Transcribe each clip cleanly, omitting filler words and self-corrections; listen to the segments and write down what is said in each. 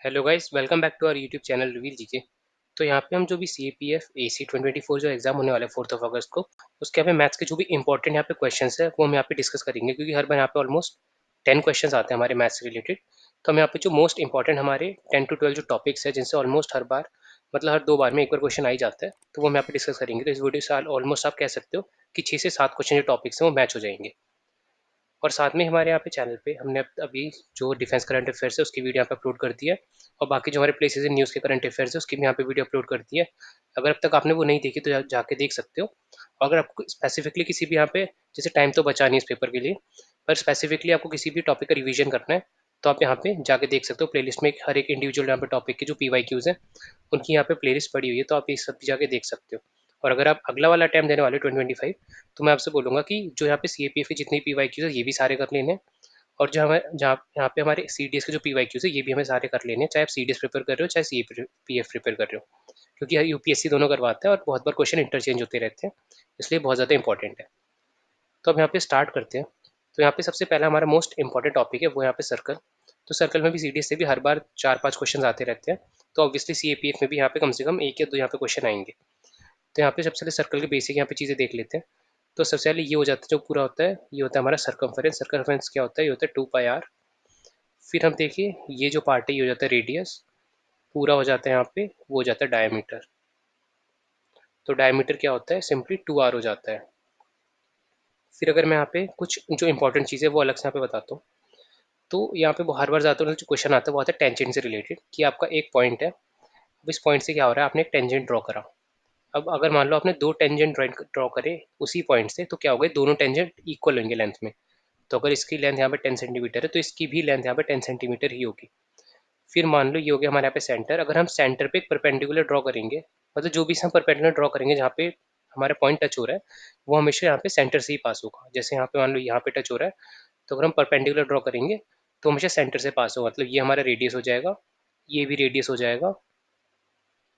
Hello guys, welcome back to our YouTube channel reveal GK. तो यहाँ पे हम जो भी सी ए पी एफ ए सी 2024 जो एग्जाम होने वाला है 4 अगस्त को, उसके यहाँ पे मैथ्स के जो भी इंपॉर्टेंट यहाँ पे क्वेश्चंस है वो हम यहाँ पे डिस्कस करेंगे, क्योंकि हर बार यहाँ पे ऑलमोस्ट 10 क्वेश्चंस आते हैं हमारे मैथ्स से रिलेटेड। तो हम यहाँ पे जो मोस्ट इंपॉर्टेंट हमारे 10 to 12 जो टॉपिक्स है, जिनसे ऑलमोस्ट हर बार मतलब हर 2 बार में एक बार क्वेश्चन आ ही जाता है, तो वो हम यहाँ पे डिस्कस करेंगे। तो इस वीडियो से ऑलमोस्ट आप कह सकते हो कि 6 से 7 क्वेश्चन जो टॉपिक्स हैं वो मैच हो जाएंगे। और साथ में हमारे यहाँ पे चैनल पे हमने अभी जो डिफेंस करंट अफेयर्स है उसकी वीडियो यहाँ पे अपलोड कर दी है, और बाकी जो हमारे प्लेसेस इन न्यूज़ के करंट अफेयर्स है उसकी भी यहाँ पे वीडियो अपलोड कर दी है। अगर अब तक आपने वो नहीं देखी तो जाके देख सकते हो। और अगर आपको स्पेसिफिकली किसी भी यहाँ पे, जैसे टाइम तो बचा नहीं इस पेपर के लिए, पर स्पेसिफिकली आपको किसी भी टॉपिक का रिवीजन करना है, तो आप यहाँ पे जाके देख सकते हो। प्लेलिस्ट में हर एक इंडिविजुअल यहाँ पे टॉपिक के जो PYQs हैं उनकी यहाँ पे प्लेलिस्ट पड़ी हुई है, तो आप ये सब जाके देख सकते हो। और अगर आप अगला वाला टाइम देने वाले 2025, तो मैं आपसे बोलूँगा कि जो यहाँ पे CAPF के जितने PYQs है ये भी सारे कर लेने हैं। और जो हमारे जहाँ यहाँ पे हमारे CDS के जो PYQs है ये भी हमें सारे कर लेने हैं, चाहे आप CDS प्रिपेयर कर रहे हो चाहे CAPF प्रिपेयर कर रहे हो, क्योंकि UPSC दोनों करवाते हैं और बहुत बार क्वेश्चन इंटरचेंज होते रहते हैं, इसलिए बहुत ज़्यादा इंपॉर्टेंट है। तो अब यहाँ पे स्टार्ट करते हैं। तो यहाँ पे सबसे पहला हमारा मोस्ट इंपॉर्टेंट टॉपिक है वो यहाँ पे सर्कल। तो सर्कल में भी CDS से भी हर बार 4-5 क्वेश्चन आते रहते हैं, तो ऑब्वियसली CAPF में भी यहाँ पे कम से कम 1 या 2 यहाँ पे क्वेश्चन आएंगे। तो यहाँ पे सबसे पहले सर्कल के बेसिक यहाँ पे चीज़ें देख लेते हैं। तो सबसे पहले ये हो जाता है, जो पूरा होता है ये होता है हमारा सर्कमफेरेंस। सर्कमफेरेंस क्या होता है? ये होता है 2πr। फिर हम देखिए ये जो पार्ट है ये हो जाता है रेडियस। पूरा हो जाता है यहाँ पे वो हो जाता है डायमीटर। तो डायमीटर क्या होता है? सिंपली 2r हो जाता है। फिर अगर मैं यहाँ पे कुछ जो इंपॉर्टेंट चीज़ है वो अलग से यहाँ पे बताता हूँ, तो यहाँ पे हर बार ज़्यादातर जो क्वेश्चन आता है वो आता है टेंजेंट से रिलेटेड, कि आपका एक पॉइंट है, अब इस पॉइंट से क्या हो रहा है, आपने एक टेंजेंट ड्रॉ करा। अब अगर मान लो आपने 2 टेंजेंट ड्रॉ करे उसी पॉइंट से, तो क्या होगा, दोनों टेंजेंट इक्वल होंगे लेंथ में। तो अगर इसकी लेंथ यहाँ पे 10 सेंटीमीटर है तो इसकी भी लेंथ यहाँ पे 10 सेंटीमीटर ही होगी। फिर मान लो ये हो गया हमारे यहाँ पे सेंटर। अगर हम सेंटर पे एक परपेंडिकुलर ड्रॉ करेंगे, मतलब जो भी हम परपेंडिकुलर ड्रॉ करेंगे जहाँ पे हमारा पॉइंट टच हो रहा है, वो हमेशा यहाँ पे सेंटर से ही पास होगा। जैसे यहाँ पे मान लो यहाँ पे टच हो रहा है, तो अगर हम परपेंडिकुलर ड्रॉ करेंगे तो हमेशा सेंटर से पास होगा, मतलब ये हमारा रेडियस हो जाएगा, ये भी रेडियस हो जाएगा।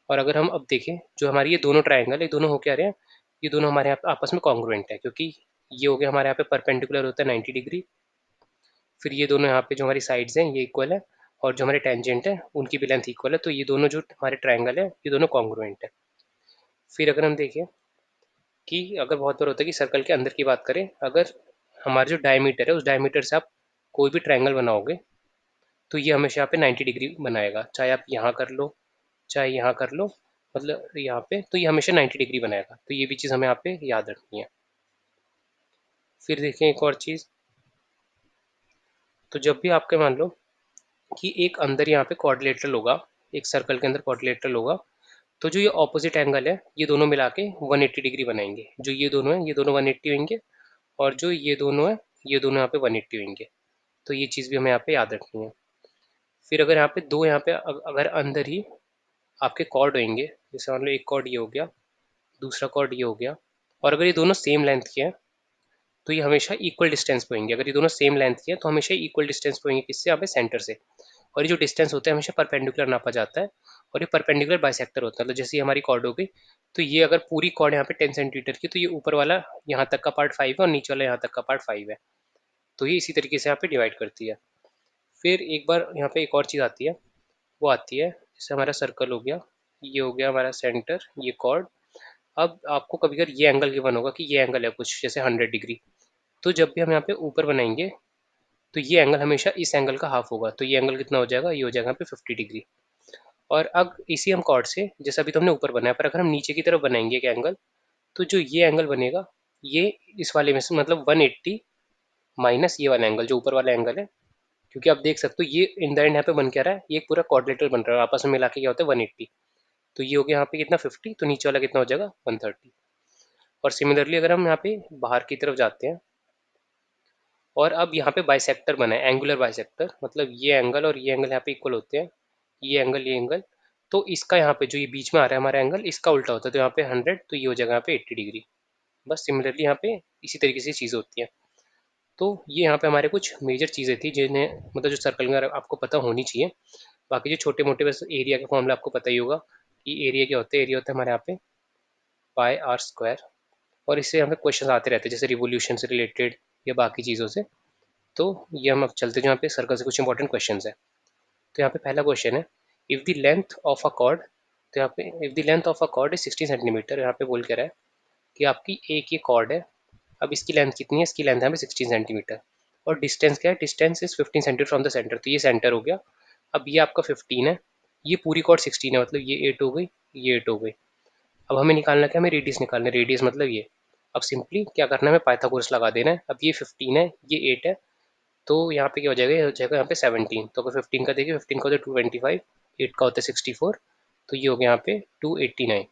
और अगर हम अब देखें, जो हमारी ये दोनों ट्राइंगल है, दोनों हो क्या रहे हैं, ये दोनों हमारे यहाँ पे आपस में कॉन्ग्रुएंट है, क्योंकि ये हो गया हमारे यहाँ पे परपेंडिकुलर होता है 90 डिग्री। फिर ये दोनों यहाँ पे जो हमारी साइड्स हैं ये इक्वल है, और जो हमारे टेंजेंट है उनकी भी लेंथ इक्वल है, तो ये दोनों जो हमारे ट्राइंगल है ये दोनों कॉन्ग्रुएंट है। फिर अगर हम देखें कि अगर बहुत बार होता है कि सर्कल के अंदर की बात करें, अगर हमारा जो डायमीटर है उस डायमीटर से आप कोई भी ट्राइंगल बनाओगे, तो ये हमेशा यहाँ पे 90 डिग्री बनाएगा, चाहे आप यहाँ कर लो चाहे यहाँ कर लो, मतलब यहाँ पे तो ये हमेशा 90 डिग्री बनाएगा। तो ये भी चीज़ हमें यहाँ पे याद रखनी है। फिर देखें एक और चीज़, तो जब भी आपके मान लो कि एक अंदर यहाँ पे क्वाड्रिलेटरल होगा, एक सर्कल के अंदर क्वाड्रिलेटरल होगा, तो जो ये ऑपोजिट एंगल है ये दोनों मिला के 180 डिग्री बनाएंगे। जो ये दोनों हैं ये दोनों 180 होंगे, और जो ये दोनों हैं ये दोनों यहाँ पे 180 होंगे। तो ये चीज़ भी हमें यहाँ पे याद रखनी है। फिर अगर यहाँ पे दो यहाँ पे अगर अंदर ही आपके कॉर्ड होंगे, जैसे मान लो एक कॉर्ड ये हो गया, दूसरा कॉर्ड ये हो गया, और अगर ये दोनों सेम लेंथ के हैं तो ये हमेशा इक्वल डिस्टेंस पे होंगे। अगर ये दोनों सेम लेंथ के हैं तो हमेशा इक्वल डिस्टेंस पे होंगे, किससे? यहाँ पे सेंटर से। और ये जो डिस्टेंस होता है हमेशा परपेंडिकुलर नापा जाता है, और ये परपेंडिकुलर बाइसेक्टर होता है। मतलब जैसे ये हमारी कॉर्ड हो गई, तो ये अगर पूरी कॉर्ड यहाँ पे 10 सेंटीमीटर की, तो ये ऊपर वाला यहाँ तक का पार्ट 5 है और नीचे वाला यहाँ तक का पार्ट 5 है। तो ये इसी तरीके से यहाँ पे डिवाइड करती है। फिर एक बार यहाँ पे एक और चीज़ आती है, वो आती है जैसे हमारा सर्कल हो गया, ये हो गया हमारा सेंटर, ये कॉर्ड। अब आपको कभी कभी ये एंगल गिवन होगा कि ये एंगल है कुछ जैसे 100 डिग्री, तो जब भी हम यहाँ पे ऊपर बनाएंगे तो ये एंगल हमेशा इस एंगल का हाफ होगा। तो ये एंगल कितना हो जाएगा? ये हो जाएगा यहाँ पे 50 डिग्री। और अब इसी हम कॉर्ड से, जैसा अभी तो हमने ऊपर बनाया, पर अगर हम नीचे की तरफ बनाएंगे एक एंगल, तो जो ये एंगल बनेगा ये इस वाले में से मतलब 180 माइनस ये वाला एंगल जो ऊपर वाला एंगल है, क्योंकि आप देख सकते हो ये इन द एंड यहाँ पे बन क्या रहा है, ये एक पूरा क्वाड्रेटर बन रहा है, आपस में मिला के क्या होता है 180। तो ये हो गया यहाँ पे कितना 50, तो नीचे वाला कितना हो जाएगा 130। और सिमिलरली अगर हम यहाँ पे बाहर की तरफ जाते हैं, और अब यहाँ पे बाइसेक्टर बना है, एंगुलर बाइसेक्टर, मतलब ये एंगल और ये एंगल यहाँ पे इक्वल होते हैं, ये एंगल, तो इसका यहाँ पे जो ये बीच में आ रहा है हमारा एंगल, इसका उल्टा होता है, तो यहाँ पे 100, तो ये हो जाएगा यहाँ पे 80 डिग्री। बस सिमिलरली यहाँ पे इसी तरीके से चीज़ होती है। तो ये यहाँ पे हमारे कुछ मेजर चीज़ें थी जिन्हें, मतलब जो सर्कल में आपको पता होनी चाहिए। बाकी जो छोटे मोटे बस एरिया का फॉर्मूला आपको पता ही होगा कि एरिया क्या होता है। एरिया होता है हमारे यहाँ पे पाई आर स्क्वायर, और इससे हमें क्वेश्चन आते रहते हैं जैसे रिवोल्यूशन से रिलेटेड या बाकी चीज़ों से। तो ये हम अब चलते जो यहाँ पे सर्कल से कुछ इंपॉर्टेंट क्वेश्चन है। तो यहाँ पे पहला क्वेश्चन है, if the length of a cord, तो यहाँ पे if the length of a cord is 16 centimetre, यहाँ पे बोल के रहा है कि आपकी एक ये कॉर्ड है, अब इसकी लेंथ कितनी है, इसकी लेंथ है यहाँ पे 16 सेंटीमीटर, और डिस्टेंस क्या है, distance is 15 centimetre from the centre, तो ये सेंटर हो गया। अब ये आपका 15 है, ये पूरी कॉर्ड 16 है, मतलब ये 8 हो गई, ये 8 हो गई। अब हमें निकालना क्या, हमें रेडियस निकालना है, रेडियस मतलब ये। अब सिंपली क्या करना है, हमें पाइथागोरस लगा देना है। अब ये 15 है, ये 8 है, तो यहाँ पे क्या हो जाएगा, ये हो जाएगा यहाँ पे 17। तो अगर 15 का देखिए, 15 का होता है 225, 8 का होता है 64, तो ये हो गया यहाँ पे 289।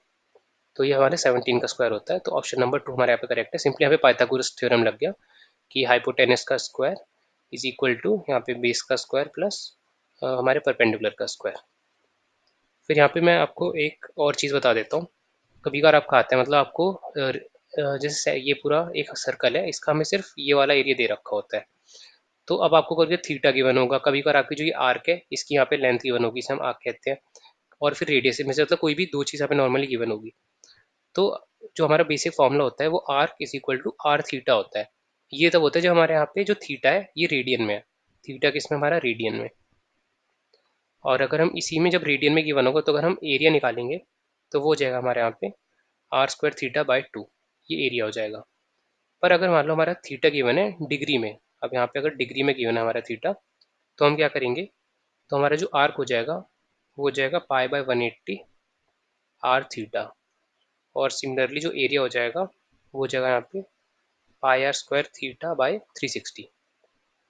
तो ये हमारे 17 का स्क्वायर होता है। तो ऑप्शन नंबर 2 हमारे यहाँ पे करेक्ट है। सिंपली यहाँ पे पाइथागोरस थ्योरम लग गया कि हाइपोटेनस का स्क्वायर इज इक्वल टू यहाँ पे बेस का स्क्वायर प्लस हमारे परपेंडिकुलर का स्क्वायर। फिर यहाँ पे मैं आपको एक और चीज़ बता देता हूँ। कभी कभार आपका आता है, मतलब आपको जैसे ये पूरा एक सर्कल है, इसका हमें सिर्फ ये वाला एरिया दे रखा होता है। तो अब आपको करके थीटा गिवन होगा, कभी कभार आपकी जो ये आर्क है इसकी यहाँ पे लेंथ गिवन होगी, इसे हम आर्क कहते हैं, और फिर रेडियस में से मतलब कोई भी दो चीज़ यहाँ पे नॉर्मली गिवन होगी। तो जो हमारा बेसिक फॉर्मूला होता है वो arc is equal to r theta होता है। ये तब होता है जब हमारे यहाँ पे जो थीटा है ये रेडियन में है। थीटा किस में, हमारा रेडियन में। और अगर हम इसी में जब रेडियन में गिवन होगा, तो अगर हम एरिया निकालेंगे तो वो हो जाएगा हमारे यहाँ पे आर स्क्वायर थीटा बाई 2, ये एरिया हो जाएगा। पर अगर मान लो हमारा थीटा गिवन है डिग्री में, अब यहाँ पे अगर डिग्री में गिवन है हमारा थीटा, तो हम क्या करेंगे, तो हमारा जो आर्क हो जाएगा वो हो जाएगा पाई बाय 180 आर थीटा, और सिमिलरली जो एरिया हो जाएगा वो हो जाएगा यहाँ पे पाई आर स्क्वायर थीटा बाय 360।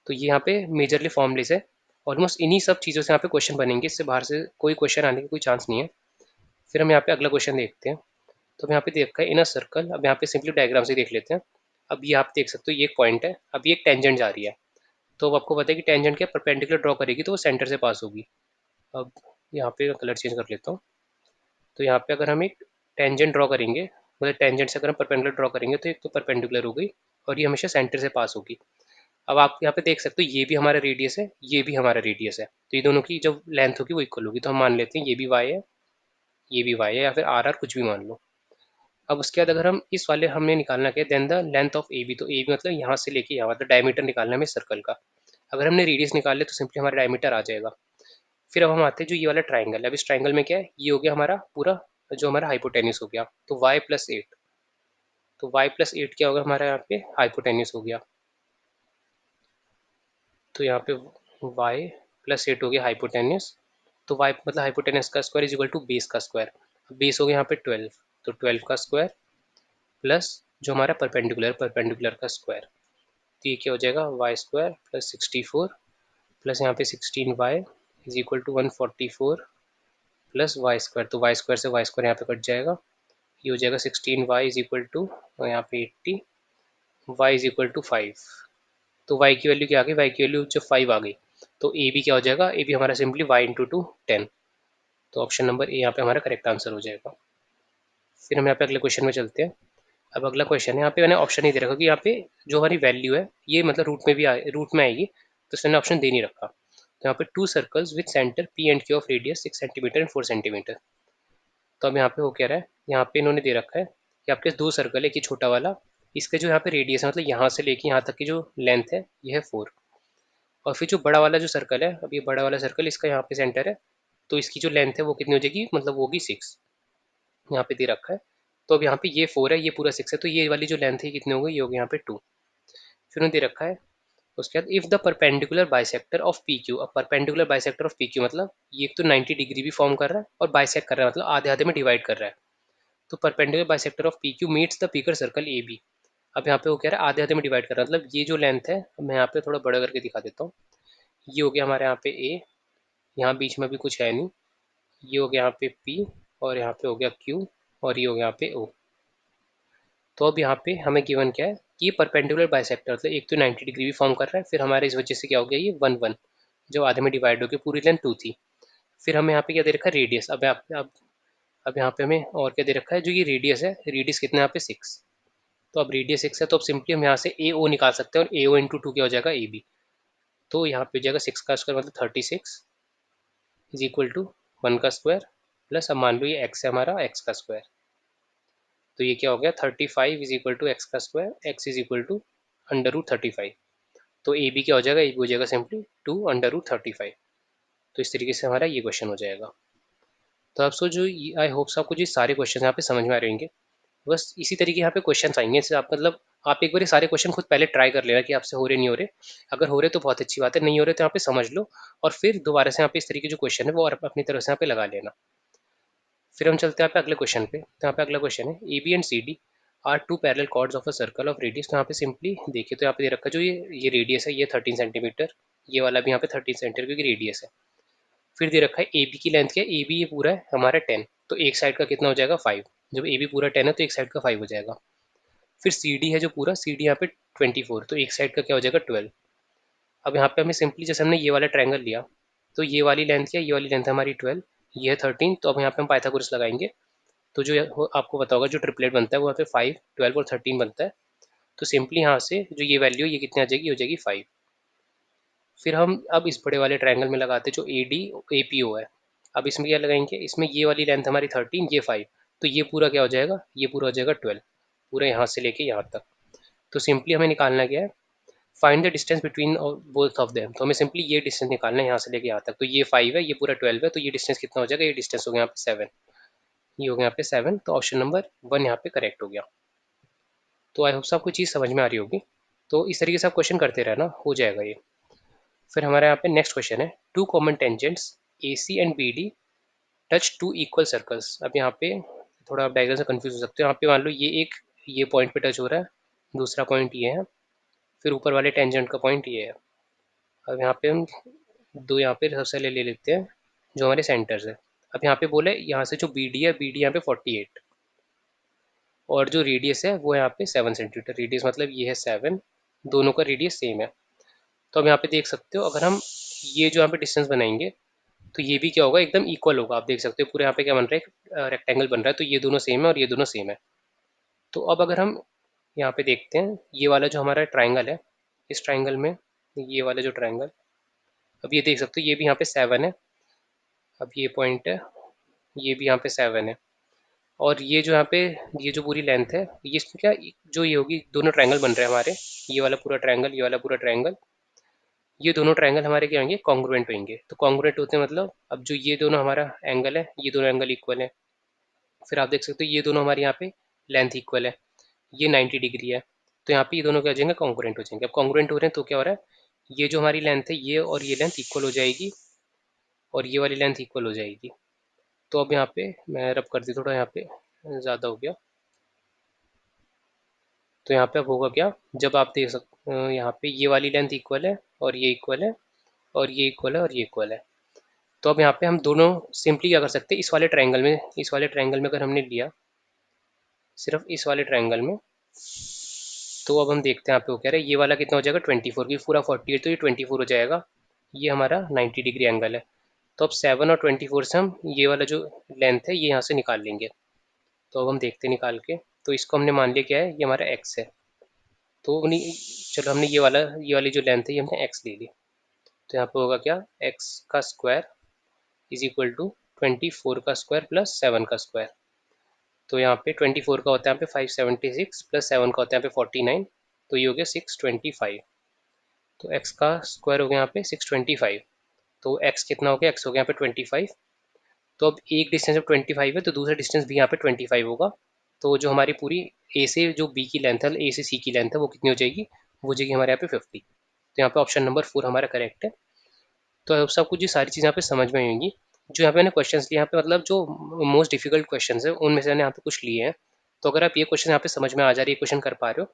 तो ये यहाँ पे मेजरली फॉर्मूलेस है। ऑलमोस्ट इन्हीं सब चीज़ों से यहाँ पे क्वेश्चन बनेंगे, इससे बाहर से कोई क्वेश्चन आने की कोई चांस नहीं है। फिर हम यहाँ पे अगला क्वेश्चन देखते हैं। तो हम यहाँ पे देखा है इन अ सर्कल, अब यहाँ पे सिंपली डायग्राम से देख लेते हैं। अब ये आप देख सकते हो, ये एक पॉइंट है, अब ये एक टेंजेंट जा रही है। तो अब आपको पता है कि टेंजेंट क्या परपेंडिकुलर ड्रॉ करेगी तो वो सेंटर से पास होगी। अब यहाँ पे कलर चेंज कर लेता हूँ। तो यहाँ पे अगर हम एक टेंजेंट ड्रॉ करेंगे, मतलब टेंजेंट से अगर हम परपेंडिकुलर ड्रॉ करेंगे, तो एक तो परपेंडिकुलर हो गई और ये हमेशा सेंटर से पास होगी। अब आप यहाँ पे देख सकते हो, ये भी हमारा रेडियस है, ये भी हमारा रेडियस है, तो ये दोनों की जो लेंथ होगी वो इक्वल होगी। तो हम मान लेते हैं ये भी वाई है, ये भी वाई है, या फिर आर आर कुछ भी मान लो। अब उसके बाद अगर हम इस वाले हमें निकालना क्या है, then the length of A B, तो ए बी मतलब यहाँ से लेके यहाँ, मतलब डायमीटर निकालना है हमें सर्कल का। अगर हमने रेडियस निकाल लिया तो सिंपली हमारा डायमीटर आ जाएगा। फिर अब हम आते हैं जो ये वाला ट्राइंगल है, अब इस ट्राइंगल में क्या है, ये हो गया हमारा पूरा जो हमारा हाइपोटेन्यूस हो गया, तो y+8, तो y+8 क्या होगा हमारा यहाँ पे हाइपोटेन्यूस हो गया। तो यहाँ पे y+8 हो गया हाइपोटेन्यूस। तो y मतलब हाइपोटेन्यूस का square is equal to base का स्क्वायर। बेस हो गया यहाँ पे 12, तो 12 का स्क्वायर प्लस जो हमारा परपेंडिकुलर, परपेंडिकुलर का स्क्वायर, तो ये क्या हो जाएगा y² प्लस 64 प्लस यहाँ पे 16y is equal to 144 plus y², तो y² से y² यहाँ पे कट जाएगा, ये हो जाएगा 16y इज इक्वल टू यहाँ पे 80, y इज इक्वल टू 5। तो y की वैल्यू क्या आ गई, y की वैल्यू जब 5 आ गई, तो ए बी क्या हो जाएगा, ए बी हमारा सिंपली y इंटू 2 10। तो ऑप्शन नंबर ए यहाँ पे हमारा करेक्ट आंसर हो जाएगा। फिर हम यहाँ पे अगले क्वेश्चन में चलते हैं। अब अगला क्वेश्चन है, यहाँ पे मैंने ऑप्शन नहीं दे रखा कि यहाँ पे जो हमारी वैल्यू है ये मतलब रूट में भी रूट में आएगी, तो इसने ऑप्शन दे नहीं रखा। तो यहाँ पे to circles with centre P and Q of radius 6 centimetre and 4 centimetre. तो अब यहाँ पे वो कह रहा है, यहाँ पे इन्होंने दे रखा है कि आपके दो सर्कल है कि छोटा वाला, इसके जो यहाँ पे रेडियस है, मतलब यहाँ से लेके यहाँ तक की जो लेंथ है ये है 4। और फिर जो बड़ा वाला जो सर्कल है, अब ये बड़ा वाला सर्कल इसका यहाँ पे सेंटर है, तो इसकी जो लेंथ है वो कितनी हो जाएगी, मतलब वो होगी 6, यहाँ पे दे रखा है। तो अब यहाँ पे ये 4 है, ये पूरा 6 है, तो ये वाली जो लेंथ है कितनी हो गई, ये होगी यहाँ पे 2। फिर उन्हें दे रखा है उसके बाद if the perpendicular bisector of P Q, अब perpendicular bisector of P Q मतलब ये एक तो 90 डिग्री भी फॉर्म कर रहा है और बाइसेक्ट कर रहा है, मतलब आधे आधे में डिवाइड कर रहा है। तो perpendicular bisector of P Q meets the पीकर सर्कल ए बी। अब यहाँ पे वो कह रहा है आधे आधे में डिवाइड कर रहा है, मतलब ये जो लेंथ है, अब मैं यहाँ पे थोड़ा बड़ा करके दिखा देता हूँ। ये हो गया हमारे यहाँ पे ए, यहाँ बीच में भी कुछ है नहीं, ये हो गया यहाँ पे पी, और यहाँ पे हो गया क्यू, और ये हो गया यहाँ पे ओ। तो अब यहाँ पे हमें गिवन क्या है कि ये परपेंडिकुलर बाइसेक्टर, मतलब एक तो 90 डिग्री भी फॉर्म कर रहा है, फिर हमारे इस वजह से क्या हो गया ये 1 1, जो आधे में डिवाइड हो गया, पूरी लेंथ 2 थी। फिर हमें यहाँ पे क्या दे रखा है रेडियस, अब यहाँ पे हमें और क्या दे रखा है, जो ये रेडियस है, रेडियस कितना है यहाँ पे 6। तो अब रेडियस 6 है, तो अब सिंपली हम यहाँ से ए ओ निकाल सकते हैं, और ए ओ इंटू 2 क्या हो जाएगा ए बी। तो यहाँ पे हो जाएगा 6 का स्क्वायर मतलब 36 इज इक्वल टू 1 का स्क्वायर प्लस, अब मान लो ये एक्स है हमारा, एक्स का स्क्वायर, तो ये क्या हो गया 35 इज इक्वल टू एक्स का square, x is equal to under root 35। तो ए बी क्या हो जाएगा, ए बी हो जाएगा सिंपली 2 अंडर रूट 35। तो इस तरीके से हमारा ये क्वेश्चन हो जाएगा। तो आपको जो आई होप्स आपको जो सारे क्वेश्चन यहाँ पे समझ में आ रहे होंगे। बस इसी तरीके यहाँ पे क्वेश्चन आएंगे, इससे आप मतलब आप एक बार ये सारे क्वेश्चन खुद पहले ट्राई कर लेना कि आपसे हो रहे नहीं हो रहे। अगर हो रहे तो बहुत अच्छी बात है, नहीं हो रहे तो यहाँ पे समझ लो और फिर दोबारा से यहाँ पे इस तरीके जो क्वेश्चन है वो और अपनी तरफ से यहाँ पे लगा लेना। फिर हम चलते हैं यहाँ पे अगले क्वेश्चन पे। तो यहाँ पे अगला क्वेश्चन है A B and C D are two parallel chords of a circle of radius. तो यहाँ पे सिंपली देखिए तो यहाँ पे दे रखा है जो ये रेडियस है ये 13 सेंटीमीटर, ये वाला भी यहाँ पे 13 सेंटीमीटर क्योंकि रेडियस है। फिर दे रखा है ए बी की लेंथ क्या है, ए बी ये पूरा है हमारा 10, तो एक साइड का कितना हो जाएगा 5। जब ए बी पूरा 10 है तो एक साइड का 5 हो जाएगा। फिर सी डी है जो पूरा, सी डी यहाँ पे 24, तो एक साइड का क्या हो जाएगा 12। अब यहाँ पे हमें सिंपली जैसे हमने ये वाला ट्रायंगल लिया तो ये वाली लेंथ क्या, ये वाली लेंथ है हमारी 12, ये है 13, तो अब यहाँ पे हम पाइथागोरस लगाएंगे। तो जो आपको पता होगा जो ट्रिपलेट बनता है वो यहाँ पे 5, 12 और 13 बनता है। तो सिंपली यहाँ से जो ये वैल्यू ये कितनी आ जाएगी, हो जाएगी 5। फिर हम अब इस बड़े वाले ट्रायंगल में लगाते हैं जो A D A P O है। अब इसमें क्या लगाएंगे, इसमें ये वाली लेंथ हमारी 13, ये 5, तो ये पूरा क्या हो जाएगा, ये पूरा हो जाएगा 12, पूरा यहाँ से लेके यहाँ तक। तो सिंपली हमें निकालना क्या है, find the distance between both of them. तो हमें सिंपली ये डिस्टेंस निकालना है यहाँ से लेके यहाँ तक। तो ये 5 है, ये पूरा 12 है, तो ये डिस्टेंस कितना हो जाएगा, ये डिस्टेंस हो गया यहाँ पे 7, ये हो गया यहाँ पे 7। तो ऑप्शन नंबर 1 यहाँ पे करेक्ट हो गया। तो आई होप से आपको चीज़ समझ में आ रही होगी। तो इस तरीके से आप क्वेश्चन करते रहना, हो जाएगा ये। फिर हमारे यहाँ पे नेक्स्ट क्वेश्चन है two common tangents A C and B D touch two equal circles. अब यहाँ पे थोड़ा आप डायग्राम से कंफ्यूज हो सकते हो। यहाँ पे मान लो ये एक ये पॉइंट पे टच हो रहा है, दूसरा पॉइंट ये है, फिर ऊपर वाले टेंजेंट का पॉइंट ये है। अब यहाँ पे हम दो यहाँ पे सबसे ले लेते हैं जो हमारे सेंटर्स है। अब यहाँ पे बोले यहाँ से जो बी डी है, बी डी यहाँ पे 48 और जो रेडियस है वो यहाँ पे 7 सेंटीमीटर। रेडियस मतलब ये है 7, दोनों का रेडियस सेम है। तो अब यहाँ पे देख सकते हो अगर हम ये जो यहाँ पे डिस्टेंस बनाएंगे तो ये भी क्या होगा, एकदम इक्वल होगा। आप देख सकते हो पूरे यहाँ पे क्या बन रहा है, एक रेक्टेंगल बन रहा है, तो ये दोनों सेम है और ये दोनों सेम है। तो अब अगर हम यहाँ पे देखते हैं ये वाला जो हमारा ट्राइंगल है, इस ट्राइंगल में ये वाला जो ट्राइंगल, अब ये देख सकते हो ये भी यहाँ पे 7 है, अब ये पॉइंट है, ये भी यहाँ पे 7 है, और ये जो यहाँ पे ये जो पूरी लेंथ है ये इसमें क्या जो ये होगी, दोनों ट्रायंगल बन रहे हैं हमारे, ये वाला पूरा ट्रायंगल, ये वाला पूरा ट्रायंगल, ये दोनों ट्रायंगल हमारे क्या होंगे, कॉन्ग्रुएंट होंगे। तो कॉन्ग्रुएंट होते हैं मतलब अब जो ये दोनों हमारा एंगल है, ये दोनों एंगल इक्वल है। फिर आप देख सकते हो ये दोनों हमारे यहाँ पे लेंथ इक्वल है, ये 90 डिग्री है, तो यहाँ पे ये दोनों क्या हो जाएंगे, कॉन्ग्रुएंट हो जाएंगे। अब कॉन्ग्रुएंट हो रहे हैं तो क्या हो रहा है, ये जो हमारी लेंथ है ये और ये लेंथ इक्वल हो जाएगी और ये वाली लेंथ इक्वल हो जाएगी। तो अब यहाँ पे मैं रब कर दी थोड़ा, यहाँ पे ज़्यादा हो गया। तो यहाँ पे अब होगा क्या, जब आप देख सकते यहाँ पे ये वाली लेंथ इक्वल है और ये इक्वल है और ये इक्वल है और ये इक्वल है। तो अब यहाँ पे हम दोनों सिंपली क्या कर सकते हैं, इस वाले ट्रायंगल में, इस वाले ट्रायंगल में अगर हमने लिया सिर्फ इस वाले ट्रायंगल में, तो अब हम देखते हैं यहाँ पे वो कह रहे हैं ये वाला कितना हो जाएगा 24, की पूरा 48 तो ये 24 हो जाएगा, ये हमारा 90 डिग्री एंगल है। तो अब 7 और 24 से हम ये वाला जो लेंथ है ये यहाँ से निकाल लेंगे। तो अब हम देखते हैं निकाल के, तो इसको हमने मान लिया क्या है, ये हमारा एक्स है। तो नहीं, चलो हमने ये वाली जो लेंथ है ये हमने एक्स ले ली। तो यहाँ पे होगा क्या, एक्स का स्क्वायर इज इक्वल टू 24 का स्क्वायर प्लस 7 का स्क्वायर। तो यहाँ पे 24 का होता है यहाँ पे 576 प्लस 7 का होता है यहाँ पे 49, तो ये हो गया 625। तो x का स्क्वायर हो गया यहाँ पे 625। तो x कितना हो गया, x हो गया यहाँ पे 25। तो अब एक डिस्टेंस जब 25 है तो दूसरा डिस्टेंस भी यहाँ पे 25 होगा। तो जो हमारी पूरी ए से जो बी की लेंथ है, ए से सी की लेंथ है वो कितनी हो जाएगी, वो हो जाएगी हमारे यहाँ पे 50। तो यहाँ पे ऑप्शन नंबर 4 हमारा करेक्ट है। तो अब सबको जो सारी चीज़ यहाँ पे समझ में आई होंगी। जो यहाँ पे मैंने क्वेश्चंस लिए यहाँ पे मतलब जो मोस्ट डिफिकल्ट क्वेश्चंस है उनमें से मैंने यहाँ पे कुछ लिए हैं। तो अगर आप ये क्वेश्चन यहाँ पे समझ में आ जा रही है, क्वेश्चन कर पा रहे हो,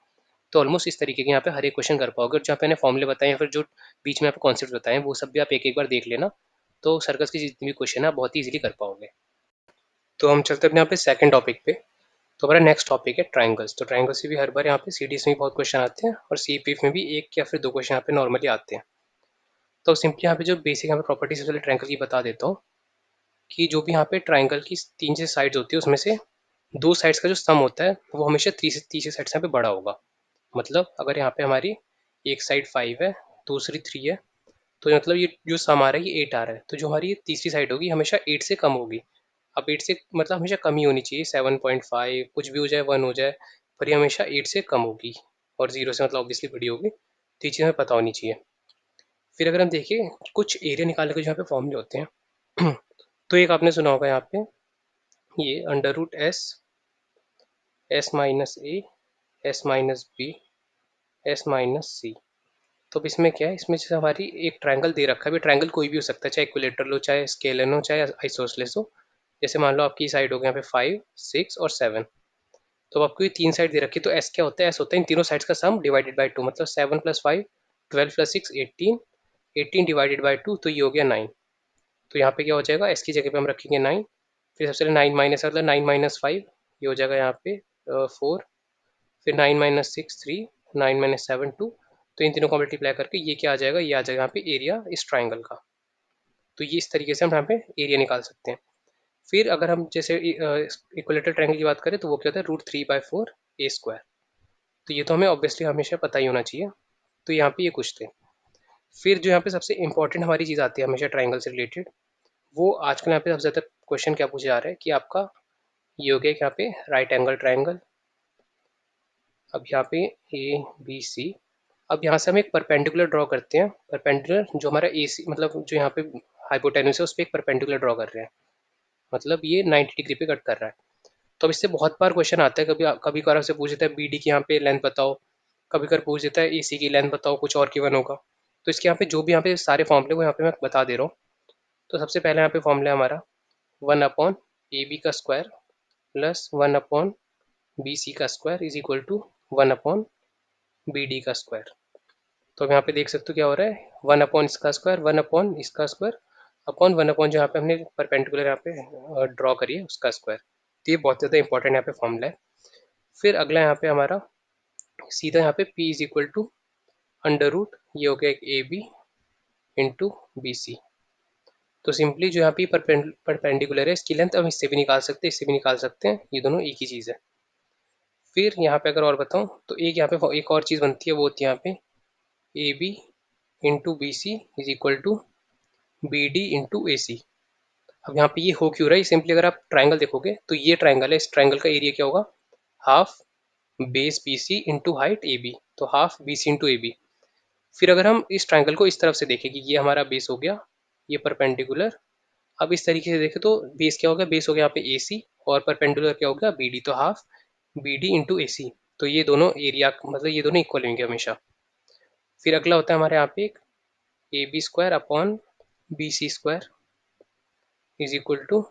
तो ऑलमोस्ट इस तरीके के यहाँ पे हर एक क्वेश्चन कर पाओगे। और जहाँ पे मैंने फॉर्मूले बताए या फिर जो बीच में यहाँ पे कॉन्सेप्ट बताए वो सब भी आप एक एक बार देख लेना, तो सर्कस की जितनी भी क्वेश्चन है आप बहुत ही ईजिली कर पाओगे। तो हम चलते अपने यहाँ पे सेकंड टॉपिक पे। तो हमारा नेक्स्ट टॉपिक है ट्राइंगल्स। तो ट्राइंगल्स से भी हर बार यहाँ पे सीडीएस में भी बहुत क्वेश्चन आते हैं और सीपीएफ में भी एक या फिर दो क्वेश्चन यहाँ पे नॉर्मली आते हैं। तो सिंपली यहाँ पे जो बेसिक यहाँ पे प्रॉपर्टीज वाले ट्राइंगल की बता देता हूँ कि जो भी यहाँ पे ट्राइंगल की तीन से साइड्स होती है उसमें से दो साइड्स का जो सम होता है वो हमेशा तीसरी साइड से यहाँ पे बड़ा होगा। मतलब अगर यहाँ पे हमारी एक साइड 5 है, दूसरी 3 है, तो मतलब ये जो सम आ रहा है ये 8 आ रहा है, तो जो हमारी ये तीसरी साइड होगी हमेशा 8 से कम होगी। अब 8 से मतलब हमेशा कम ही होनी चाहिए, 7.5 कुछ भी हो जाए, 1 हो जाए, पर ये हमेशा 8 से कम होगी और 0 से मतलब ऑब्वियसली बड़ी होगी। तो ये चीज़ हमें पता होनी चाहिए। फिर अगर हम देखें कुछ एरिया निकालने के जो यहाँ पे फॉर्मूले होते हैं तो एक आपने सुना होगा यहाँ पे, ये under root S, S minus A, S minus B, S minus C. तो अब इसमें क्या है, इसमें जैसे हमारी एक ट्रायंगल दे रखा है, भी ट्रायंगल कोई भी हो सकता है, चाहे इक्विलेटरल हो, चाहे स्केलन हो, चाहे आइसोसेलेस हो। जैसे मान लो आपकी साइड हो गया यहाँ पे 5, 6 और 7। तो अब आपको ये तीन साइड दे रखी है, तो एस क्या होता है, एस होता है इन तीनों साइड्स का सम डिवाइडेड बाई 2, मतलब 7 प्लस 5 12 प्लस 6 18, 18 डिवाइडेड बाई 2, तो ये हो गया 9। तो यहाँ पे क्या हो जाएगा, एस की जगह पे हम रखेंगे 9। फिर सबसे 9 माइनस मतलब 9 माइनस 5, ये हो जाएगा यहाँ पे 4। फिर 9 माइनस 6 3, 9 माइनस 7 2। तो इन तीनों को मल्टीप्लाई करके ये क्या आ जाएगा, ये आ जाएगा यहाँ पे एरिया इस ट्राइंगल का। तो ये इस तरीके से हम यहाँ पे एरिया निकाल सकते हैं। फिर अगर हम जैसे इक्वलेटर ट्राइंगल की बात करें तो वो क्या होता है, √3/4 a²। तो ये तो हमें ऑब्वियसली हमेशा पता ही होना चाहिए। तो यहाँ पे ये कुछ थे। फिर जो यहाँ पे सबसे इंपॉर्टेंट हमारी चीज़ आती है हमेशा ट्राइंगल से रिलेटेड, वो आजकल यहाँ पे सबसे ज़्यादा क्वेश्चन क्या पूछा जा रहा है कि आपका ये हो गया यहाँ पे राइट एंगल ट्राइंगल। अब यहाँ पे ए बी सी, अब यहाँ से हम एक परपेंडिकुलर ड्रॉ करते हैं। परपेंडिकुलर जो हमारा ए सी मतलब जो यहाँ पे हाइपोटेन्यूस है उस पर एक परपेंडिकुलर ड्रॉ कर रहे हैं, मतलब ये 90 डिग्री पे कट कर रहा है। तो अब इससे बहुत बार क्वेश्चन आता है, कभी कभी कभार से पूछ देता है बी डी की यहाँ पे लेंथ बताओ, कभी कभार पूछ देता है ए सी की लेंथ बताओ, कुछ और गिवन होगा। तो इसके यहाँ पे जो भी यहाँ पे सारे फॉर्मूले वो यहाँ पे मैं बता दे रहा हूँ। तो सबसे पहले यहाँ पे फॉर्मूला है हमारा 1/AB का स्क्वायर प्लस 1/BC का square is equal to 1/BD का स्क्वायर। तो अब यहाँ पे देख सकते हो क्या हो रहा है, 1 अपॉन इसका स्क्वायर, 1 अपॉन इसका स्क्वायर, अपॉन 1 अपॉन जो यहाँ पे हमने परपेंडिकुलर यहाँ पे ड्रॉ करी है उसका स्क्वायर। तो ये बहुत ज़्यादा इंपॉर्टेंट यहाँ पे फॉर्मूला है। फिर अगला यहाँ पे हमारा सीधा यहाँ पे P is equal to under root, ये हो गया एक A B into B C. तो सिंपली जो यहाँ पे परपेंडिकुलर है इसकी लेंथ हम इससे भी निकाल सकते हैं, इससे भी निकाल सकते हैं, ये दोनों एक ही चीज़ है। फिर यहाँ पे अगर और बताऊँ तो एक यहाँ पे एक और चीज़ बनती है, वो होती है यहाँ पे A B into B C is equal to B D into A C. अब यहाँ पे ये हो क्यों रहा है, सिंपली अगर आप ट्राइंगल देखोगे तो ये ट्राइंगल है, इस ट्राइंगल का एरिया क्या होगा, half base B C into height A B, तो half B C into A B. फिर अगर हम इस ट्राइंगल को इस तरफ से देखें कि ये हमारा बेस हो गया, ये परपेंडिकुलर। अब इस तरीके से देखें तो बेस क्या हो गया, बेस हो गया यहाँ पे ए सी, और परपेंडिकुलर क्या हो गया बी डी, तो half B D into A सी। तो ये दोनों एरिया मतलब ये दोनों इक्वल होंगे हमेशा। फिर अगला होता है हमारे यहाँ पे एक A B square upon B C square is equal to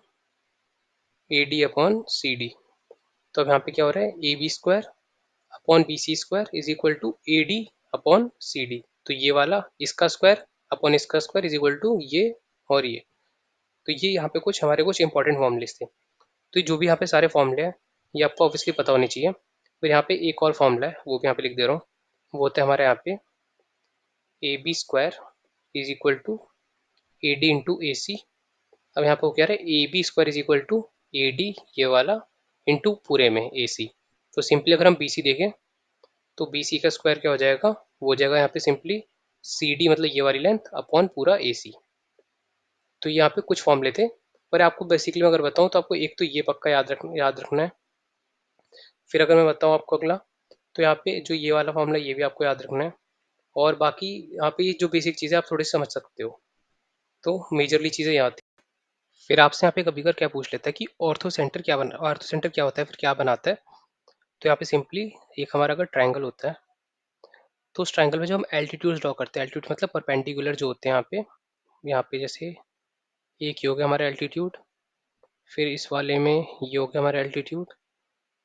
A D upon C D. तो अब यहाँ पे क्या हो रहा है, A B square upon B C square is equal to A D upon C D. तो ये वाला इसका स्क्वायर अपॉन इसका स्क्वायर इज इक्वल टू ये और ये। तो ये यहाँ पे कुछ हमारे कुछ इंपॉर्टेंट फॉर्मूलेस थे। तो जो भी यहाँ पे सारे फॉर्मूले हैं ये आपको ऑब्वियसली पता होने चाहिए। फिर यहाँ पे एक और फॉर्मूला है वो भी यहाँ पे लिख दे रहा हूँ, वो होता है हमारे यहाँ पे A B square is equal to A D into A C. अब यहाँ पे वो कह रहे हैं A B square is equal to A D ये वाला इंटू पूरे में ए सी। तो सिंपली अगर हम बी सी देखें तो बी सी का स्क्वायर क्या हो जाएगा, वो हो जाएगा यहाँ पे सिंपली सी डी मतलब ये वाली लेंथ अपॉन पूरा ए सी। तो यहाँ पे कुछ फॉर्मूले थे, पर आपको बेसिकली मैं अगर बताऊँ तो आपको एक तो ये पक्का याद रखना है। फिर अगर मैं बताऊँ आपको अगला, तो यहाँ पे जो ये वाला फॉर्मूला ये भी आपको याद रखना है। और बाकी यहाँ पे जो बेसिक चीज़ें आप थोड़ी समझ सकते हो, तो मेजरली चीज़ें यहाँ आती हैं। फिर आपसे यहाँ पे कभी कभी क्या पूछ लेता है कि ऑर्थो सेंटर क्या बना, ऑर्थो सेंटर क्या होता है, फिर क्या बनाता है। तो यहाँ पे सिंपली एक हमारा अगर ट्रायंगल होता है तो उस ट्रायंगल में जो हम एल्टीट्यूड ड्रॉ करते हैं, एल्टीट्यूड मतलब परपेंडिकुलर जो होते हैं यहाँ पे जैसे एक ये हो गया हमारा एल्टीट्यूड, फिर इस वाले में ये हो गया हमारा एल्टीट्यूड,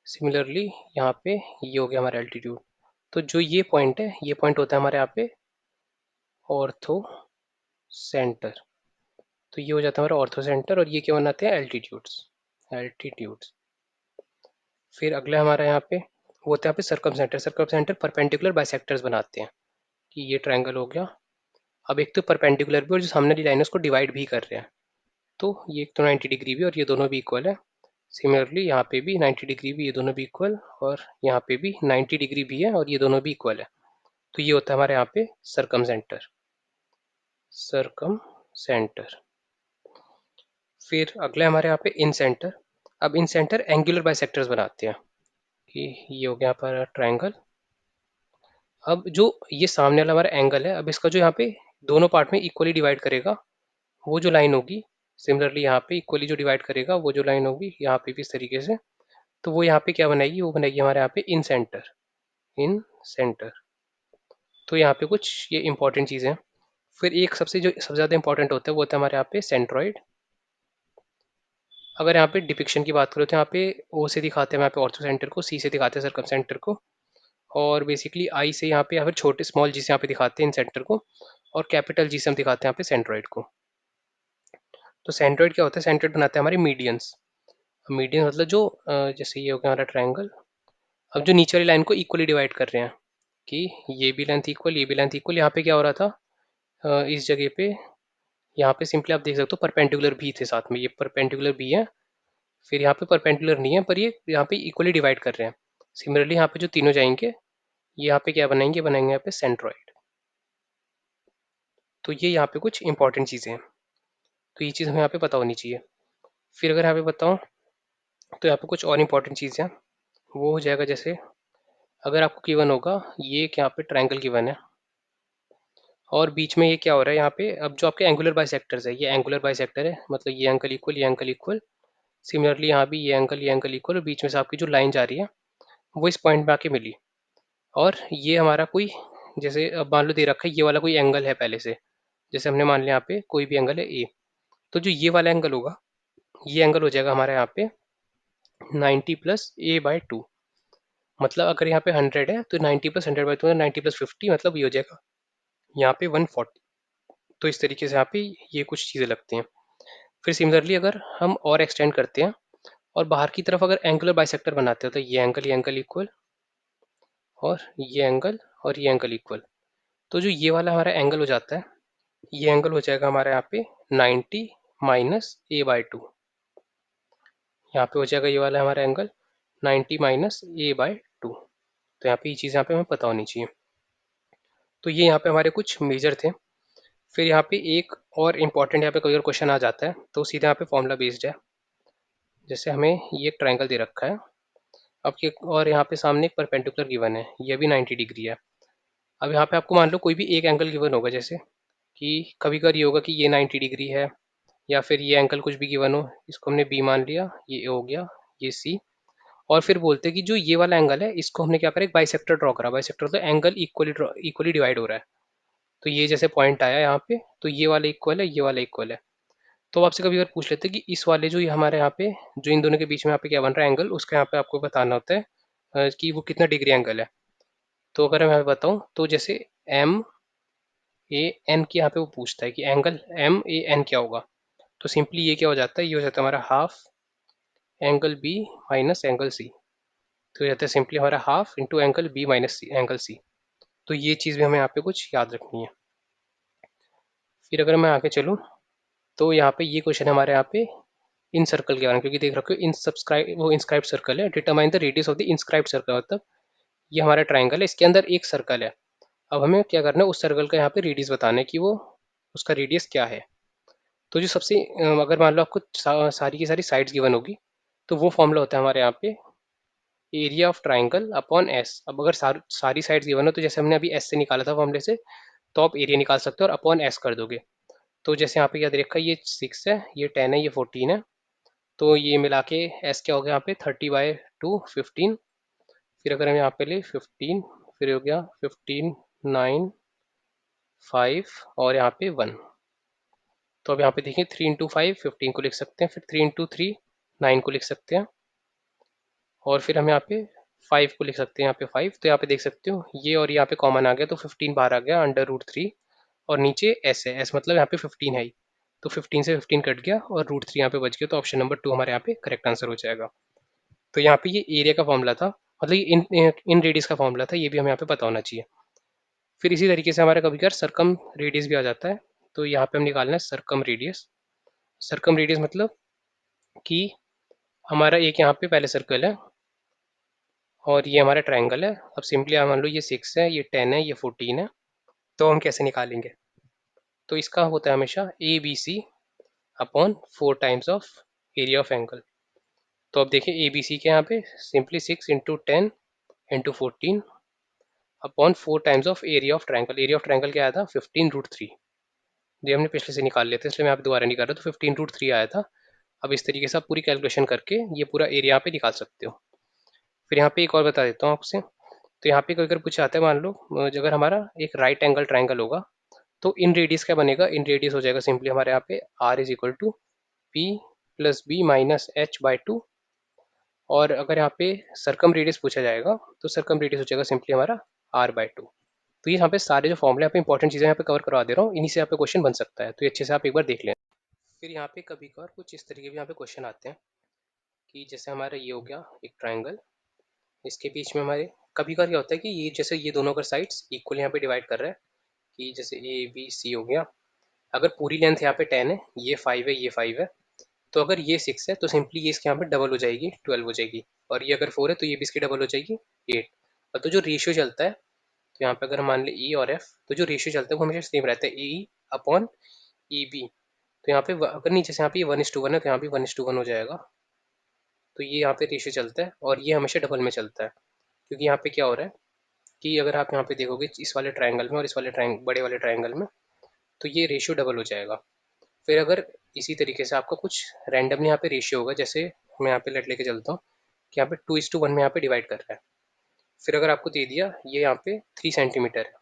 सिमिलरली यहाँ पे ये हो गया हमारा एल्टीट्यूड। तो जो ये पॉइंट है, ये पॉइंट होता है हमारे यहाँ पे ऑर्थो सेंटर। तो ये हो जाता है हमारा ऑर्थो सेंटर, और ये क्या बनाते हैं, एल्टीट्यूड्स, एल्टीट्यूड्स। फिर अगला हमारा यहाँ पे वो होता है यहाँ पे circum centre, circum centre perpendicular bisectors बनाते हैं कि ये ट्रायंगल हो गया। अब एक तो परपेंडिकुलर भी और जो सामने वाली लाइन है उसको डिवाइड भी कर रहे हैं, तो ये एक तो 90 डिग्री भी और ये दोनों भी इक्वल है। सिमिलरली यहाँ पे भी 90 डिग्री भी, ये दोनों भी इक्वल, और यहाँ पे भी 90 डिग्री भी है और ये दोनों भी इक्वल है। तो ये होता है हमारे यहाँ पे सर्कम सेंटर, सर्कम सेंटर। फिर अगले हमारे यहाँ पे इन सेंटर। अब इन सेंटर एंगुलर बाइसेक्टर्स बनाते हैं कि ये हो गया हमारा ट्रायंगल। अब जो ये सामने वाला हमारा एंगल है, अब इसका जो यहाँ पे दोनों पार्ट में इक्वली डिवाइड करेगा, वो जो लाइन होगी सिमिलरली यहाँ पे इक्वली जो डिवाइड करेगा वो जो लाइन होगी यहाँ पे भी इस तरीके से, तो वो यहाँ पे क्या बनाएगी, वो बनाएगी हमारे यहाँ पे इन सेंटर, इन सेंटर। तो यहाँ पे कुछ ये इंपॉर्टेंट चीज़ें हैं। फिर एक सबसे जो सबसे ज़्यादा इंपॉर्टेंट होता है वो होता है हमारे यहाँ पे सेंट्रॉइड। अगर यहाँ पे डिपिक्शन की बात करो तो यहाँ पे ओ से दिखाते हैं यहाँ पे ऑर्थो सेंटर को, सी से दिखाते हैं सर्कम सेंटर को, और बेसिकली आई से यहाँ पे या फिर छोटे स्मॉल जी से यहाँ पे दिखाते हैं इन सेंटर को, और कैपिटल जी से हम दिखाते हैं यहाँ पे सेंट्रॉइड को। तो सेंट्रॉइड क्या होता है, सेंट्रॉइड बनाते हैं हमारे मीडियंस। मीडियन मतलब जो जैसे ये हो गया हमारा ट्रायंगल, अब जो नीचे वाली लाइन को इक्वली डिवाइड कर रहे हैं कि ये भी लेंथ इक्वल, ये भी लेंथ इक्वल। यहाँ पे क्या हो रहा था, इस जगह पे यहाँ पे सिंपली आप देख सकते हो परपेंडिकुलर भी थे साथ में, ये परपेंडिकुलर भी है, फिर यहाँ पे परपेंडिकुलर नहीं है पर ये यहाँ पे इक्वली डिवाइड कर रहे हैं। सिमिलरली यहाँ पे जो तीनों जाएंगे ये यहाँ पे क्या बनाएंगे, बनाएंगे यहाँ पे सेंट्रॉइड। तो ये यहाँ पे कुछ इंपॉर्टेंट चीज़ें हैं, तो ये चीज़ हमें यहाँ पे पता होनी चाहिए। फिर अगर यहाँ पे बताऊँ तो यहाँ पे कुछ और इंपॉर्टेंट चीज़ें हैं, वो हो जाएगा जैसे अगर आपको गिवन होगा ये एक यहाँ पे ट्रायंगल गिवन है, और बीच में ये क्या हो रहा है यहाँ पे, अब जो आपके एंगुलर बाइसेक्टर्स है, ये एंगुलर बाइसेक्टर है, मतलब ये एंगल इक्वल, ये एंगल इक्वल। सिमिलरली यहाँ भी ये एंगल इक्वल, और बीच में से आपकी जो लाइन जा रही है वो इस पॉइंट में आके मिली। और ये हमारा कोई, जैसे अब मान लो दे रखा है ये वाला कोई एंगल है पहले से, जैसे हमने मान लिया यहाँ पे कोई भी एंगल है ए, तो जो ये वाला एंगल होगा ये एंगल हो जाएगा हमारा यहाँ पे 90 प्लस ए बाई टू। मतलब अगर यहाँ पे 100 है तो 90 प्लस 100/2, 90 प्लस 50, मतलब ये हो जाएगा यहाँ पे 140। तो इस तरीके से यहाँ पे ये कुछ चीज़ें लगती हैं। फिर सिमिलरली अगर हम और एक्सटेंड करते हैं और बाहर की तरफ अगर एंगुलर बाइसेक्टर बनाते हो तो ये एंगल इक्वल, और ये एंगल, और ये एंगल इक्वल। तो जो ये वाला हमारा एंगल हो जाता है, ये एंगल हो जाएगा हमारा यहाँ पे 90 माइनस ए बाई टू। यहाँ पे हो जाएगा ये वाला हमारा angle 90 minus A by two. तो यहाँ पे ये चीज़ यहाँ पे हमें पता होनी चाहिए। तो ये यहाँ पे हमारे कुछ मेजर थे। फिर यहाँ पे एक और इम्पॉर्टेंट यहाँ पे कोई और क्वेश्चन आ जाता है तो सीधा यहाँ पे फॉर्मूला बेस्ड है। जैसे हमें ये एक ट्रायंगल दे रखा है, अब ये और यहाँ पे सामने एक परपेंडिकुलर गिवन है, ये भी 90 डिग्री है। अब यहाँ पे आपको मान लो कोई भी एक एंगल गिवन होगा, जैसे कि कभी कभी ये होगा कि ये 90 डिग्री है, या फिर ये एंगल कुछ भी गिवन हो, इसको हमने बी मान लिया, ये हो गया, ये सी। और फिर बोलते हैं कि जो ये वाला एंगल है इसको हमने क्या करा, एक बाइसेक्टर ड्रॉ करा। बाइसेक्टर तो एंगल इक्वली डिवाइड हो रहा है, तो ये जैसे पॉइंट आया यहाँ पे, तो ये वाला इक्वल है, ये वाला इक्वल है। तो आपसे कभी अगर पूछ लेते हैं कि इस वाले जो ये हमारे यहाँ पे जो इन दोनों के बीच में यहाँ पे क्या बन रहा है एंगल, उसका यहाँ पे आपको बताना होता है कि वो कितना डिग्री एंगल है। तो अगर मैं यहाँ पे बताऊँ तो जैसे एम ए एन की यहाँ पे वो पूछता है कि एंगल एम ए एन क्या होगा, तो सिंपली ये क्या हो जाता है, ये हो जाता है हमारा half angle B minus angle C. तो ये जाता है सिंपली हमारा half into angle B minus angle C. तो ये चीज़ भी हमें यहाँ पे कुछ याद रखनी है। फिर अगर मैं आगे चलूँ तो यहाँ पे ये क्वेश्चन हमारे यहाँ पे इन सर्कल के बारे में, क्योंकि देख रखो इन सब्सक्राइब वो इंस्क्राइब सर्कल है, determine the radius of the inscribe circle, मतलब ये हमारा ट्राइंगल है, इसके अंदर एक सर्कल है। अब हमें क्या करना है, उस सर्कल का यहाँ पे रेडियस बताना है कि वो उसका रेडियस क्या है। तो जो सबसे अगर मान लो आपको सारी की सारी साइड्स गिवन होगी तो वो फॉर्मूला होता है हमारे यहाँ पे area of triangle upon S. अब अगर सारी साइड्स गिवन हो तो जैसे हमने अभी एस से निकाला था फॉर्मूले से, तो आप एरिया निकाल सकते हो और अपॉन एस कर दोगे। तो जैसे यहाँ पे क्या दे रखा है, ये 6 है, ये 10 है, ये 14 है, तो ये मिला के एस क्या हो गया यहाँ पे 30/2 15। फिर अगर हम यहाँ पे ले 15, फिर हो गया 15 9 5 और यहाँ पे 1। तो अब यहाँ पे देखिए 3 इंटू 5 15 को लिख सकते हैं, फिर 3 इंटू 3 9 को लिख सकते हैं, और फिर हम यहाँ पे 5 को लिख सकते हैं, यहाँ पे 5। तो यहाँ पे देख सकते हो ये और यहाँ पे कॉमन आ गया, तो 15 बाहर आ गया अंडर रूट 3, और नीचे एस है, एस मतलब यहाँ पे 15 है ही, तो 15 से 15 कट गया और √3 यहाँ पे बच गया, तो ऑप्शन नंबर 2 हमारे यहाँ पे करेक्ट आंसर हो जाएगा। तो यहाँ पे ये एरिया का फॉर्मूला था, मतलब ये इन रेडियस का फॉर्मूला था, ये भी हमें यहाँ पे पता होना चाहिए। फिर इसी तरीके से हमारा कभी कभार सरकम रेडियस भी आ जाता है, तो यहाँ पे हम निकालना है सरकम रेडियस। सरकम रेडियस मतलब कि हमारा एक यहाँ पे पहले सर्कल है और ये हमारा ट्रायंगल है। अब सिंपली मान लो ये 6 है, ये 10 है, ये 14 है, तो हम कैसे निकालेंगे, तो इसका होता है हमेशा A B C upon 4 times of area of angle. तो अब देखिए ए बी सी के यहाँ पे simply 6 into 10 into 14 upon 4 times of area of triangle. Area of triangle क्या आया था 15√3। ये हमने पिछले से निकाल लेते हैं, इसलिए मैं यहाँ पे दोबारा नहीं कर रहा। तो 15√3 आया था। अब इस तरीके से आप पूरी कैलकुलेशन करके ये पूरा एरिया यहाँ पे निकाल सकते हो। फिर यहाँ पे एक और बता देता हूँ आपसे। तो यहाँ पे अगर कुछ आता है, मान लो अगर हमारा एक राइट एंगल ट्राइंगल होगा, तो इन रेडियस क्या बनेगा, इन रेडियस हो जाएगा सिंपली हमारे यहाँ पे R is equal to P plus B minus H by two. और अगर यहाँ पे सरकम रेडियस पूछा जाएगा, तो सरकम रेडियस हो जाएगा सिंपली हमारा आर बाई टू। तो ये यहाँ पे सारे जो फॉर्मूले यहाँ पे इंपॉर्टेंट चीज़ें यहाँ पे कवर करवा दे रहा हूँ, इन्हीं से यहाँ पे क्वेश्चन बन सकता है, तो ये अच्छे से आप एक बार देख लें। फिर यहाँ पे कभी कभार कुछ इस तरीके भी यहाँ पे क्वेश्चन आते हैं कि जैसे हमारा ये हो गया एक ट्राइंगल, इसके बीच में हमारे कभी कभार क्या होता है कि ये जैसे ये दोनों का साइड्स इक्वल यहाँ पे डिवाइड कर रहा है, कि जैसे ए बी सी हो गया। अगर पूरी लेंथ यहाँ पे 10 है, ये 5 है, ये 5 है, तो अगर ये 6 है तो सिंपली ये इसके यहाँ पे डबल हो जाएगी, 12 हो जाएगी। और ये अगर 4 है तो ये भी इसकी डबल हो जाएगी, 8। और तो जो रेशियो चलता है, तो यहाँ पे अगर मान ले ई और एफ, तो जो रेशियो चलता है वो हमेशा सेम रहता है, ई अपॉन ई बी। तो यहाँ पे अगर नीचे से यहाँ पे ये 1:1 है, तो यहाँ भी 1:1 हो जाएगा। तो ये यहाँ पे रेशियो चलता है, और ये हमेशा डबल में चलता है। क्योंकि यहाँ पे क्या हो रहा है कि अगर आप यहाँ पे देखोगे इस वाले ट्राइंगल में और इस वाले बड़े वाले ट्राइंगल में, तो ये रेशियो डबल हो जाएगा। फिर अगर इसी तरीके से आपका कुछ रैंडमली यहाँ पे रेशियो होगा, जैसे मैं यहाँ पे लेट लेके चलता हूँ कि यहाँ पे 2:1 में यहाँ पे डिवाइड कर रहा है। फिर अगर आपको दे दिया ये यहाँ पे 3 सेंटीमीटर है,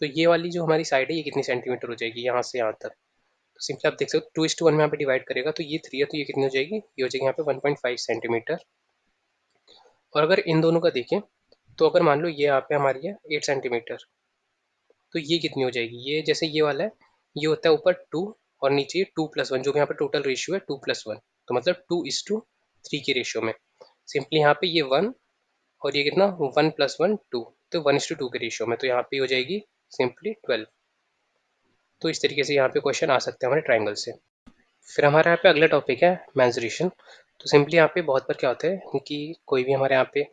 तो ये वाली जो हमारी साइड है ये कितनी सेंटीमीटर हो जाएगी यहाँ से यहाँ तक। तो सिंपली आप देख सकते हो 2:1 में यहाँ पे डिवाइड करेगा, तो ये 3 है, तो ये कितनी हो जाएगी, ये हो जाएगी यहाँ पे 1.5 सेंटीमीटर। और अगर इन दोनों का देखें, तो अगर मान लो ये यहाँ पे हमारी है 8 सेंटीमीटर, तो ये कितनी हो जाएगी, ये जैसे ये वाला है, ये होता है ऊपर 2 और नीचे 2+1, जो कि यहाँ पे टोटल रेशियो है 2+1। तो मतलब 2:3 की रेशियो में सिंपली यहाँ पे ये 1, और ये कितना 1+1 2, तो 1:2 के रेशियो में, तो यहाँ पे हो जाएगी सिंपली 12। तो इस तरीके से यहाँ पे क्वेश्चन आ सकते हैं हमारे ट्राइंगल से। फिर हमारे यहाँ पे अगला टॉपिक है मेंसुरेशन। तो सिंपली यहाँ पे बहुत बार क्या होता है कि कोई भी हमारे यहाँ पे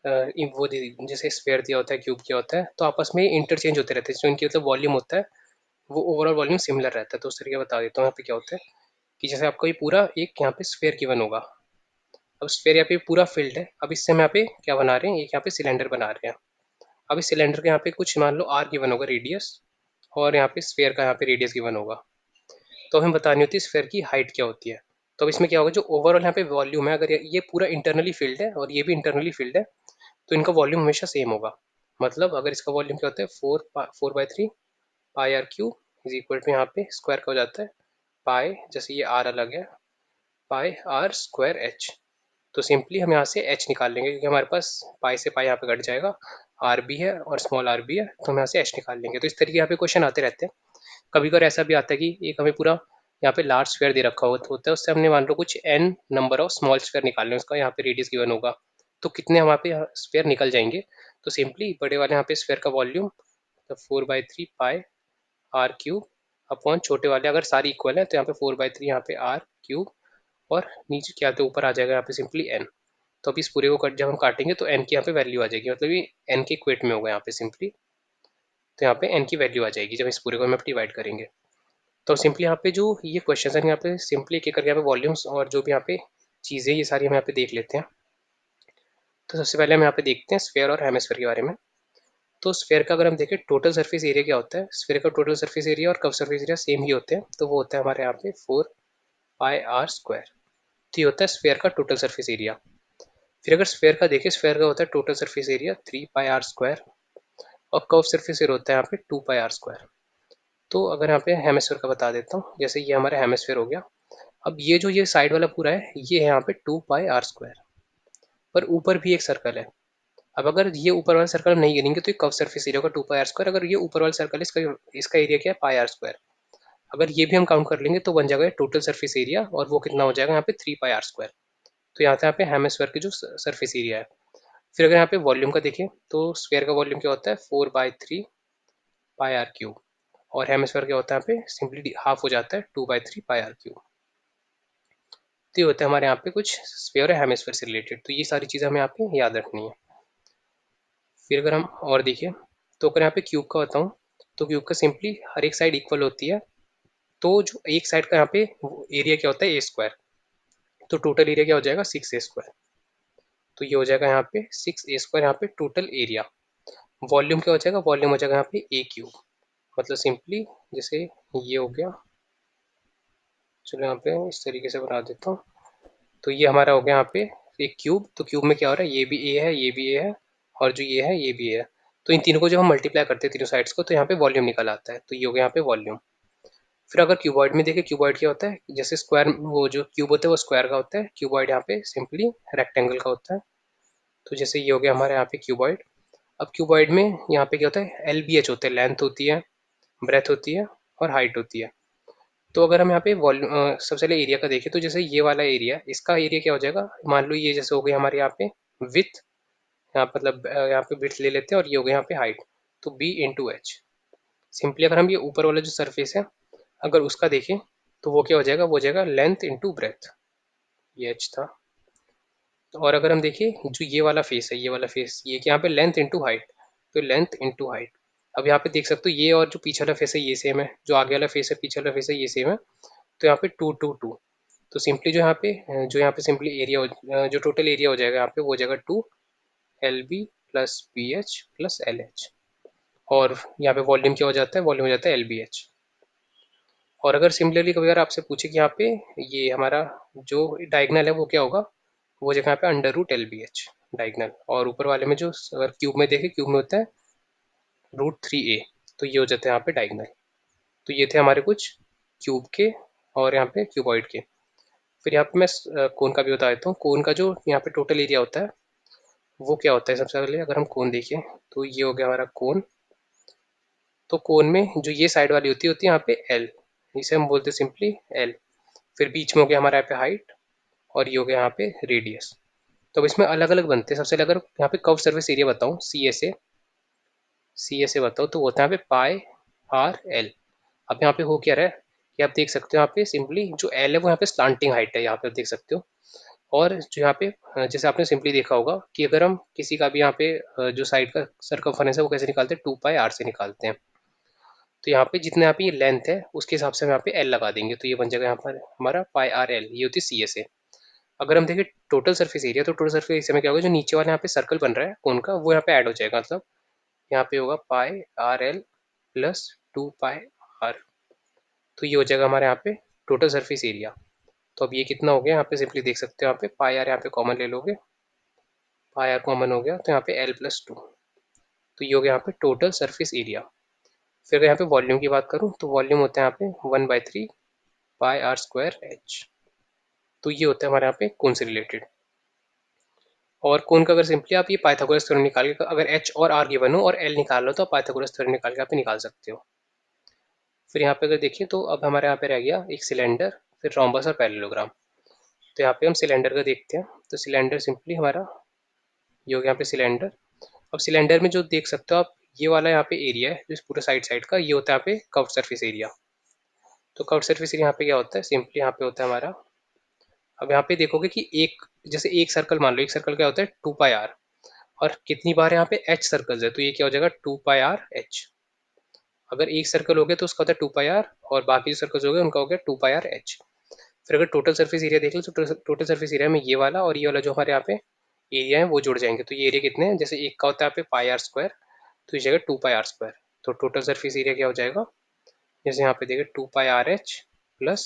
वो जैसे स्फीयर दिया होता है, क्यूब दिया होता है, तो आपस में इंटरचेंज होते रहते हैं, जो इनकी मतलब वॉल्यूम होता है वो ओवरऑल वॉल्यूम सिमिलर रहता है। तो उस तरीके बता देता हूँ यहाँ पे क्या होता है कि जैसे आपको ये पूरा एक यहाँ पे स्फीयर गिवन होगा। अब स्फीयर यहाँ पे पूरा फील्ड है, अब इससे हम यहाँ पे क्या बना रहे हैं, एक यहाँ पे सिलेंडर बना रहे हैं। अब इस सिलेंडर के यहाँ पे कुछ मान लो आर गिवन होगा रेडियस, और यहाँ पे स्फीयर का यहाँ पे रेडियस गिवन होगा। तो हमें बतानी होती है स्फीयर की हाइट क्या होती है। तो अब इसमें क्या होगा, जो ओवरऑल यहाँ पे वॉल्यूम है, अगर ये पूरा इंटरनली फील्ड है और ये भी इंटरनली फील्ड है, तो इनका वॉल्यूम हमेशा सेम होगा। मतलब अगर इसका वॉल्यूम क्या होता है 4/3 pi R Q is equal to, यहाँ पे स्क्वायर का हो जाता है पाई, जैसे ये आर अलग है, पाई आर स्क्वायर एच। तो सिंपली हम यहाँ से एच निकाल लेंगे, क्योंकि हमारे पास पाई से पाई यहाँ पे कट जाएगा, आर भी है और स्मॉल आर भी है, तो हम यहाँ से एच निकाल लेंगे। तो इस तरीके यहाँ पे क्वेश्चन आते रहते हैं। कभी कभार ऐसा भी आता है कि एक हमें पूरा यहाँ पे लार्ज स्क्वायर दे रखा होता है, उससे हमने मान लो कुछ n number of small square निकालने, उसका यहाँ पे रेडियस गिवन होगा, तो कितने हमारे पे स्क्वायर निकल जाएंगे। तो सिंपली बड़े वाले यहाँ पे स्क्वायर का वॉल्यूम, तो 4/3 पाई आर क्यूब अपॉन छोटे वाले अगर सारे इक्वल है, तो यहाँ पे 4/3 यहाँ पे आर क्यूब, और नीचे क्या तो ऊपर आ जाएगा यहाँ पे सिंपली एन। तो अब इस पूरे को जब हम काटेंगे तो एन की यहाँ पे वैल्यू आ जाएगी, मतलब ये एन के इक्वेट में होगा यहाँ पे सिंपली। तो यहाँ पे एन की वैल्यू आ जाएगी जब इस पूरे को हम डिवाइड करेंगे। तो सिंपली यहाँ पे जो ये क्वेश्चन है, यहाँ पे सिंपली एक एक करके यहाँ पे वॉल्यूम्स और जो भी यहाँ पे चीज़ें ये सारी हम यहाँ पे देख लेते हैं। तो सबसे पहले हम यहाँ पे देखते हैं स्फीयर और हेमिस्फीयर के बारे में। तो स्फीयर का अगर हम देखें टोटल सरफेस एरिया क्या होता है, स्फीयर का टोटल सरफेस एरिया और कर्व सरफेस एरिया सेम ही होते हैं, तो वो होता है हमारे यहाँ पे 4πr²। तो ये होता है स्फीयर का टोटल सरफेस एरिया। फिर अगर स्फीयर का देखें, स्फीयर का होता है टोटल सरफेस एरिया 3πr², और कर्व सरफेस एरिया होता है यहाँ पे 2πr²। तो अगर यहाँ पे हेमिस्फीयर का बता देता हूँ, जैसे ये हमारा हेमिस्फीयर हो गया। अब ये जो ये साइड वाला पूरा है, ये है यहाँ पे 2πr², पर ऊपर भी एक सर्कल है। अब अगर ये ऊपर वाला सर्कल हम नहीं गिनेंगे, तो ये कर्व सरफेस एरिया होगा 2πr²। अगर ये ऊपर वाला सर्कल है, इसका इसका एरिया क्या है πr²। अगर ये भी हम काउंट कर लेंगे तो बन जाएगा टोटल सरफेस एरिया, और वो कितना हो जाएगा यहाँ पे 3πr²। तो यहाँ पे हेमिस्फीयर की जो सरफेस एरिया है। फिर अगर यहाँ पे वॉल्यूम का देखें, तो स्फीयर का वॉल्यूम क्या होता है 4/3 πr³ और हेमिस्फीयर क्या होता है यहाँ पे सिंपली हाफ हो जाता है 2/3 πr³। तो ये होता है हमारे यहाँ पे कुछ स्फीयर और हेमिस्फीयर से रिलेटेड। तो ये सारी चीज़ें हमें यहाँ पे याद रखनी है। फिर अगर हम और देखें, तो अगर यहाँ पे क्यूब का बताऊँ, तो क्यूब का सिंपली हर एक साइड इक्वल होती है। तो जो एक साइड का यहाँ पे एरिया क्या होता है a², तो टोटल एरिया क्या हो जाएगा 6a²। तो ये हो जाएगा यहाँ पे 6a² यहाँ पे टोटल एरिया। वॉल्यूम क्या हो जाएगा, वॉल्यूम हो जाएगा यहाँ पे a³ मतलब सिंपली जैसे ये हो गया, चलो यहाँ पे इस तरीके से बना देता हूँ। तो ये हमारा हो गया यहाँ पे एक क्यूब। तो क्यूब में क्या हो रहा है, ये भी ए है, ये भी ए है, और जो ये है ये भी ए है। तो इन तीनों को जब हम मल्टीप्लाई करते हैं तीनों साइड्स को, तो यहाँ पे वॉल्यूम निकल आता है। तो ये हो गया यहाँ पे वॉल्यूम। फिर अगर क्यूबॉइड में देखें, क्यूबॉइड क्या होता है, जैसे स्क्वायर, वो जो क्यूब होता है वो स्क्वायर का होता है, क्यूबॉइड यहाँ पे सिंपली रेक्टेंगल का होता है। तो जैसे ये हो गया हमारे यहाँ पे क्यूबॉइड। अब क्यूबॉइड में यहाँ पे क्या होता है, एल बी एच होते हैं, लेंथ होती है, ब्रेथ होती है, और हाइट होती है। तो अगर हम यहाँ पे वॉल्यूम सबसे पहले एरिया का देखें, तो जैसे ये वाला एरिया, इसका एरिया क्या हो जाएगा, मान लो ये जैसे हो गई हमारे यहाँ पे विथ, यहाँ मतलब यहाँ पे विथ ले लेते हैं, और ये हो गया यहाँ पे हाइट। तो बी इंटू एच। सिंपली अगर हम ये ऊपर वाला जो सरफेस है अगर उसका देखें, तो वो क्या हो जाएगा, वो हो जाएगा लेंथ इंटू ब्रेथ, ये एच था। और अगर हम देखें जो ये वाला फेस है, ये वाला फेस, ये क्या यहाँ पे लेंथ इंटू हाइट, तो लेंथ इंटू हाइट। अब यहाँ पे देख सकते हो ये और जो पीछे वाला फेस है ये सेम है, जो आगे वाला फेस है पीछे वाला फेस है ये सेम है। तो यहाँ पे टू टू टू। तो सिंपली जो यहाँ पे सिंपली एरिया जो टोटल एरिया हो जाएगा यहाँ पे, वो हो जाएगा two L B plus B H plus L H. और यहाँ पे वॉल्यूम क्या हो जाता है, वॉल्यूम हो जाता है एल बी एच। और अगर सिमिलरली कभी अगर आपसे पूछे कि यहाँ पे ये हमारा जो डायगनल है वो क्या होगा, वो जगह पे under root L B H diagonal. और ऊपर वाले में जो अगर क्यूब में देखे, क्यूब में होता है रूट थ्री ए। तो ये हो जाता है यहाँ पे डायगनल। तो ये थे हमारे कुछ क्यूब के और यहाँ पे क्यूबॉइड के। फिर यहाँ पे मैं कोन का भी बता देता हूँ। कोन का जो यहाँ पे टोटल एरिया होता है वो क्या होता है, सबसे पहले अगर हम कोन देखें, तो ये हो गया हमारा कोन। तो कोन में जो ये साइड वाली होती है यहाँ पे एल, इसे हम बोलते हैं सिंपली एल। फिर बीच में हो गया हमारा यहाँ पे हाइट, और ये हो गया यहाँ पे रेडियस। तो अब इसमें अलग अलग बनते हैं। सबसे पहले अगर यहाँ पे कर्व सर्फेस एरिया बताऊँ, सी ए से बताओ, तो वो होता है यहाँ पे पाई आर एल। अब यहाँ पे हो क्या रहा है कि आप देख सकते हो यहाँ पे सिंपली जो एल है वो यहाँ पे स्लांटिंग हाइट है, यहाँ पे आप देख सकते हो। और जो यहाँ पे जैसे आपने सिंपली देखा होगा कि अगर हम किसी का भी यहाँ पे जो साइड का सर्कमफरेंस है वो कैसे निकालते हैं, टू पाई आर से निकालते हैं। तो यहाँ पे जितने यहाँ पे ये लेंथ है उसके हिसाब से हम यहाँ पे एल लगा देंगे, तो ये बन जाएगा यहाँ पर हमारा पाई आर एल, ये होती है सी एस ए। अगर हम देखें टोटल सरफेस एरिया, तो टोटल सरफेस एरिया में क्या होगा, जो नीचे वाला यहाँ पे सर्कल बन रहा है कौन का, वो यहाँ पे ऐड हो जाएगा। मतलब यहाँ पे होगा pi R L plus two pi R. तो ये हो जाएगा हमारे यहाँ पे टोटल सरफेस एरिया। तो अब ये कितना हो गया, यहाँ पे सिंपली देख सकते हो, यहाँ पे पाई आर यहाँ पे कॉमन ले लोगे, पाई आर कॉमन हो गया, तो यहाँ पे एल प्लस टू। तो ये हो गया यहाँ पे टोटल सरफेस एरिया। फिर अगर यहाँ पे वॉल्यूम की बात करूँ, तो वॉल्यूम होता है यहाँ पे one by three pi R square H. तो ये होता है हमारे यहाँ पे कौन से रिलेटेड। और कौन का अगर सिंपली आप ये पाइथागोरस थ्योरम निकाल के, अगर एच और आर गिवन हो और एल निकाल लो, तो आप पाइथागोरस थ्योरम निकाल के आप निकाल सकते हो। फिर यहाँ पे अगर देखिए, तो अब हमारे यहाँ पे रह गया एक सिलेंडर, फिर रोम्बस और पैरेललोग्राम। तो यहाँ पे हम सिलेंडर का देखते हैं। तो सिलेंडर सिंपली हमारा ये हो गया यहाँ पे सिलेंडर। अब सिलेंडर में जो देख सकते हो आप, ये वाला यहाँ पे एरिया है जो पूरे साइड साइड का, ये होता है यहाँ पे कर्व सरफेस एरिया। तो कर्व सरफेस एरिया यहाँ पे क्या होता है, सिंपली यहाँ पे होता है हमारा, अब यहाँ पे देखोगे कि एक, जैसे एक सर्कल मान लो, एक सर्कल क्या होता है टू पाई आर, और कितनी बार यहाँ पे एच सर्कल्स है, तो ये क्या हो जाएगा टू पाई आर एच। अगर एक सर्कल हो गया तो उसका होता है टू पाई आर, और बाकी जो सर्कल्स हो गए उनका हो गया टू पाई आर एच। फिर अगर टोटल सरफेस एरिया देख लो, तो टोटल सरफेस एरिया में ये वाला और ये वाला जो हमारे यहाँ पे एरिया है वो जुड़ जाएंगे। तो ये एरिया कितने हैं, जैसे एक का होता है यहाँ पे पाई आर स्क्वायर, तो इस जगह टू पाई आर स्क्वायर। तो टोटल सरफेस एरिया क्या हो जाएगा, जैसे यहाँ पे देखें two pi R H plus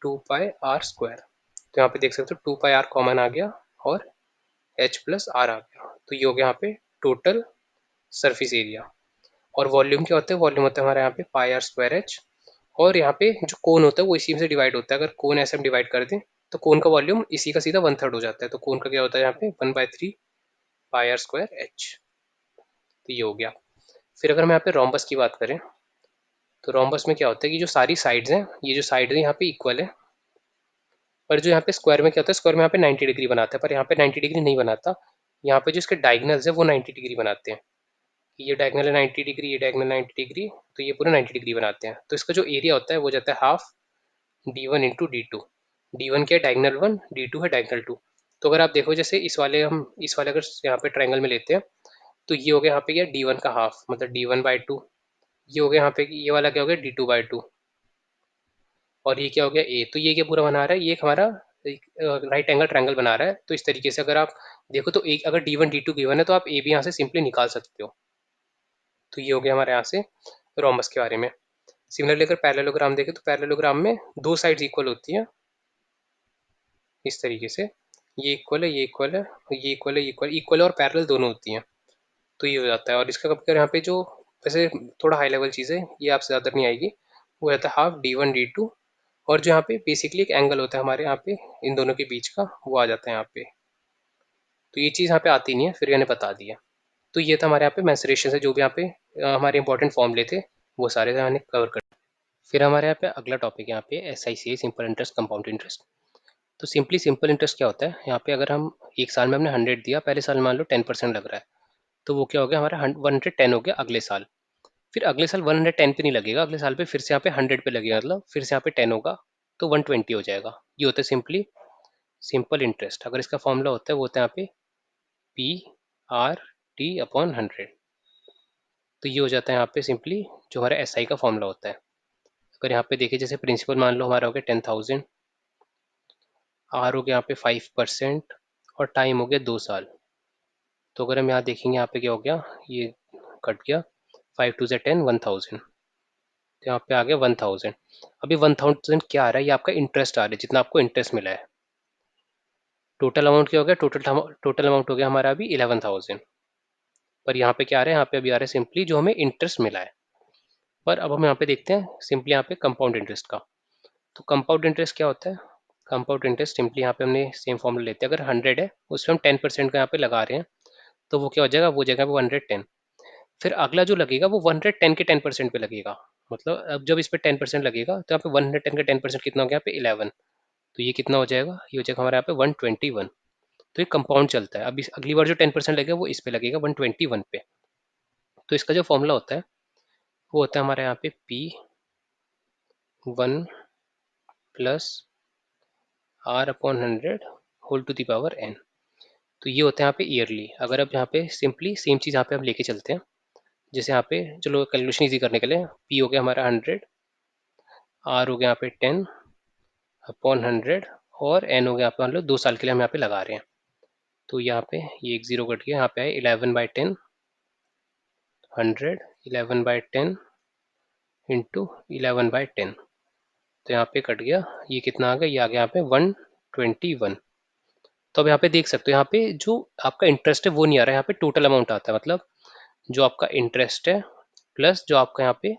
two pi R square. तो यहाँ पे देख सकते हो टू पाई आर कॉमन आ गया, और एच प्लस आर आ गया। तो ये हो गया यहाँ पे टोटल सरफेस एरिया। और वॉल्यूम क्या होता है, वॉल्यूम होता है हमारे यहाँ पे पाई आर स्क्वायर एच। और यहाँ पे जो कोन होता है वो इसी में से डिवाइड होता है। अगर कोन ऐसे हम डिवाइड कर दें, तो कोन का वॉल्यूम इसी का सीधा वन थर्ड हो जाता है। तो कोन का क्या होता है यहाँ पे one by three pi R square H. तो ये हो गया। फिर अगर हम यहाँ पे रोम्बस की बात करें, तो रोम्बस में क्या होता है कि जो सारी साइड्स हैं, ये जो साइड है यहाँ पे इक्वल है। पर जो यहाँ पे स्क्वायर में क्या होता है, स्क्वायर में यहाँ पे 90 डिग्री बनाता है, पर यहाँ पे 90 डिग्री नहीं बनाता। यहाँ पे जो इसके डायगनल्स है वो 90 डिग्री बनाते हैं। ये डायगनल है 90 डिग्री, ये डायगनल 90 डिग्री, तो ये पूरा 90 डिग्री बनाते हैं। तो इसका जो एरिया होता है वो जाता है half D one into D two. D one क्या है डायगनल वन, डी टू है डायगनल टू। तो अगर आप देखो जैसे इस वाले अगर यहाँ पे ट्रायंगल में लेते हैं, तो ये हो गया यहाँ पे क्या डी वन का हाफ, मतलब डी वन बाई टू। ये हो गया यहाँ पे, ये वाला क्या हो गया डी टू बाई टू। और ये क्या हो गया ए। तो ये क्या पूरा बना रहा है, ये एक हमारा राइट एंगल ट्रायंगल बना रहा है। तो इस तरीके से अगर आप देखो, तो एक अगर D one D two given है, तो आप ए भी यहाँ से सिंपली निकाल सकते हो। तो ये हो गया हमारे यहाँ से रोमस के बारे में। सिमिलरली अगर पैरेललोग्राम देखें तो पैरेललोग्राम में दो साइड्स इक्वल होती हैं इस तरीके से, ये इक्वल है, ये इक्वल है, ये इक्वल है, ये इक्वल, इक्वल और पैरेलल दोनों होती हैं। तो ये हो जाता है। और इसका कब कर यहाँ पे जो वैसे थोड़ा हाई लेवल चीज़ है, ये आपसे ज़्यादा नहीं आएगी, वो रहता है हाफ d1 d2, और जो यहाँ पे बेसिकली एक एंगल होता है हमारे यहाँ पे इन दोनों के बीच का, वो आ जाता है यहाँ पे। तो ये चीज़ यहाँ पे आती नहीं है, फिर मैंने बता दिया। तो ये था हमारे यहाँ पे मेंसुरेशन से जो भी यहाँ पे हमारे इंपॉर्टेंट फॉर्मूले थे, वो सारे मैंने कवर कर। फिर हमारे यहाँ पे अगला टॉपिक यहाँ पे SIC, simple interest compound interest. तो सिंपल इंटरेस्ट क्या होता है, यहाँ पे अगर हम एक साल में हमने 100 दिया, पहले साल मान लो 10% लग रहा है, तो वो क्या हो गया हमारा 110 हो गया अगले साल। फिर अगले साल 110 पे नहीं लगेगा, अगले साल पे फिर से यहाँ पे 100 पे लगेगा, मतलब फिर से यहाँ पे 10 होगा, तो 120 हो जाएगा। ये होता है सिंपल इंटरेस्ट। अगर इसका फॉर्मूला होता है वो होता है यहाँ पे PRT/100। तो ये हो जाता है यहाँ पे सिंपली जो हमारा SI का फॉर्मूला होता है। अगर यहाँ पे देखिए जैसे प्रिंसिपल मान लो हमारा हो गया 10,000, आर हो गया यहाँ पे 5%, और टाइम हो गया 2 साल। तो अगर हम यहाँ देखेंगे यहाँ पे क्या हो गया, ये कट गया, 5 2 10, 1000, तो यहाँ पे आ गया 1000। अभी 1000 क्या आ रहा है, ये आपका इंटरेस्ट आ रहा है, जितना आपको इंटरेस्ट मिला है। टोटल अमाउंट क्या हो गया, टोटल अमाउंट हो गया हमारा अभी 11,000। पर यहाँ पे क्या आ रहा है, यहाँ पे अभी आ रहा है सिंपली जो हमें इंटरेस्ट मिला है। पर अब हम यहाँ पे देखते हैं सिंपली यहाँ पे कंपाउंड इंटरेस्ट का। तो कंपाउंड इंटरेस्ट क्या होता है, कंपाउंड इंटरेस्ट सिंपली यहाँ पे हमने सेम फॉर्मूला लेते हैं। अगर 100 है उसमें हम 10% का यहाँ पे लगा रहे हैं, तो वो क्या हो जाएगा, वो जगह पे 110। फिर अगला जो लगेगा वो 110 के 10% पे लगेगा। मतलब अब जब इस पे 10% लगेगा तो यहाँ पे 110 का 10% कितना हो गया, यहाँ पे 11। तो ये कितना हो जाएगा, ये हो जाएगा हमारे यहाँ पे 121। तो ये कंपाउंड चलता है। अब अगली बार जो 10% लगेगा वो इस पे लगेगा 121 पे। तो इसका जो फॉर्मूला होता है वो होता है हमारे यहाँ पे P1 plus R/100 whole to the power n। तो ये होता है यहाँ पे ईयरली। अगर अब यहाँ पे सिंपली सेम चीज़ यहाँ पे हम लेके चलते हैं, जैसे यहाँ पे चलो कैलकुलेशन इजी करने के लिए, P हो गया हमारा 100, R हो गया यहाँ पे 10/100, और n हो गया यहाँ पे मान लो 2 साल के लिए हम यहाँ पे लगा रहे हैं। तो यहाँ पे ये एक जीरो कट गया, यहाँ पे आए 11/10 100, 11/10 इंटू 11/10। तो यहाँ पे कट गया, ये कितना आ गया, ये आ गया यहाँ पे 121। तो अब यहाँ पे देख सकते हो, यहाँ पे जो आपका इंटरेस्ट है वो नहीं आ रहा है, यहाँ पे टोटल अमाउंट आता है। मतलब जो आपका इंटरेस्ट है प्लस जो आपका यहाँ पे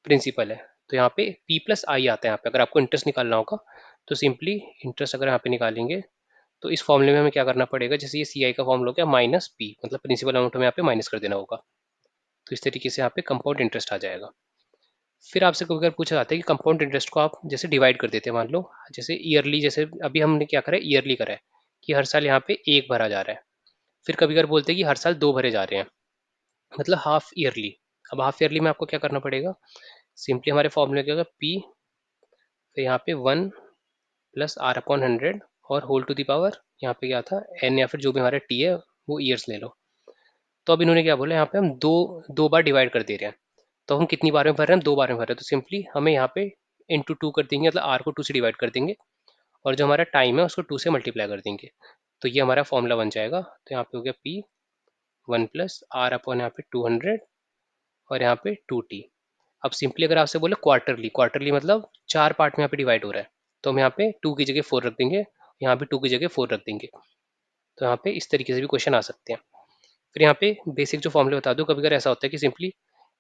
प्रिंसिपल है, तो यहाँ पे P+I आता है। यहाँ पे अगर आपको इंटरेस्ट निकालना होगा तो सिंपली इंटरेस्ट अगर यहाँ पे निकालेंगे तो इस फॉर्मूले में हमें क्या करना पड़ेगा, जैसे ये CI का फॉर्मूला हो गया माइनस P, मतलब प्रिंसिपल अमाउंट हमें यहाँ पे माइनस कर देना होगा। तो इस तरीके से यहाँ पे कंपाउंड इंटरेस्ट आ जाएगा। फिर आपसे कभी कभी पूछा जाता है कि कंपाउंड इंटरेस्ट को आप जैसे डिवाइड कर देते हैं, मान लो जैसे ईयरली, जैसे अभी हमने क्या करा है, ईयरली करा है कि हर साल यहाँ पे एक भरा जा रहा है। फिर कभी कभी बोलते हैं कि हर साल दो भरे जा रहे हैं, मतलब हाफ ईयरली। अब हाफ ईयरली में आपको क्या करना पड़ेगा, सिंपली हमारे फॉर्मूले क्या होगा, P, फिर यहाँ पे 1 प्लस R/100 और होल टू द पावर यहाँ पे क्या था n, या फिर जो भी हमारा t है वो ईयर्स ले लो। तो अब इन्होंने क्या बोला, यहाँ पे हम दो दो बार डिवाइड कर दे रहे हैं, तो हम कितनी बार में भर रहे हैं, 2 बार में भर रहे हैं। तो सिंपली हमें यहाँ पे इंटू 2 कर देंगे, मतलब r को 2 से डिवाइड कर देंगे, और जो हमारा टाइम है उसको 2 से मल्टीप्लाई कर देंगे। तो ये हमारा फॉर्मूला बन जाएगा। तो यहाँ पे हो गया P1 प्लस R/, यहाँ पे 200, और यहाँ पे 2t। अब सिंपली अगर आपसे बोले क्वार्टरली, क्वार्टरली मतलब 4 पार्ट में यहाँ पे डिवाइड हो रहा है, तो हम यहाँ पे 2 की जगह 4 रख देंगे, यहाँ पे 2 की जगह 4 रख देंगे। तो यहाँ पे इस तरीके से भी क्वेश्चन आ सकते हैं। फिर यहाँ पे बेसिक जो फॉर्मूले बता दूं, कभी कभी ऐसा होता है कि सिंपली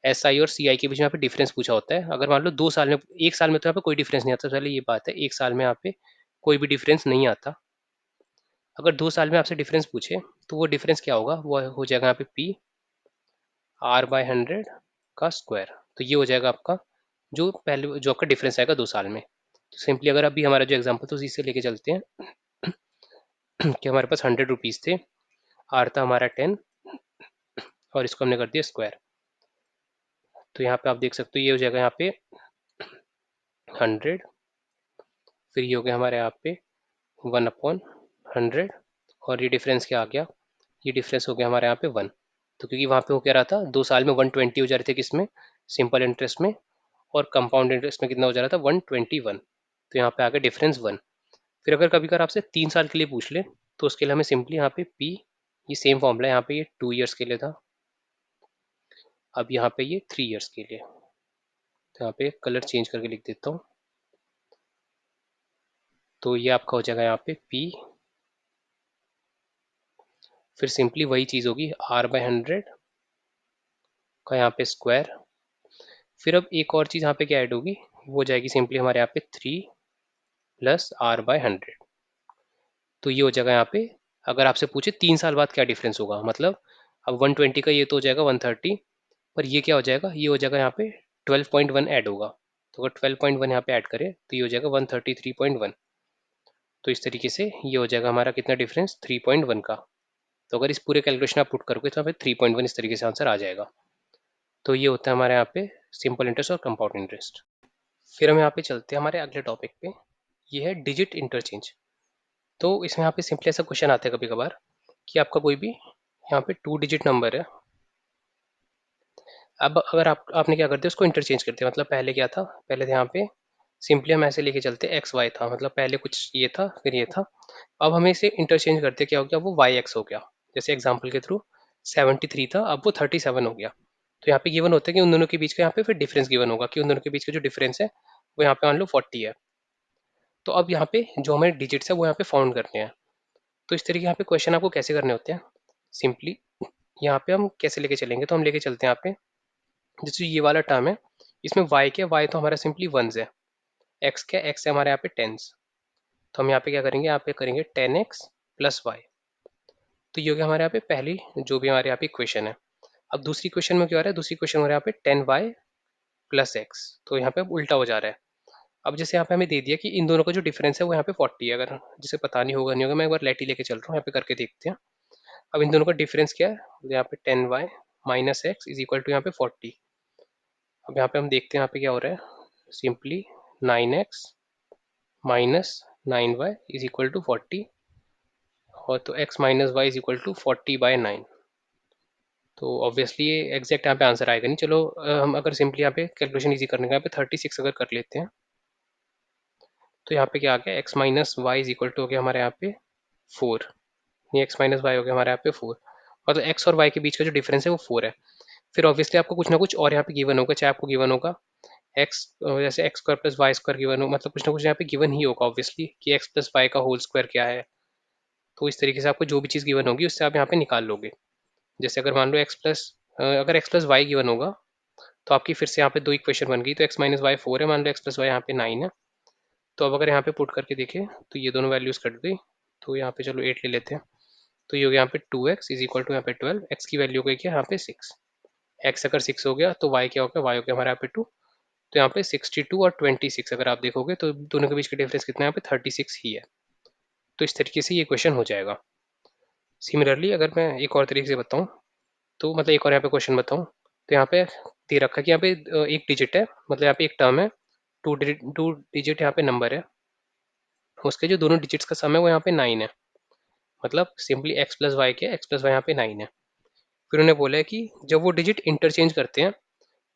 SI और CI के बीच में यहाँ पे डिफरेंस पूछा होता है। अगर मान लो 2 साल में, एक साल में तो यहाँ पे कोई डिफरेंस नहीं आता, पहले ये बात है, एक साल में यहाँ पे कोई भी डिफरेंस नहीं आता। अगर 2 साल में आपसे डिफरेंस पूछे तो वो डिफरेंस क्या होगा, वो हो जाएगा यहाँ पे P/100 का स्क्वायर। तो ये हो जाएगा आपका जो पहले जो आपका डिफरेंस आएगा 2 साल में। तो सिंपली अगर अभी हमारा जो एग्जाम्पल तो इसे लेके चलते हैं कि हमारे पास 100 रुपीज़ थे, आर था हमारा 10, और इसको हमने कर दिया स्क्वायर। तो यहाँ पे आप देख सकते हो ये हो जाएगा यहाँ पे 100, फिर ये हो गया हमारे यहाँ पे 1/100, और ये डिफरेंस क्या आ गया, ये डिफरेंस हो गया हमारे यहाँ पे 1। तो क्योंकि वहाँ पे वो क्या रहा था, 2 साल में 120 हो जा रहे थे किसमें, सिंपल इंटरेस्ट में, और कंपाउंड इंटरेस्ट में कितना हो जा रहा था, 121। तो यहाँ पे आ गया डिफरेंस 1। फिर अगर कभी अगर आपसे 3 साल के लिए पूछ ले तो उसके लिए हमें सिंपली यहाँ पे P, ये सेम फॉर्मूला है, यहाँ पे ये 2 ईयर्स के लिए था, अब यहाँ पे ये 3 ईयर्स के लिए। तो यहाँ पे कलर चेंज करके लिख देता हूँ। तो ये आपका हो जाएगा यहाँ पे P, फिर सिंपली वही चीज़ होगी R/100 का यहाँ पे स्क्वायर। फिर अब एक और चीज़ यहाँ पे क्या ऐड होगी, वो हो जाएगी सिंपली हमारे यहाँ पे 3 प्लस R/100। तो ये हो जाएगा यहाँ पे, अगर आपसे पूछे 3 साल बाद क्या डिफरेंस होगा, मतलब अब 120 का ये तो हो जाएगा 130, पर ये क्या हो जाएगा, ये हो जाएगा यहाँ पे 12.1 ऐड होगा। तो अगर 12.1 यहाँ पे ऐड करें तो ये हो जाएगा 133.1। तो इस तरीके से ये हो जाएगा हमारा कितना डिफरेंस, 3.1 का। तो अगर इस पूरे कैलकुलेशन आप पुट करोगे तो यहाँ पे 3.1 इस तरीके से आंसर आ जाएगा। तो ये होता है हमारे यहाँ पे सिंपल इंटरेस्ट और कंपाउंड इंटरेस्ट। फिर हम यहाँ पे चलते हैं हमारे अगले टॉपिक पे, ये है डिजिट इंटरचेंज। तो इसमें यहाँ पे सिंपली ऐसा क्वेश्चन आता है कभी कभार कि आपका कोई भी यहाँ पे 2 डिजिट नंबर है। अब अगर आपने क्या करते हैं उसको इंटरचेंज करते हैं, मतलब पहले क्या था, पहले यहाँ पे सिंपली हम ऐसे लेके चलते एक्स वाई था, मतलब पहले कुछ ये था फिर ये था। अब हमें इसे इंटरचेंज करते क्या हो गया, वो वाई एक्स हो गया। जैसे एग्जाम्पल के थ्रू 73 था, अब वो 37 हो गया। तो यहाँ पे गिवन होता है कि उन दोनों के बीच का यहाँ पे फिर डिफरेंस गिवन होगा कि उन दोनों के बीच का जो डिफरेंस है वो यहाँ पे मान लो 40 है। तो अब यहाँ पे जो हमारे डिजिट्स है वो यहाँ पे फाउंड करने हैं। तो इस तरीके यहाँ पे क्वेश्चन आपको कैसे करने होते हैं, सिंपली यहाँ पे हम कैसे लेके चलेंगे, तो हम लेके चलते हैं यहाँ पे जैसे ये वाला टर्म है, इसमें y के y तो हमारा सिंपली वंस है, x क्या x है हमारे यहाँ पे टेंस। तो हम यहाँ पे क्या करेंगे, यहाँ पे करेंगे 10x प्लस वाई। तो ये हो गया हमारे यहाँ पे पहली जो भी हमारे यहाँ पे इक्वेशन है। अब दूसरी क्वेश्चन में क्या हो रहा है, दूसरी क्वेश्चन हो रहा है यहाँ पे 10y प्लस एक्स, तो यहाँ पे अब उल्टा हो जा रहा है। अब जैसे यहाँ पे हमें दे दिया कि इन दोनों का जो डिफरेंस है वो यहाँ पे 40 है, अगर जिसे पता नहीं होगा नहीं होगा मैं एक बार लेट ही लेके चल रहा हूँ यहाँ पे करके देखते हैं। अब इन दोनों का डिफरेंस क्या है, तो यहाँ पे 10y minus x is equal to यहाँ पे 40। अब यहाँ पे हम देखते हैं यहाँ पे क्या हो रहा है, simply 9x minus 9y is equal to 40, और तो x minus y is equal to 40/9। तो ऑब्वियसली ये एग्जैक्ट यहाँ पे आंसर आएगा नहीं। चलो हम अगर सिंपली यहाँ पे कैलकुलेशन इजी करने का यहाँ पे 36 अगर कर लेते हैं, तो यहाँ पे क्या आ गया, x minus y is equal to हो गया हमारे यहाँ पे 4। ये x माइनस वाई हो गया हमारे यहाँ पे 4, मतलब x और y के बीच का जो डिफरेंस है वो 4 है। फिर ऑब्वियसली आपको कुछ ना कुछ और यहाँ पे गिवन होगा, चाहे आपको गिवन होगा x जैसे x square plus y square given हो, मतलब कुछ ना कुछ यहाँ पे गिवन ही होगा ऑब्वियसली कि x प्लस वाई का होल स्क्वायर क्या है। तो इस तरीके से आपको जो भी चीज़ गिवन होगी उससे आप यहाँ पे निकाल लोगे। जैसे अगर मान लो अगर x प्लस वाई गिवन होगा तो आपकी फिर से यहाँ पे दो इक्वेशन बन गई, तो x माइनस वाई 4 है, मान लो x प्लस वाई यहाँ पे 9 है। तो अब अगर यहाँ पे पुट करके देखें तो ये दोनों वैल्यूज कट गई, तो यहाँ पे चलो 8 ले लेते हैं। तो ये हो गया यहाँ पे 2x इज इक्वल टू यहाँ पे 12, x की वैल्यू गई क्या यहाँ पे 6। x अगर 6 हो गया तो y क्या हो गया, y हो गया हमारे यहाँ पे 2। तो यहाँ पे 62 और 26 अगर आप देखोगे तो दोनों के बीच का डिफरेंस कितना है, यहाँ पे 36 ही है। तो इस तरीके से ये क्वेश्चन हो जाएगा। सिमिलरली अगर मैं एक और तरीके से बताऊँ, तो मतलब एक और यहाँ पे क्वेश्चन बताऊँ, तो यहाँ पे दे रखा है कि यहाँ पे एक डिजिट है, मतलब यहाँ पे एक टर्म है, टू डिजिट यहाँ पे नंबर है, उसके जो दोनों डिजिट्स का सम है वो यहाँ पे 9 है, मतलब सिंपली x प्लस वाई के x प्लस वाई यहाँ पे 9 है। फिर उन्होंने बोला है कि जब वो डिजिट इंटरचेंज करते हैं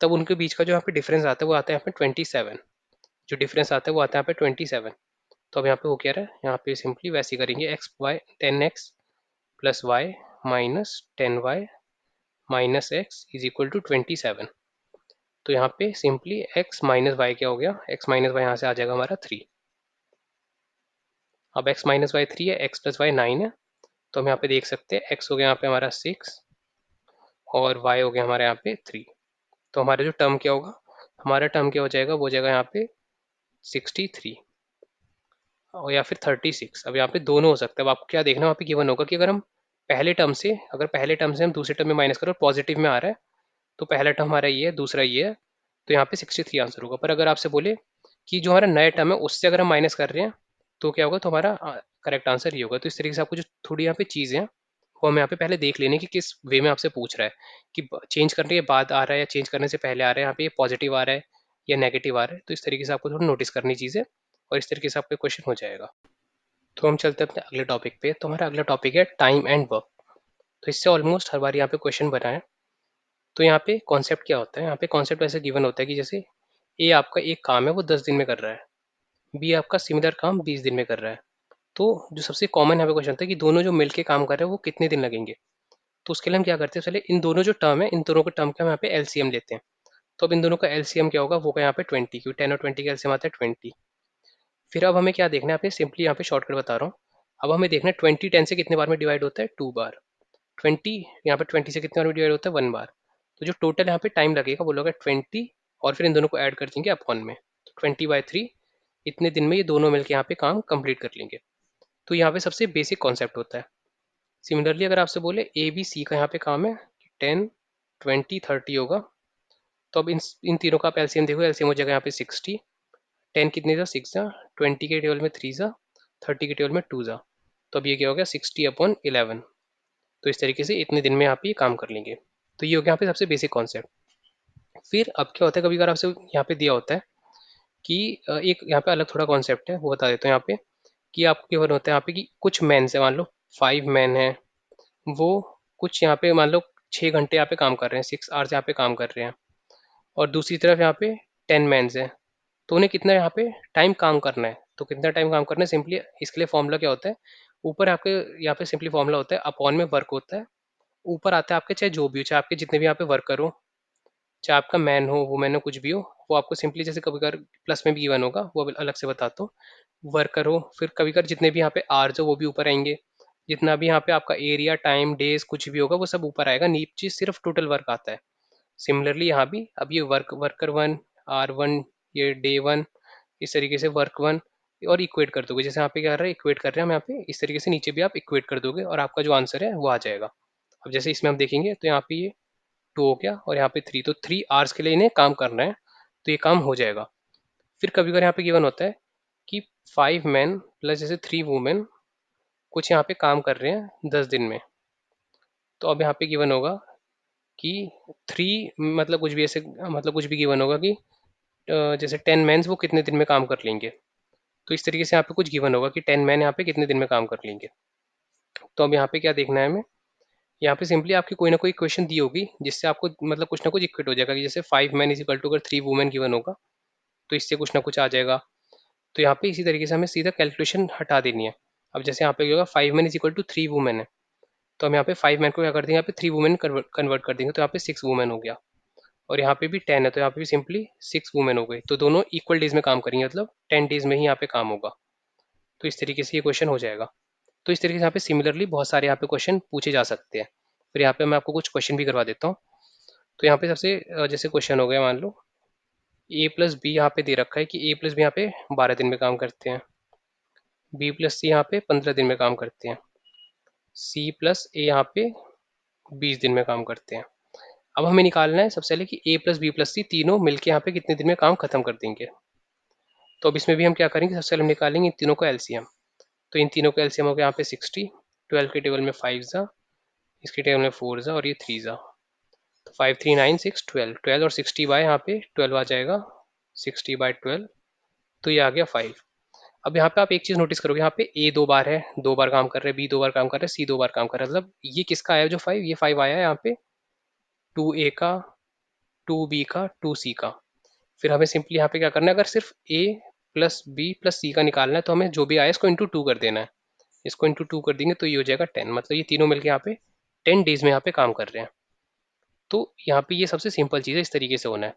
तब उनके बीच का जो यहाँ पे डिफरेंस आता है वो आता है यहाँ पे 27। जो डिफरेंस आता है वो आता है यहाँ पे 27। तो अब यहाँ पे वो कह रहा है, यहाँ पे सिंपली वैसे ही करेंगे x y 10x plus y minus 10y minus x is equal to 27। तो यहाँ पे सिंपली x माइनस वाई क्या हो गया, x माइनस वाई यहाँ से आ जाएगा हमारा 3। अब x माइनस वाई 3 है, x प्लस वाई 9 है, तो हम यहाँ पे देख सकते हैं x हो गया यहाँ पे हमारा 6 और y हो गया हमारे यहाँ पे 3। तो हमारा जो टर्म क्या होगा, हमारा टर्म क्या हो जाएगा, वो हो जाएगा यहाँ पे 63 और या फिर 36। अब यहाँ पे दोनों हो सकता है। अब आपको क्या देखना, वहाँ पे गिवन होगा कि अगर पहले टर्म से हम दूसरे टर्म में माइनस करो और पॉजिटिव में आ रहा है तो पहला टर्म हमारा ये है, दूसरा ये है, तो यहाँ पे 63 आंसर होगा। पर अगर आपसे बोले कि जो हमारा नया टर्म है उससे अगर हम माइनस कर रहे हैं तो क्या होगा, तो हमारा करेक्ट आंसर ये होगा। तो इस तरीके से आपको जो थोड़ी यहाँ पे चीज़ें हैं वो हमें यहाँ पे पहले देख लेने की किस वे में आपसे पूछ रहा है, कि चेंज करने के बाद आ रहा है या चेंज करने से पहले आ रहा है, यहाँ पे ये पॉजिटिव आ रहा है या नेगेटिव आ रहा है। तो इस तरीके से आपको थोड़ा नोटिस करनी चीज़ें, और इस तरीके से आपका क्वेश्चन हो जाएगा। तो हम चलते हैं अपने अगले टॉपिक पे। तो हमारा अगला टॉपिक है टाइम एंड वर्क। तो इससे ऑलमोस्ट हर बार यहाँ पे क्वेश्चन बना है। तो यहाँ पे कॉन्सेप्ट क्या होता है, यहाँ पे कॉन्सेप्ट ऐसे गिवन होता है कि जैसे ए आपका एक काम है वो 10 दिन में कर रहा है, बी आपका सिमिलर काम 20 दिन में कर रहा है। तो जो सबसे कॉमन यहाँ पे क्वेश्चन होता है कि दोनों जो मिलके काम कर रहे हैं वो कितने दिन लगेंगे। तो उसके लिए हम क्या करते हैं, चले इन दोनों जो टर्म है इन दोनों के टर्म का हम यहाँ पे एलसीएम लेते हैं। तो अब इन दोनों का एलसीएम क्या होगा, वो होगा यहाँ पे 20, क्योंकि 10 और 20 का एलसीएम आता है 20। फिर अब हमें क्या देखना है, यहाँ पे सिंपली यहाँ पे शॉर्टकट बता रहा हूँ। अब हमें देखना है 20 10 से कितने बार में डिवाइड होता है, 2 बार। 20 यहाँ पे 20 से कितने बार में डिवाइड होता है, 1 बार। तो जो टोटल यहाँ पे टाइम लगेगा वो लगेगा 20, और फिर इन दोनों को ऐड कर देंगे अपॉन में, तो 20/3 इतने दिन में ये दोनों मिलकर यहाँ पे काम कंप्लीट कर लेंगे। तो यहाँ पे सबसे बेसिक कॉन्सेप्ट होता है। सिमिलरली अगर आपसे बोले ए बी सी का यहाँ पे काम है 10 20 30 होगा, तो अब इन तीनों का आप एलसीएम देखो, एलसीएम हो जाएगा यहाँ पे 60। 10 कितने जा, 6 जा, 20 के टेबल में 3 जा, 30 के टेबल में 2 जा, तो अब ये क्या हो गया 60/11। तो इस तरीके से इतने दिन में आप ये काम कर लेंगे। तो ये हो गया यहाँ पे सबसे बेसिक कॉन्सेप्ट। फिर अब क्या होता है, कभी अगर आपसे यहाँ पे दिया होता है कि एक यहाँ पे अलग थोड़ा कॉन्सेप्ट है, वो बता देता हूँ यहाँ पे, कि आपको केवल होता है यहाँ पे कि कुछ मैन है, मान लो 5 मैन है, वो कुछ यहाँ पे मान लो 6 घंटे यहाँ पे काम कर रहे हैं, 6 आवर्स यहाँ पे काम कर रहे हैं, और दूसरी तरफ यहाँ पे 10 मैन्स है, तो उन्हें कितना यहाँ पे टाइम काम करना है। तो कितना टाइम काम करना है, सिंपली इसके लिए फॉर्मूला क्या होता है, ऊपर आपके यहाँ पे सिंपली फॉर्मूला होता है अपॉन में वर्क होता है, ऊपर आता है आपके चाहे जो भी हो, चाहे आपके जितने भी यहाँ पे वर्कर हो, चाहे आपका मैन हो वुमेन हो कुछ भी हो, वो आपको सिंपली जैसे कभी कभार प्लस में भी गिवन होगा, वो अलग से बताता हूँ। वर्कर हो, फिर कभी कभार जितने भी यहाँ पे आर्स हो वो भी ऊपर आएंगे, जितना भी यहाँ पे आपका एरिया टाइम डेज कुछ भी होगा वो सब ऊपर आएगा, नीचे सिर्फ टोटल वर्क आता है। सिमिलरली यहाँ भी अब ये वर्कर वन, R1, ये डे वन, इस तरीके से वर्क वन, और इक्वेट कर दोगे, जैसे यहाँ पे क्या कर रहे हैं इक्वेट कर रहे हैं हम यहाँ पे, इस तरीके से नीचे भी आप इक्वेट कर दोगे और आपका जो आंसर है वो आ जाएगा। अब जैसे इसमें हम देखेंगे तो यहाँ पे ये 2 हो गया और यहाँ पे 3, तो 3 आवर्स के लिए इन्हें काम करना है, तो ये काम हो जाएगा। फिर कभी कभी यहाँ पे गिवन होता है कि 5 मैन प्लस जैसे 3 वुमेन कुछ यहाँ पे काम कर रहे हैं 10 दिन में, तो अब यहाँ पे गिवन होगा कि 3 मतलब कुछ भी ऐसे, मतलब कुछ भी गिवन होगा कि जैसे 10 मैन्स वो कितने दिन में काम कर लेंगे, तो इस तरीके से यहाँ पे कुछ गिवन होगा कि 10 मैन यहाँ पे कितने दिन में काम कर लेंगे। तो अब यहाँ पे क्या देखना है हमें, यहाँ पे सिंपली आपकी कोई ना कोई क्वेश्चन दी होगी जिससे आपको मतलब कुछ ना कुछ इक्वेट हो जाएगा, कि जैसे 5 मैन इज इक्वल टू अगर 3 वुमेन गिवन होगा तो इससे कुछ ना कुछ आ जाएगा। तो यहाँ पे इसी तरीके से हमें सीधा कैलकुलेशन हटा देनी है। अब जैसे यहाँ पे क्या होगा 5 man is equal to 3 women है, तो हम यहाँ पे 5 मैन को क्या कर देंगे, यहाँ पे 3 वुमेन कन्वर्ट कर देंगे, तो यहाँ पे 6 वुमेन हो गया, और यहाँ पे भी 10 है तो यहाँ पे भी सिंपली 6 वुमेन हो गई, तो दोनों इक्वल डेज में काम करेंगे, मतलब 10 डेज में ही यहाँ पे काम होगा। तो इस तरीके से ये क्वेश्चन हो जाएगा। तो इस तरीके से यहाँ पे सिमिलरली बहुत सारे यहाँ पे क्वेश्चन पूछे जा सकते हैं। फिर यहाँ पे मैं आपको कुछ क्वेश्चन भी करवा देता हूँ। तो यहाँ पे सबसे जैसे क्वेश्चन हो गया, मान लो A+B यहाँ पे दे रखा है कि A+B यहाँ पे 12 दिन में काम करते हैं, B+C यहाँ पे 15 दिन में काम करते हैं, C+A यहाँ पे 20 दिन में काम करते हैं। अब हमें निकालना है सबसे पहले कि A+B+C तीनों मिलके यहाँ पे कितने दिन में काम खत्म कर देंगे। तो अब इसमें भी हम क्या करेंगे, सबसे पहले हम निकालेंगे इन तीनों को एलसीएम। तो इन तीनों का एलसीएम हो गया यहाँ पे 60, 12 के टेबल में 5 जा, इसके टेबल में 4 जा, और ये 3 जा, तो 5 3 9 6 12, 12 और 60 बाय यहाँ पे 12 आ जाएगा, 60/12, तो ये आ गया 5। अब यहाँ पे आप एक चीज़ नोटिस करोगे, यहाँ पे ए 2 बार है, 2 बार काम कर रहे हैं, बी 2 बार काम कर रहे हैं, सी 2 बार काम कर रहा है, मतलब ये किसका आया जो 5, ये 5 आया है यहाँ पे 2A का, 2B का, 2C का। फिर हमें सिंपली यहाँ पे क्या करना है, अगर सिर्फ A+B+C का निकालना है तो हमें जो भी आया इसको इंटू 2 कर देना है, इसको इंटू 2 कर देंगे तो ये हो जाएगा 10, मतलब ये तीनों मिलकर यहाँ पे 10 डेज में यहाँ पे काम कर रहे हैं। तो यहाँ पे ये सबसे सिंपल चीज़ है, इस तरीके से होना है।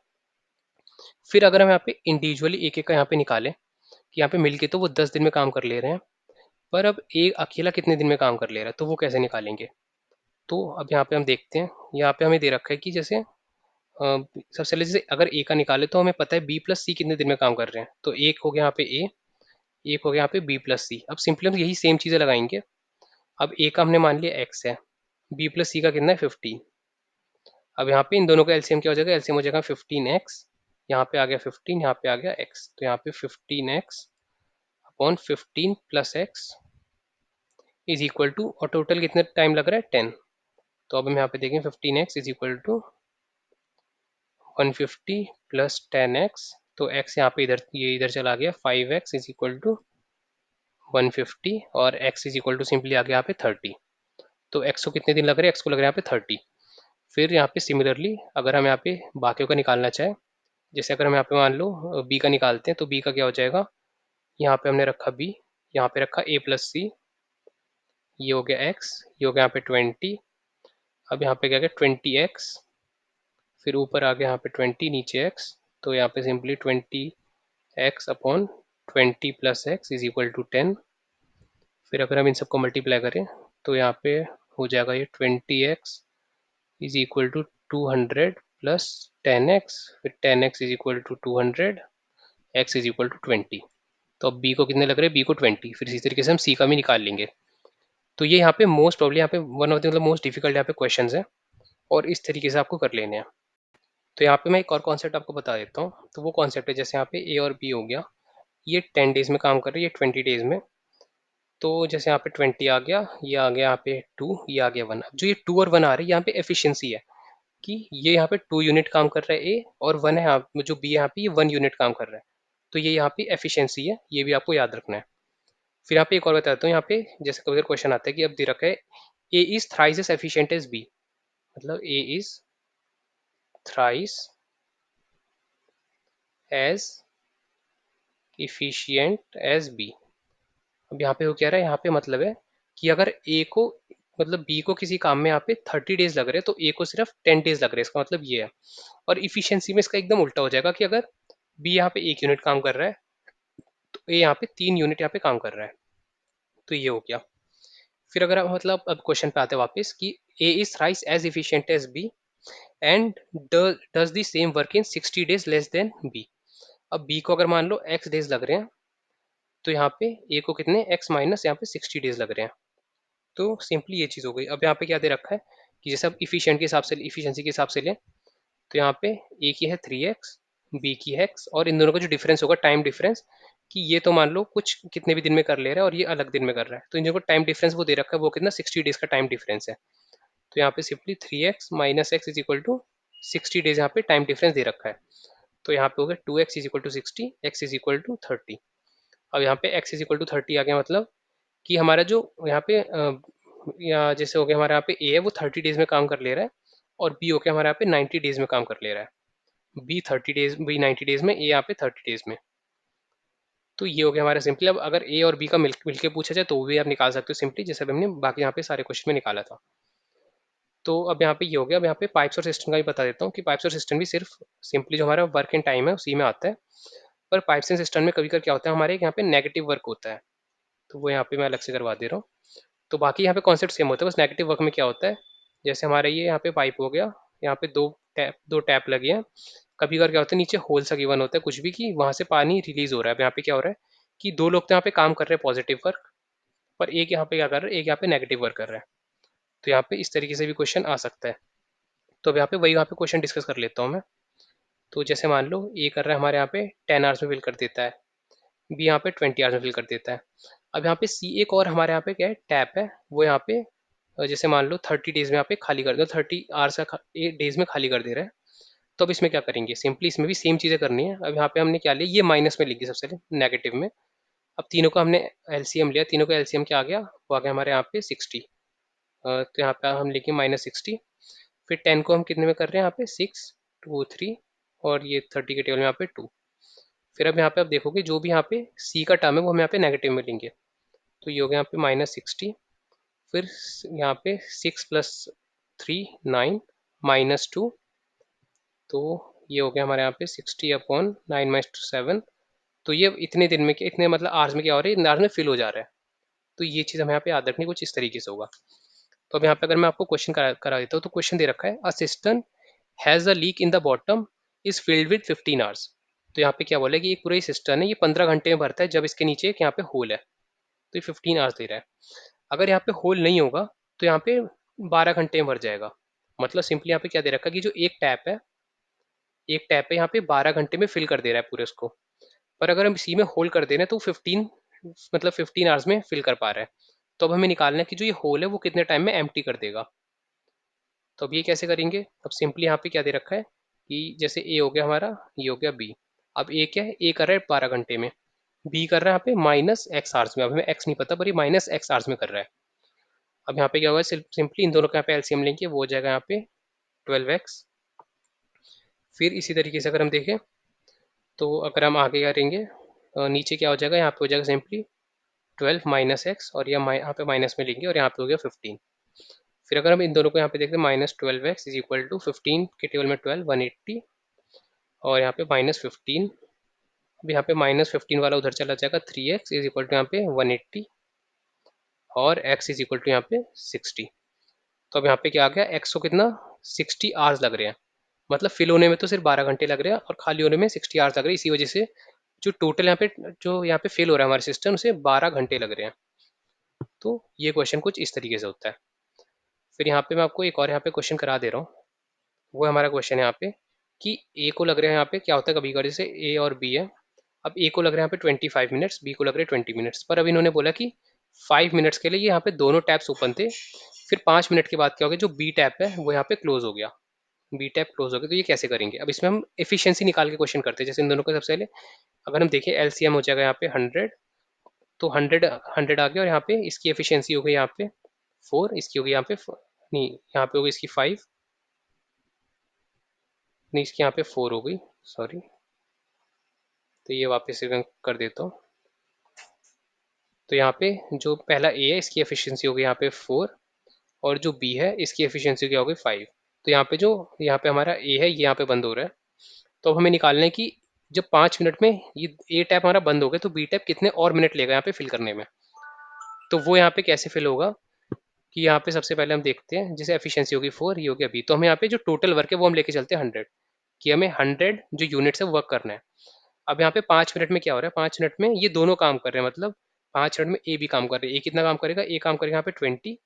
फिर अगर हम यहाँ पे इंडिविजुअली एक एक का यहाँ पे निकालें कि यहाँ पे मिलके तो वो 10 दिन में काम कर ले रहे हैं, पर अब एक अकेला कितने दिन में काम कर ले रहा है, तो वो कैसे निकालेंगे। तो अब यहाँ पे हम देखते हैं, यहाँ पे हमें दे रखा है कि जैसे सबसे पहले जैसे अगर ए का निकाले तो हमें पता है B+C कितने दिन में काम कर रहे हैं, तो एक हो गया यहाँ पे ए, एक हो गया यहाँ पे B+C। अब सिंपली हम यही सेम चीज़ें लगाएंगे। अब ए का हमने मान लिया x है, B+C का कितना है 15। अब यहाँ पे इन दोनों का एलसीएम क्या हो जाएगा, एलसीएम हो जाएगा 15x, यहाँ पे आ गया 15, यहाँ पे आ गया x, तो यहाँ पे 15x/15 + x is equal to, और टोटल कितने टाइम लग रहा है 10। तो अब हम यहाँ पे देखें 15x is equal to 150 + 10x, तो x यहाँ पे इधर ये इधर चला गया, 5x इज इक्वल टू 150, और x is equal to simply आ गया यहाँ पे 30। तो x को कितने दिन लग रहे हैं, x को लग रहा है यहाँ पे 30। फिर यहाँ पे सिमिलरली अगर हम यहाँ पे बाकियों का निकालना चाहें, जैसे अगर हम यहाँ पे मान लो b का निकालते हैं, तो b का क्या हो जाएगा, यहाँ पे हमने रखा b, यहाँ पे रखा A+C, ये हो गया x, ये हो गया यहाँ पे 20। अब यहाँ पे क्या गया 20x, फिर ऊपर आ गया यहाँ पे 20, नीचे x, तो यहाँ पे simply 20x upon 20 plus x is equal to 10। फिर अगर हम इन सबको मल्टीप्लाई करें तो यहाँ पे हो जाएगा ये 20x is equal to 200 plus 10x, फिर 10x is equal to 200, x is equal to 20। तो अब b को कितने लग रहे हैं, b को 20। फिर इसी तरीके से हम c का भी निकाल लेंगे। तो ये यहाँ पे मोस्ट प्रॉब्ली यहाँ पे वन ऑफ द मतलब मोस्ट डिफिकल्ट यहाँ पे क्वेश्चन है, और इस तरीके से आपको कर लेने हैं। तो यहाँ पे मैं एक और कॉन्सेप्ट आपको बता देता हूँ। तो वो कॉन्सेप्ट है, जैसे यहाँ पे ए और बी हो गया, ये 10 डेज में काम कर रही है, ये 20 डेज में। तो जैसे यहाँ पे 20 आ गया, ये आ गया यहाँ पे 2, ये आ गया 1। अब जो ये 2 और 1 आ रही है यहाँ पे एफिशिएंसी है कि ये यहाँ पे 2 यूनिट काम कर रहा है ए, और 1 है यहाँ जो बी यहाँ पे ये 1 यूनिट काम कर रहा है। तो ये यहाँ पे एफिशिएंसी है, ये भी आपको याद रखना है। फिर यहाँ पे एक और बताता हूँ, यहाँ पे जैसे कभी क्वेश्चन आता है कि अब दे रखा है A is thrice as efficient as B, मतलब A is thrice as efficient as B. अब यहाँ पे वो कह रहा है, यहाँ पे मतलब है कि अगर ए को मतलब बी को किसी काम में यहाँ पे 30 डेज लग रहे हैं तो ए को सिर्फ 10 डेज लग रहे हैं, इसका मतलब ये है। और इफिशियंसी में इसका एकदम उल्टा हो जाएगा कि अगर बी यहाँ पे 1 यूनिट काम कर रहा है तो ए यहाँ पे 3 यूनिट यहाँ पे काम कर रहा है। तो ये हो गया। फिर अगर आप मतलब अब क्वेश्चन पे आते हैं वापस कि A is thrice as efficient as B and does the same work in 60 days less than B. अब बी को अगर मान लो x डेज लग रहे हैं, तो यहाँ पे ए को कितने x माइनस यहाँ पे 60 डेज लग रहे हैं। तो सिंपली ये चीज़ हो गई। अब यहाँ पे क्या दे रखा है कि जैसे अब इफिशियंट के हिसाब से, इफिशियंसी के हिसाब से लें, तो यहाँ पे ए की है 3x, बी की है x, और इन दोनों का जो डिफरेंस होगा टाइम डिफरेंस, कि ये तो मान लो कुछ कितने भी दिन में कर ले रहा है और ये अलग दिन में कर रहा है, तो इन दोनों को टाइम डिफरेंस वो दे रखा है, वो कितना 60 डेज का टाइम डिफरेंस है। तो यहाँ पे simply 3x minus x is equal to 60 days यहाँ पे टाइम डिफरेंस दे रखा है। तो यहाँ पे हो गया 2x is equal to 60, x is equal to 30। अब यहाँ पे x इज इक्वल टू 30 आ गया, मतलब कि हमारा जो यहाँ पे या जैसे हो गया हमारा यहाँ पे ए है वो 30 डेज में काम कर ले रहा है, और बी हो गया हमारा यहाँ पे 90 डेज में काम कर ले रहा है। बी 30 डेज, बी 90 डेज में, ए यहाँ पे 30 डेज में। तो ये हो गया हमारा सिंपली। अब अगर ए और बी का मिलके पूछा जाए तो वो भी आप निकाल सकते हो सिंपली, जैसे अभी हमने बाकी यहाँ पे सारे क्वेश्चन में निकाला था। तो अब यहाँ पे ये हो गया। अब यहाँ पे पाइप्स और सिस्टम का भी बता देता हूँ कि पाइप्स और सिस्टम भी सिर्फ सिंपली जो हमारा वर्क इन टाइम है उसी में आता है। पर पाइप्स एंड सिस्टम में कभी कभी क्या होता है, हमारे यहाँ पे नेगेटिव वर्क होता है, तो वो यहाँ पे मैं अलग से करवा दे रहा हूँ। तो बाकी यहाँ पे कॉन्सेप्ट सेम होता है, बस नेगेटिव वर्क में क्या होता है, जैसे हमारे ये यहाँ पे पाइप हो गया, यहाँ पे दो टैप लगे हैं। कभी कभी क्या होता है, नीचे होल सा गिवन होता है कुछ भी, कि वहाँ से पानी रिलीज हो रहा है। अब यहाँ पे क्या हो रहा है कि दो लोग तो यहाँ पे काम कर रहे हैं पॉजिटिव वर्क, पर एक यहाँ पे क्या कर रहा है, एक यहाँ पे नेगेटिव वर्क कर रहा है। तो यहाँ पे इस तरीके से भी क्वेश्चन आ सकता है। तो अब यहाँ पे वही यहाँ पे क्वेश्चन डिस्कस कर लेता हूँ मैं। तो जैसे मान लो ए कर रहा है हमारे यहाँ पे 10 आवर्स में फिल कर देता है, बी यहाँ पे 20 आवर्स में फिल कर देता है। अब यहाँ पे सी एक और हमारे यहाँ पे क्या है, टैप है, वो यहाँ पे जैसे मान लो 30 डेज में यहाँ पे खाली कर दो, 30 आवर्स का 8 डेज में खाली कर दे रहा है। तो अब इसमें क्या करेंगे, सिंपली इसमें भी सेम चीज़ें करनी है। अब यहाँ पे हमने क्या लिया, ये माइनस में लिखी सबसे नेगेटिव में। अब तीनों का हमने एलसीएम लिया, तीनों का एलसीएम क्या आ गया, वो आ गया हमारे यहाँ पे 60। तो यहाँ पे हम लिखेंगे -60। फिर 10 को हम कितने में कर रहे हैं, यहाँ पे 6 2 3, और ये 30 के टेबल में यहाँ पे 2। फिर अब यहाँ पे आप देखोगे जो भी यहाँ पे सी का टर्म है वो हम यहाँ पे नेगेटिव में लेंगे। तो ये हो गया यहाँ पे -60, फिर यहाँ पे 6 प्लस 3 9 -2। तो ये हो गया हमारे यहाँ पे 60 अपॉन 9 - 7। तो ये इतने दिन में, इतने मतलब आवर्स में क्या हो रहा है, आवर्स में फिल हो जा रहा है। तो ये चीज़ हमें यहाँ पे याद रखनी, कुछ इस तरीके से होगा। तो अब यहाँ पे अगर मैं आपको क्वेश्चन करा देता हूँ, तो क्वेश्चन दे रखा है a system has a leak in the bottom is filled with 15 hours. तो यहाँ पे क्या बोला है कि एक पूरा ही सिस्टम है, ये 15 घंटे में भरता है जब इसके नीचे एक यहाँ पे होल है। तो ये 15 आवर्स दे रहा है। अगर यहाँ पे होल नहीं होगा तो यहाँ पे 12 घंटे में भर जाएगा। मतलब सिंपली यहाँ पे क्या दे रखा है कि जो एक टैप है, एक टैप है यहाँ पे 12 घंटे में फिल कर दे रहा है पूरे उसको। पर अगर हम इसी में होल कर दे रहे हैं तो 15 मतलब 15 आवर्स में फिल कर पा रहा है। तो अब हमें निकालना है कि जो ये होल है वो कितने टाइम में एम्प्टी कर देगा। तो अब ये कैसे करेंगे, अब सिंपली यहाँ पे क्या दे रखा है कि जैसे ए हो गया हमारा, ये हो गया बी। अब ए क्या है, ए कर रहा है 12 घंटे में, बी कर रहा है यहाँ पे -x आवर्स में। अब हमें x नहीं पता, पर ये -x आवर्स में कर रहा है। अब यहाँ पे क्या होगा, सिंपली इन दोनों का यहाँ पे एलसीएम लेंगे, वो हो जाएगा यहाँ पे 12x। फिर इसी तरीके से अगर हम देखें तो अगर हम आगे करेंगे, नीचे क्या हो जाएगा, यहाँ पे हो जाएगा सिंपली 12 - x, और यहाँ पे माइनस में लेंगे और यहाँ पे हो गया 15। फिर अगर हम इन दोनों को यहाँ पे देखते हैं, -12x इज इक्वल टू 15 के टेबल में 12 180, और यहाँ पे -15, अब यहाँ पे -15 वाला उधर चला जाएगा, 3x इज इक्वल टू यहाँ पे 180, और x इज इक्वल टू यहाँ पे 60। तो अब यहाँ पे क्या आ गया, x को कितना 60 आवर्स लग रहे हैं, मतलब फिल होने में तो सिर्फ 12 घंटे लग रहे हैं और खाली होने में 60 आवर्स लग रहे हैं। इसी वजह से जो टोटल यहाँ पे जो यहाँ पे फिल हो रहा है हमारे सिस्टम से 12 घंटे लग रहे हैं। तो ये क्वेश्चन कुछ इस तरीके से होता है। फिर यहाँ पे मैं आपको एक और यहाँ पे क्वेश्चन करा दे रहा हूँ। वो हमारा क्वेश्चन है यहाँ पे कि ए को लग रहा है, यहाँ पे क्या होता है कभी कभी, जैसे ए और बी है, अब ए को लग रहा है यहाँ पे 25 मिनट्स, बी को लग रहे हैं 20 मिनट्स, पर अब इन्होंने बोला कि 5 मिनट्स के लिए ये यहाँ पे दोनों टैप्स ओपन थे, फिर 5 मिनट के बाद क्या हो गया, जो बी टैप है वो यहाँ पे क्लोज हो गया, बी टैप क्लोज हो गया। तो ये कैसे करेंगे, अब इसमें हम एफिशिएंसी निकाल के क्वेश्चन करते हैं। जैसे इन दोनों को सबसे पहले अगर हम देखें, एलसीएम हो जाएगा यहाँ पे 100, तो 100 आ गया, और यहाँ पे इसकी एफिशिएंसी हो गई यहाँ पे 4, इसकी होगी यहाँ पे नहीं, यहाँ पे होगी इसकी 5, नहीं इसकी यहाँ पे 4 हो गई, सॉरी, तो ये वापस से मैं कर देता हूँ। तो यहाँ पे जो पहला ए है इसकी एफिशिएंसी हो गई यहाँ पे 4, और जो बी है इसकी एफिशिएंसी क्या हो गई 5। तो यहाँ पे हमारा ए है, ये यहाँ पे बंद हो रहा है। तो अब हमें निकालना है कि जब 5 मिनट में ये ए टैप हमारा बंद हो गया, तो बी टैप कितने और मिनट लेगा यहाँ पे फिल करने में। तो वो यहाँ पे कैसे फिल होगा कि यहाँ पे सबसे पहले हम देखते हैं, जैसे एफिशिएंसी होगी 4, ये हो गया बी, तो हमें यहाँ पे जो टोटल वर्क है वो हम लेके चलते हैं 100, कि हमें 100 जो यूनिट्स है वर्क करना है। अब यहाँ पे 5 मिनट में क्या हो रहा है, 5 मिनट में ये दोनों काम कर रहे हैं, मतलब 5 मिनट में ए भी काम कर रही है। ए कितना काम करेगा, ए काम करेगा यहाँ पे 20,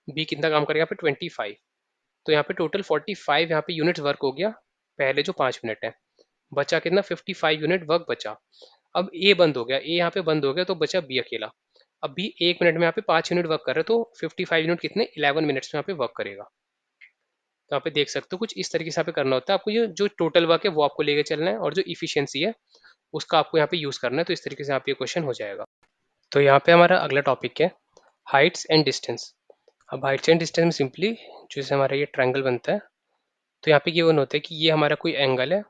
बी कितना काम करेगा यहाँ पे 25। तो यहाँ पे टोटल 45 यहाँ पे यूनिट्स वर्क हो गया पहले जो 5 मिनट है, बचा कितना 55 यूनिट वर्क बचा। अब ए बंद हो गया, ए यहाँ पे बंद हो गया, तो बचा बी अकेला। अब बी 1 मिनट में यहाँ पे 5 यूनिट वर्क कर रहे, तो 55 यूनिट कितने 11 मिनट्स में यहाँ पे वर्क करेगा। तो यहाँ पे देख सकते हो कुछ इस तरीके से यहाँ पे करना होता है आपको, ये जो टोटल वर्क है वो आपको लेके चलना है, और जो इफिशियंसी है उसका आपको यहाँ पे यूज करना है। तो इस तरीके से आप ये क्वेश्चन हो जाएगा। तो यहाँ पे हमारा अगला टॉपिक है हाइट्स एंड डिस्टेंस। अब हाइट्स एंड डिस्टेंस में सिंपली जैसे हमारा ये ट्रायंगल बनता है, तो यहाँ पे गिवन होता है कि ये हमारा कोई एंगल है,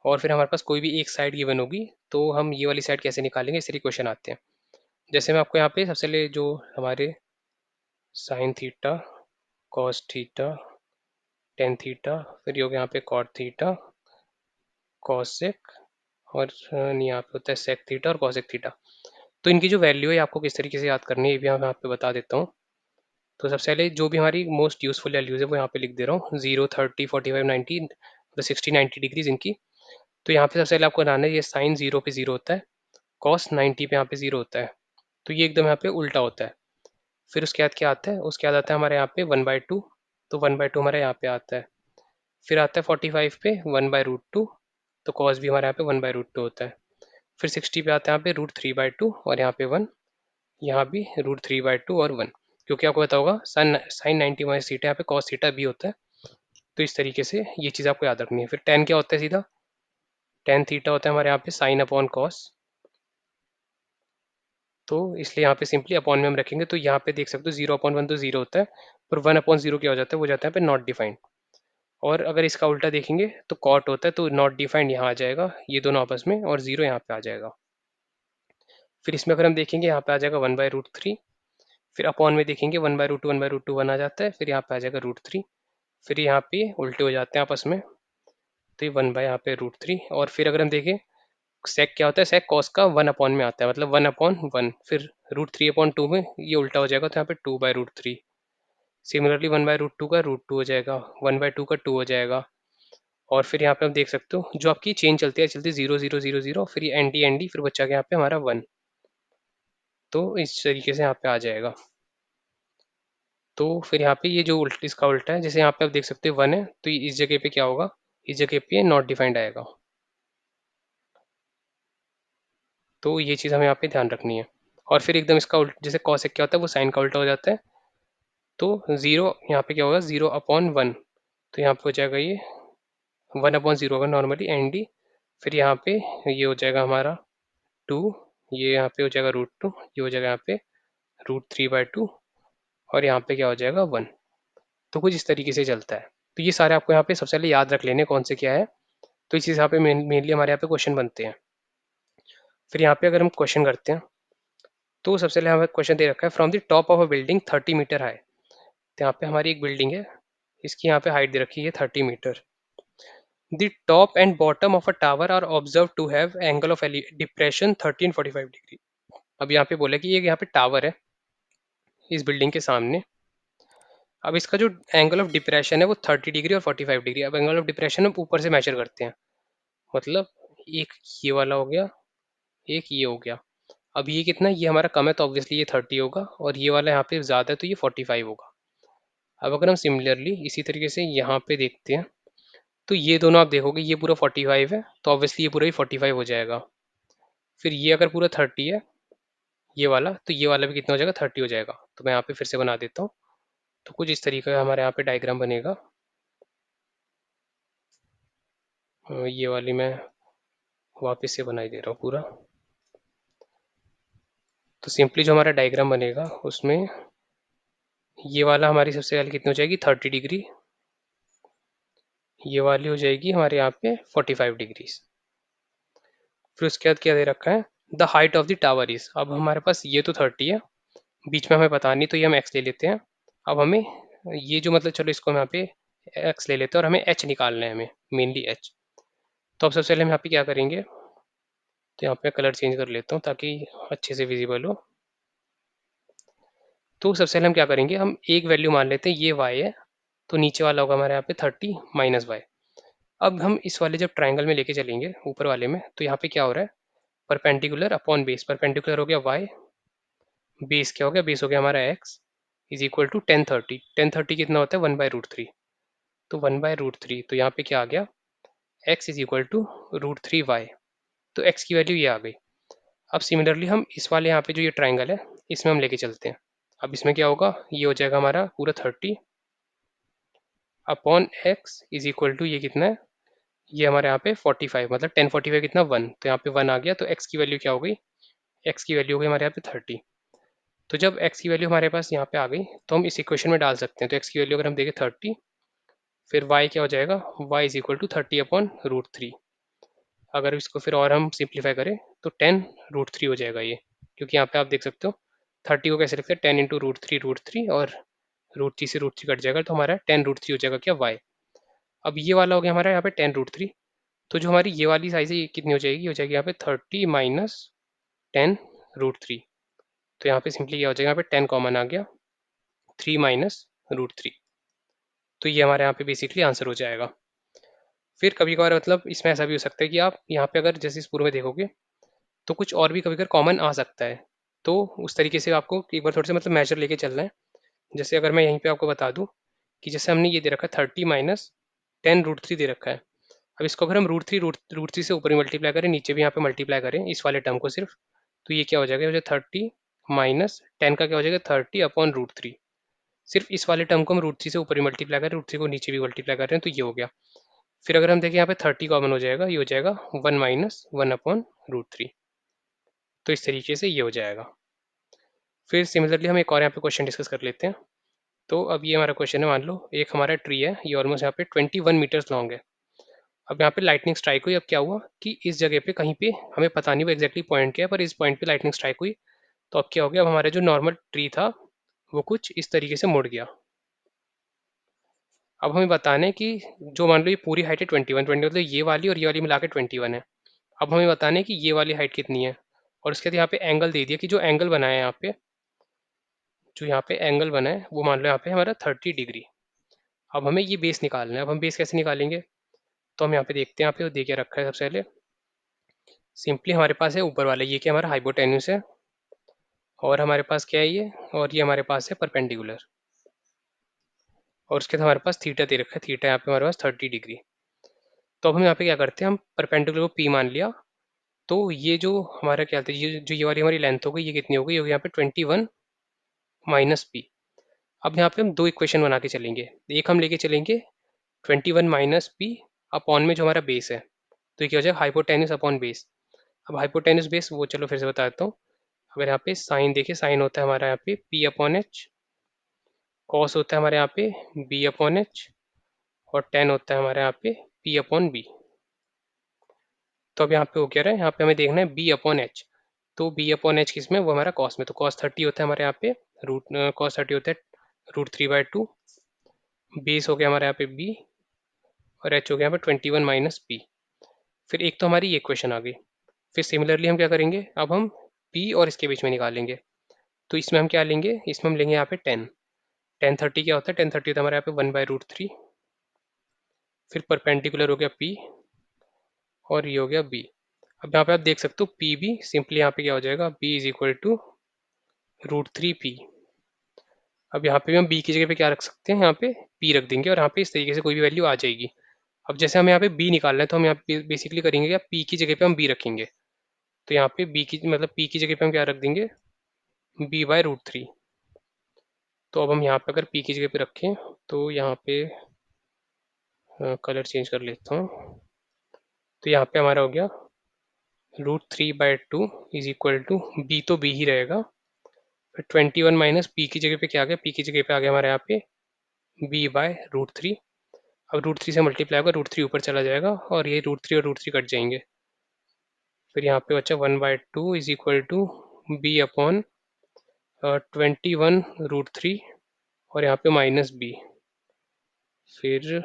और फिर हमारे पास कोई भी एक साइड गिवन होगी, तो हम ये वाली साइड कैसे निकालेंगे, इस तरीके क्वेश्चन आते हैं। जैसे मैं आपको यहाँ पे सबसे पहले जो हमारे sine theta, cos theta, tan theta, फिर ये हो गया यहाँ पे कॉट थीटा, कॉसेक, और नहीं यहाँ पे होता है सेक थीटा और कॉसेक थीटा। तो इनकी जो वैल्यू है आपको किस तरीके से याद करनी है, ये भी मैं यहाँ पे बता देता हूँ। तो सबसे पहले जो भी हमारी मोस्ट यूजफुल वैल्यूज़ है वो यहाँ पे लिख दे रहा हूँ, 0 30 45 90, मतलब 60 90 डिग्रीज इनकी। तो यहाँ पे सबसे पहले आपको बनाना है, ये साइन 0 पे 0 होता है, कॉस 90 पे यहाँ पे 0 होता है, तो ये एकदम यहाँ पे उल्टा होता है। फिर उसके बाद क्या आता है, उसके बाद आता है हमारे यहाँ पे 1/2, तो 1/2 हमारे यहाँ पे आता है। फिर आता है 45 पे 1/√2, तो कॉस भी हमारे यहाँ पे 1/√2 होता है। फिर 60 पे आता है यहाँ पे √3/2, और यहाँ पे 1, यहाँ भी √3/2 और 1, क्योंकि आपको पता होगा साइन 90 माइनस थीटा यहाँ पे कॉस थीटा भी होता है। तो इस तरीके से ये चीज़ आपको याद रखनी है। फिर टेन क्या होता है, सीधा टेन थीटा होता है हमारे यहाँ पे साइन अपॉन कॉस, तो इसलिए यहाँ पे सिंपली अपॉन में हम रखेंगे। तो यहाँ पे देख सकते हो 0/1 तो 0 होता है, पर 1/0 क्या हो जाता है, वो जाता है यहाँ पे नॉट डिफाइंड। और अगर इसका उल्टा देखेंगे तो कॉट होता है, तो नॉट डिफाइंड यहाँ आ जाएगा, ये दोनों आपस में, और 0 यहाँ पे आ जाएगा। फिर इसमें अगर हम देखेंगे यहाँ पे आ जाएगा 1/√3, फिर अपॉन में देखेंगे 1/√2 1/√2 1 आ जाता है, फिर यहाँ पे आ जाएगा √3, फिर यहाँ पे उल्टे हो जाते हैं आपस में, तो ये 1 बाय यहाँ पे √3। और फिर अगर हम देखें सेक क्या होता है, सेक कॉस का 1 अपॉन में आता है, मतलब 1/1, फिर √3/2 में ये उल्टा हो जाएगा, तो यहाँ पे 2/√3। सिमिलरली 1/√2 का √2 हो जाएगा, 1/2 का 2 हो जाएगा। और फिर यहाँ पे आप देख सकते हो जो आपकी चेन चलती है, चलती 0 0 0 0, फिर ये एन डी एन डी, फिर बचा गया यहाँ पे हमारा 1। तो इस तरीके से यहाँ पे आ जाएगा। तो फिर यहाँ पे ये जो इसका उल्टा है, जैसे यहाँ पे आप देख सकते हो 1 है, तो इस जगह पे क्या होगा, इस जगह पे नॉट डिफाइंड आएगा। तो ये चीज़ हमें यहाँ पे ध्यान रखनी है। और फिर एकदम इसका जैसे कॉसेक क्या होता है वो साइन का उल्टा हो जाता है, तो 0 यहाँ पे क्या होगा 0/1, तो यहाँ पे हो जाएगा ये 1/0 होगा नॉर्मली एन डी। फिर यहाँ पे ये हो जाएगा हमारा 2, ये यहाँ पे हो जाएगा √2, ये हो जाएगा यहाँ पे √3/2, और यहाँ पे क्या हो जाएगा 1। तो कुछ इस तरीके से चलता है। तो ये सारे आपको यहाँ पे सबसे पहले याद रख लेने कौन से क्या है। तो इस हिसाब पे मेनली हमारे यहाँ पे क्वेश्चन बनते हैं। फिर यहाँ पे अगर हम क्वेश्चन करते हैं, तो सबसे पहले हमें क्वेश्चन दे रखा है from the top of a building 30 metre high तो यहाँ पे हमारी एक बिल्डिंग है, इसकी यहाँ पे हाइट दे रखी है 30 metre. The top and bottom of a tower are observe to have angle of depression 1345 degree. अब यहाँ पे बोला कि ये यहाँ पे टावर है इस बिल्डिंग के सामने। अब इसका जो एंगल ऑफ डिप्रेशन है वो 30 डिग्री और 45 डिग्री। अब एंगल ऑफ डिप्रेशन हम ऊपर से मेजर करते हैं, मतलब एक ये वाला हो गया, एक ये हो गया। अब ये कितना, ये हमारा कम है तो ऑब्वियसली ये 30 होगा, और ये वाला यहाँ पे ज़्यादा है तो ये 45 होगा। अब अगर हम सिमिलरली इसी तरीके से यहाँ पे देखते हैं तो ये दोनों आप देखोगे ये पूरा 45 है तो ऑब्वियसली ये पूरा ही 45 हो जाएगा। फिर ये अगर पूरा 30 है ये वाला, तो ये वाला भी कितना हो जाएगा, 30 हो जाएगा। तो मैं यहाँ पे फिर से बना देता हूँ। तो कुछ इस तरीके का हमारे यहाँ पे डायग्राम बनेगा। ये वाली मैं वापस से बनाई दे रहा हूँ पूरा। तो सिंपली जो हमारा डायग्राम बनेगा उसमें ये वाला हमारी सबसे पहले कितनी हो जाएगी, 30 डिग्री। ये वाली हो जाएगी हमारे यहाँ पे 45 डिग्रीज। फिर उसके बाद क्या दे रखा है, the height of the tower is. अब हमारे पास ये तो 30 है, बीच में हमें पता नहीं तो ये हम एक्स ले लेते हैं। अब हमें ये जो मतलब चलो इसको हम यहाँ पे एक्स ले लेते हैं और हमें एच निकालना है, हमें मेनली एच। तो अब सबसे पहले हम यहाँ पे क्या करेंगे, तो यहाँ पे कलर चेंज कर लेता हूँ ताकि अच्छे से विजिबल हो। तो सबसे पहले हम क्या करेंगे, हम एक वैल्यू मान लेते हैं ये y है, तो नीचे वाला होगा हमारे यहाँ पे 30 माइनस वाई। अब हम इस वाले जब ट्राइंगल में लेके चलेंगे ऊपर वाले में, तो यहाँ पे क्या हो रहा है, परपेंडिकुलर अपॉन बेस। परपेंडिकुलर हो गया y, बेस क्या हो गया, बेस हो गया हमारा x, इज इक्वल टू 1030। 1030 कितना होता है, 1/√3। तो 1/√3, तो यहाँ पे क्या आ गया, x is equal to √3y। तो x की वैल्यू ये आ गई। अब सिमिलरली हम इस वाले यहाँ पे जो ये ट्राइंगल है इसमें हम लेके चलते हैं। अब इसमें क्या होगा, ये हो जाएगा हमारा पूरा 30 upon x is equal to ये कितना है, ये हमारे यहाँ पे 45, मतलब 1045 कितना 1, तो यहाँ पे 1 आ गया। तो x की वैल्यू क्या हो गई, x की वैल्यू हो गई हमारे यहाँ पे 30। तो जब x की वैल्यू हमारे पास यहाँ पे आ गई तो हम इस इक्वेशन में डाल सकते हैं। तो x की वैल्यू अगर हम देखें 30, फिर y क्या हो जाएगा, y is equal to 30 upon √3। अगर इसको फिर और हम सिंप्लीफाई करें तो 10√3 हो जाएगा ये, क्योंकि यहाँ पे आप देख सकते हो 30 को कैसे लिखते हैं, 10 इंटू √3 और √3 से √3 कट जाएगा, तो हमारा 10√3 हो जाएगा क्या, y। अब ये वाला हो गया हमारा यहाँ पे 10√3। तो जो हमारी ये वाली साइज है ये कितनी हो जाएगी यहाँ पे 30 माइनस 10√3। तो यहाँ पे सिंपली क्या हो जाएगा, यहाँ पे 10 कॉमन आ गया, 3 माइनस √3। तो ये हमारे यहाँ पे बेसिकली आंसर हो जाएगा। फिर कभी कभार मतलब इसमें ऐसा भी हो सकता है कि आप यहाँ पे अगर जैसे इस पूर्व में देखोगे तो कुछ और भी कभी कभार कॉमन आ सकता है। तो उस तरीके से आपको एक बार थोड़े से मतलब मेजर लेके चलना है। जैसे अगर मैं यहीं पे आपको बता दूं कि जैसे हमने ये दे रखा है 30 माइनस 10√3 दे रखा है। अब इसको अगर हम √3 से ऊपर ही मल्टीप्लाई करें, नीचे भी यहाँ पे मल्टीप्लाई करें इस वाले टर्म को सिर्फ, तो ये क्या हो जाएगा, 30 माइनस 10 का क्या हो जाएगा, 30 अपॉन √3। सिर्फ इस वाले टर्म को हम √3 से ऊपर ही मल्टीप्लाई करें, √3 को नीचे भी मल्टीप्लाई कर रहे हैं, तो ये हो गया। फिर अगर हम देखें यहाँ पे 30 कॉमन हो जाएगा, ये हो जाएगा 1 माइनस 1 अपॉन √3। तो इस तरीके से ये हो जाएगा। फिर सिमिलरली हम एक और यहाँ पे क्वेश्चन डिस्कस कर लेते हैं। तो अब ये हमारा क्वेश्चन है, मान लो एक हमारा ट्री है, ये ऑलमोस्ट यहाँ पे 21 मीटर्स लॉन्ग है। अब यहाँ पे लाइटनिंग स्ट्राइक हुई। अब क्या हुआ कि इस जगह पे कहीं पे हमें पता नहीं वो एग्जैक्टली पॉइंट क्या है, पर इस पॉइंट पे लाइटनिंग स्ट्राइक हुई। तो अब क्या हो गया, अब हमारा जो नॉर्मल ट्री था वो कुछ इस तरीके से मुड़ गया। अब हमें बताना है कि जो मान लो ये पूरी हाइट है 21 मतलब ये वाली और ये वाली मिला के 21 है। अब हमें बताना है कि ये वाली हाइट कितनी है, और उसके बाद यहाँ पे एंगल दे दिया कि जो एंगल बना है यहाँ पे, जो यहाँ पे एंगल बना है वो मान लो यहाँ पे हमारा 30 डिग्री। अब हमें ये बेस निकालना है। अब हम बेस कैसे निकालेंगे, तो हम यहाँ पे देखते हैं, यहाँ पे दे के रखा है सबसे पहले। सिंपली हमारे पास है ऊपर वाला, ये क्या हमारा हाइपोटेन्यूस है, और हमारे पास क्या है ये, और ये हमारे पास है परपेंडिकुलर, और उसके बाद हमारे पास थीटा दे रखा है, थीटा यहाँ पे हमारे पास 30 डिग्री। तो अब हम यहाँ पे क्या करते हैं, हम परपेंडिकुलर को पी मान लिया। तो ये जो हमारा क्या था, ये जो ये वाली हमारी लेंथ हो गई, ये कितनी हो गई, यहाँ पे 21 माइनस पी। अब यहाँ पे हम दो इक्वेशन बना के चलेंगे। एक हम लेके चलेंगे 21 माइनस पी अपॉन में जो हमारा बेस है, तो ये क्या हो जाएगा, हाइपोटेन्यूस अपॉन बेस। अब हाइपोटेन्यूस बेस वो चलो फिर से बता देता हूँ। अगर यहाँ पे साइन देखिए, साइन होता है हमारा यहाँ पे पी अपॉन एच, कॉस होता है हमारे यहाँ पे बी अपॉन एच, और टेन होता है हमारे यहाँ पे पी अपॉन बी। तो अब यहाँ पे हो क्या रहा है, यहाँ पे हमें देखना है बी अपॉन एच। तो बी अपॉन एच किस में, वो हमारा कॉस में, तो कॉस 30 होता है हमारे यहाँ पे कॉस 30 होता है √3/2, बेस हो गया हमारे यहाँ पे b, और h हो गया यहाँ पे 21 माइनस b। फिर एक तो हमारी ये क्वेश्चन आ गई। फिर सिमिलरली हम क्या करेंगे, अब हम p और इसके बीच में निकालेंगे। तो इसमें हम क्या लेंगे, इसमें हम लेंगे यहाँ पे 10। 10/30 क्या होता है, 10/30 होता है हमारे यहाँ पे 1/√3। फिर परपेंडिकुलर हो गया p, और ये हो गया b। अब यहाँ पे आप देख सकते हो p भी सिंपली यहाँ पे क्या हो जाएगा, b is equal to √3p। अब यहाँ पे भी हम b की जगह पे क्या रख सकते हैं, यहाँ पे p रख देंगे, और यहाँ पे इस तरीके से कोई भी वैल्यू आ जाएगी। अब जैसे हम यहाँ पे b निकालना है, तो हम यहाँ पे बेसिकली करेंगे क्या, p की जगह पे हम b रखेंगे। तो यहाँ पे b की मतलब p की जगह पे हम क्या रख देंगे, b/√3। तो अब हम यहाँ पे अगर p की जगह पे रखें, तो यहाँ पे कलर चेंज कर लेता हूँ। तो यहाँ पे हमारा हो गया √3/2 इज इक्वल टू b, तो b ही रहेगा। फिर 21 माइनस p की जगह पे क्या आ गया, p की जगह पे आ गया हमारे यहाँ पे b/√3। अब √3 से मल्टीप्लाई होगा, √3 ऊपर चला जाएगा, और ये √3 और √3 कट जाएंगे। फिर यहाँ पे बच्चा 1/2 इज इक्वल टू b/21√3, और यहाँ पे माइनस b। फिर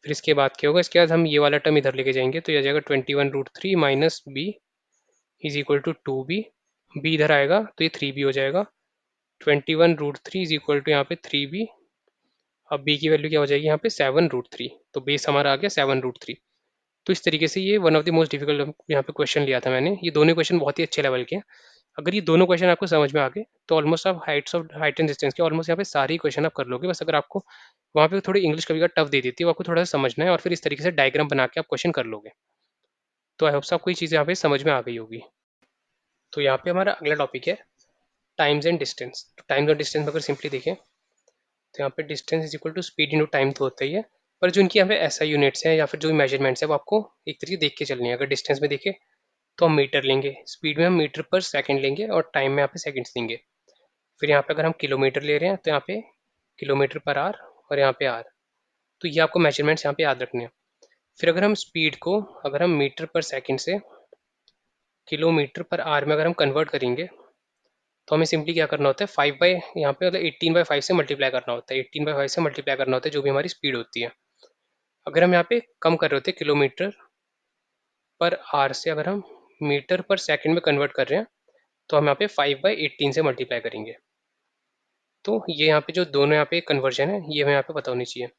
इसके बाद क्या होगा, इसके बाद हम ये वाला टर्म इधर लेके जाएंगे, तो ये आ जाएगा 21√3 minus b is equal to 2b। b इधर आएगा तो ये 3b हो जाएगा। 21√3 इज इक्वल टू यहाँ पे 3b। अब b की वैल्यू क्या हो जाएगी यहाँ पे 7√3, तो बेस हमारा आ गया 7√3। तो इस तरीके से ये one of the most difficult यहाँ पे क्वेश्चन लिया था मैंने। ये दोनों क्वेश्चन बहुत ही अच्छे लेवल के हैं। अगर ये दोनों क्वेश्चन आपको समझ में आ गए, तो ऑलमोस्ट आप हाइट एंड डिस्टेंस के ऑलमोस्ट यहाँ पे सारे क्वेश्चन आप कर लोगे। बस अगर आपको वहाँ पे थोड़ी इंग्लिश कभी टफ दे देती है, वो आपको थोड़ा सा समझना है, और फिर इस तरीके से डायग्राम बना के आप क्वेश्चन कर लोगे। तो आई होप आपको ये चीज़ यहाँ पे समझ में आ गई होगी। तो यहाँ पे हमारा अगला टॉपिक है टाइम्स एंड डिस्टेंस। तो टाइम्स और डिस्टेंस अगर सिंपली देखें, तो यहाँ पे distance is equal to speed into time तो होता ही है, पर जो इनकी यहाँ पे ऐसा यूनिट्स हैं या फिर जो मेजरमेंट्स है, वो आपको एक तरीके देख के चलनी है। अगर डिस्टेंस में देखें तो हम मीटर लेंगे, स्पीड में हम मीटर पर सेकंड लेंगे, और टाइम में यहाँ पे सेकंड्स लेंगे। फिर यहाँ पे अगर हम किलोमीटर ले रहे हैं, तो यहाँ पे किलोमीटर पर आर, और यहाँ पे आर। तो ये आपको मेजरमेंट्स यहाँ पे याद रखने हैं। फिर अगर हम स्पीड को, अगर हम मीटर पर सेकंड से किलोमीटर पर आर में अगर हम कन्वर्ट करेंगे, तो हमें सिंपली क्या करना होता है, 5 बाई यहाँ पे मतलब 18/5 से मल्टीप्लाई करना होता है। 18/5 से मल्टीप्लाई करना होता है जो भी हमारी स्पीड होती है। अगर हम यहाँ पे कम कर रहे होते हैं, किलोमीटर पर आर से अगर हम मीटर पर सेकंड में कन्वर्ट कर रहे हैं, तो हम यहाँ पे 5/18 से मल्टीप्लाई करेंगे। तो ये यहाँ पे जो दोनों यहाँ पे कन्वर्जन है, ये हमें यहाँ पे पता होनी चाहिए।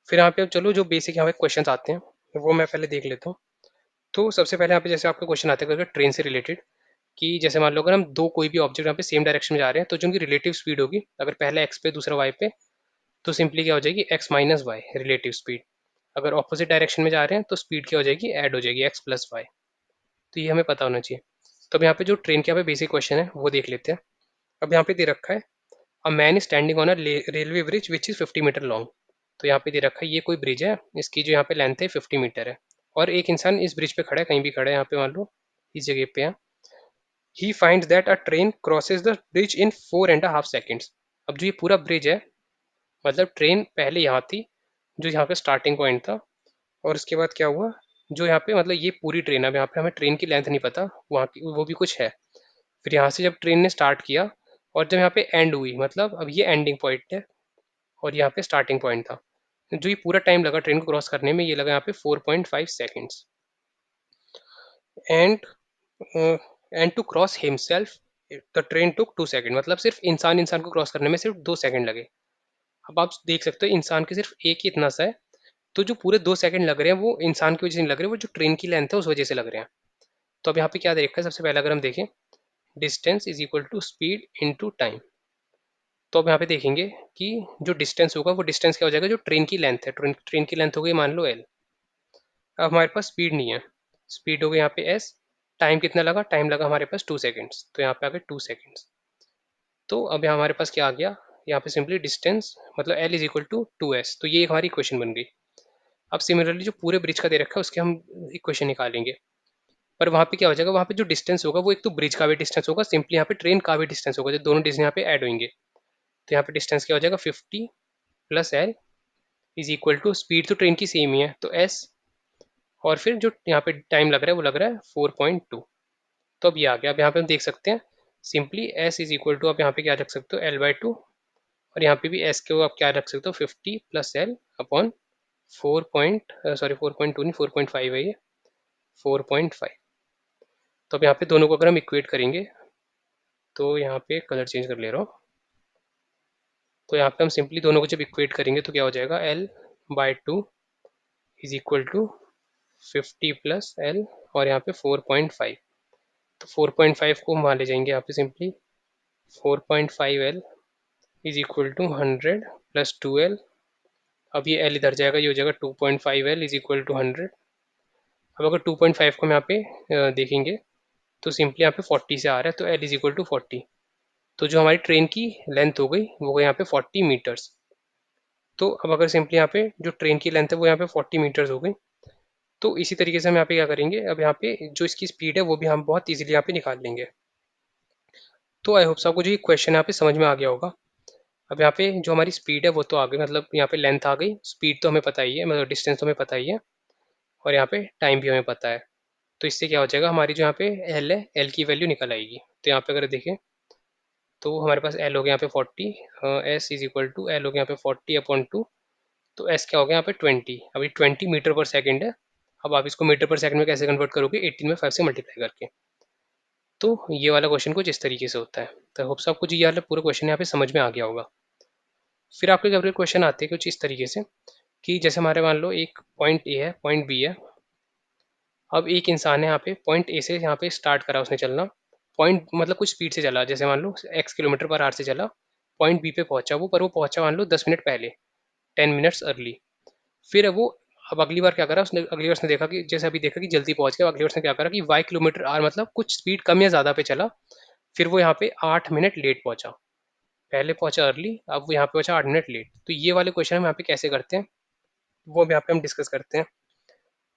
फिर यहाँ पे अब चलो जो बेसिक यहाँ पे क्वेश्चन आते हैं वो मैं पहले देख लेता हूँ। तो सबसे पहले यहाँ पे जैसे आपका क्वेश्चन आता है अगर ट्रेन से रिलेटेड, कि जैसे मान लो अगर हम दो कोई भी ऑब्जेक्ट यहाँ पे सेम डायरेक्शन में जा रहे हैं, तो जो उनकी रिलेटिव स्पीड होगी, अगर पहला एक्स पे दूसरा वाई पे, तो सिंपली क्या हो जाएगी, x minus y relative speed. अगर ऑपोजिट डायरेक्शन में जा रहे हैं, तो स्पीड क्या हो जाएगी, ऐड हो जाएगी, एक्स प्लस वाई। तो ये हमें पता होना चाहिए। तो अब यहाँ पे जो ट्रेन के यहाँ पे बेसिक क्वेश्चन है वो देख लेते हैं। अब यहाँ पे दे रखा है a man standing on a railway bridge which is 50 metre long. तो यहाँ पे दे रखा है ये कोई ब्रिज है, इसकी जो यहाँ पे लेंथ है 50 मीटर है, और एक इंसान इस ब्रिज पे खड़ा है, कहीं भी खड़ा है, यहाँ पे मान लो इस जगह पे है। He finds that a train crosses the bridge in 4.5 seconds. अब जो ये पूरा ब्रिज है, मतलब ट्रेन पहले यहाँ थी, जो यहाँ पे स्टार्टिंग पॉइंट था, और उसके बाद क्या हुआ, जो यहाँ पे मतलब ये पूरी ट्रेन, अब यहाँ पे हमें ट्रेन की लेंथ नहीं पता, वहाँ की वो भी कुछ है। फिर यहाँ से जब ट्रेन ने स्टार्ट किया, और जब यहाँ पे एंड हुई, मतलब अब ये एंडिंग पॉइंट है, और यहाँ पे स्टार्टिंग पॉइंट था। जो ये पूरा टाइम लगा ट्रेन को क्रॉस करने में, ये लगा यहाँ पे 4.5 seconds. And and to cross himself the train took 2 second, मतलब सिर्फ इंसान इंसान को क्रॉस करने में सिर्फ 2 सेकेंड लगे। अब आप देख सकते हो इंसान के सिर्फ एक ही इतना सा है, तो जो पूरे 2 सेकेंड लग रहे हैं वो इंसान की वजह से नहीं लग रहे, वो जो ट्रेन की लेंथ है उस वजह से लग रहे हैं। तो अब यहाँ पे क्या दे रखा है, सबसे पहले अगर हम देखें, distance is equal to speed into time. तो अब यहाँ पे देखेंगे कि जो डिस्टेंस होगा वो डिस्टेंस क्या हो जाएगा, जो ट्रेन की लेंथ है, ट्रेन की लेंथ हो गई मान लो एल। अब हमारे पास स्पीड नहीं है, स्पीड हो गई यहाँ पे एस। टाइम कितना लगा, टाइम लगा हमारे पास 2 सेकेंड्स, तो यहाँ पे आ गए 2 सेकेंड्स। तो अब यहाँ हमारे पास क्या आ गया, यहाँ पे सिंपली डिस्टेंस मतलब L is equal to 2s, तो ये हमारी इक्वेशन बन गई। अब सिमिलरली जो पूरे ब्रिज का दे रखा है उसके हम इक्वेशन निकालेंगे, पर वहाँ पे क्या हो जाएगा, वहाँ पे जो डिस्टेंस होगा वो एक तो ब्रिज का भी डिस्टेंस होगा, सिंपली यहाँ पे ट्रेन का भी डिस्टेंस होगा, जो दोनों डिस्टेंस यहाँ पे ऐड होंगे। तो यहाँ पे डिस्टेंस क्या हो जाएगा, 50 plus L is equal to, speed तो ट्रेन की सेम ही है तो एस, और फिर जो यहाँ पे टाइम लग रहा है वो लग रहा है 4.2। तो अब ये आ गया। अब यहाँ पे हम देख सकते हैं simply S is equal to आप यहाँ पे क्या रख सकते हो L/2, और यहाँ पे भी एस को आप क्या रख सकते हो 50 प्लस एल अपॉन 4.2 नहीं 4.5 है ये 4.5। तो अब यहाँ पे दोनों को अगर हम इक्वेट करेंगे तो यहाँ पे कलर चेंज कर ले रहा हूँ। तो यहाँ पे हम सिंपली दोनों को जब इक्वेट करेंगे तो क्या हो जाएगा L/2 is equal to 50 plus L और यहाँ पे 4.5। तो 4.5 को हम वहाँ ले जाएंगे यहाँ पे simply 4.5L is equal to 100 plus 2L। अब ये L इधर जाएगा, ये हो जाएगा 2.5L इज इक्वल टू 100। अब अगर 2.5 को हम यहाँ पे देखेंगे तो सिंपली यहाँ पे 40 से आ रहा है, तो L इज इक्वल टू 40। तो जो हमारी ट्रेन की लेंथ हो गई वो हो यहाँ पे 40 मीटर्स। तो अब अगर सिंपली यहाँ पे जो ट्रेन की लेंथ है वो यहाँ पे 40 मीटर्स हो गई। तो इसी तरीके से हम यहाँ पे क्या करेंगे, अब यहाँ पे जो इसकी स्पीड है वो भी हम बहुत इजीली यहाँ पे निकाल लेंगे। तो आई होप आपको जो ये क्वेश्चन यहाँ पे समझ में आ गया होगा। अब यहाँ पे जो हमारी स्पीड है वो तो आ गई, मतलब यहाँ पे लेंथ आ गई, स्पीड तो हमें पता ही है, मतलब डिस्टेंस तो हमें पता ही है, और यहाँ पे टाइम भी हमें पता है। तो इससे क्या हो जाएगा, हमारी जो यहाँ पे एल है, एल की वैल्यू निकल आएगी। तो यहाँ पे अगर देखें तो हमारे पास एल हो गया यहाँ पे 40, S is equal to L हो गया यहाँ पे 40/2। तो एस क्या हो गया यहाँ पे 20। अभी 20 मीटर पर सेकेंड है। अब आप इसको मीटर पर सेकंड में कैसे कन्वर्ट करोगे, 18 में 5 से मल्टीप्लाई करके। तो ये वाला क्वेश्चन कुछ इस तरीके से होता है। तो होप्स आपको जी वाला पूरा क्वेश्चन यहाँ पे समझ में आ गया होगा। फिर आपके अगले क्वेश्चन आते हैं कुछ इस तरीके से कि जैसे हमारे मान लो एक पॉइंट ए है, पॉइंट बी है। अब एक इंसान है यहाँ पे पॉइंट ए से यहाँ पे स्टार्ट करा उसने चलना, पॉइंट मतलब कुछ स्पीड से चला, जैसे मान लो x किलोमीटर पर आवर से चला, पॉइंट बी पे पहुंचा वो, पर वो पहुंचा मान लो 10 मिनट पहले, 10 मिनट्स अर्ली। फिर वो अब अगली बार क्या करा उसने, अगली बार उसने देखा कि जैसे अभी देखा कि जल्दी पहुंच गया, अगली बार उसने क्या करा कि y किलोमीटर/आवर मतलब कुछ स्पीड कम या ज़्यादा पे चला। फिर वो यहाँ पे 8 मिनट लेट पहुंचा, पहले पहुंचा अर्ली, अब वो यहाँ पे पहुंचा 8 मिनट लेट। तो ये वाले क्वेश्चन हम यहाँ पे कैसे करते हैं वो अब यहाँ पे हम डिस्कस करते हैं।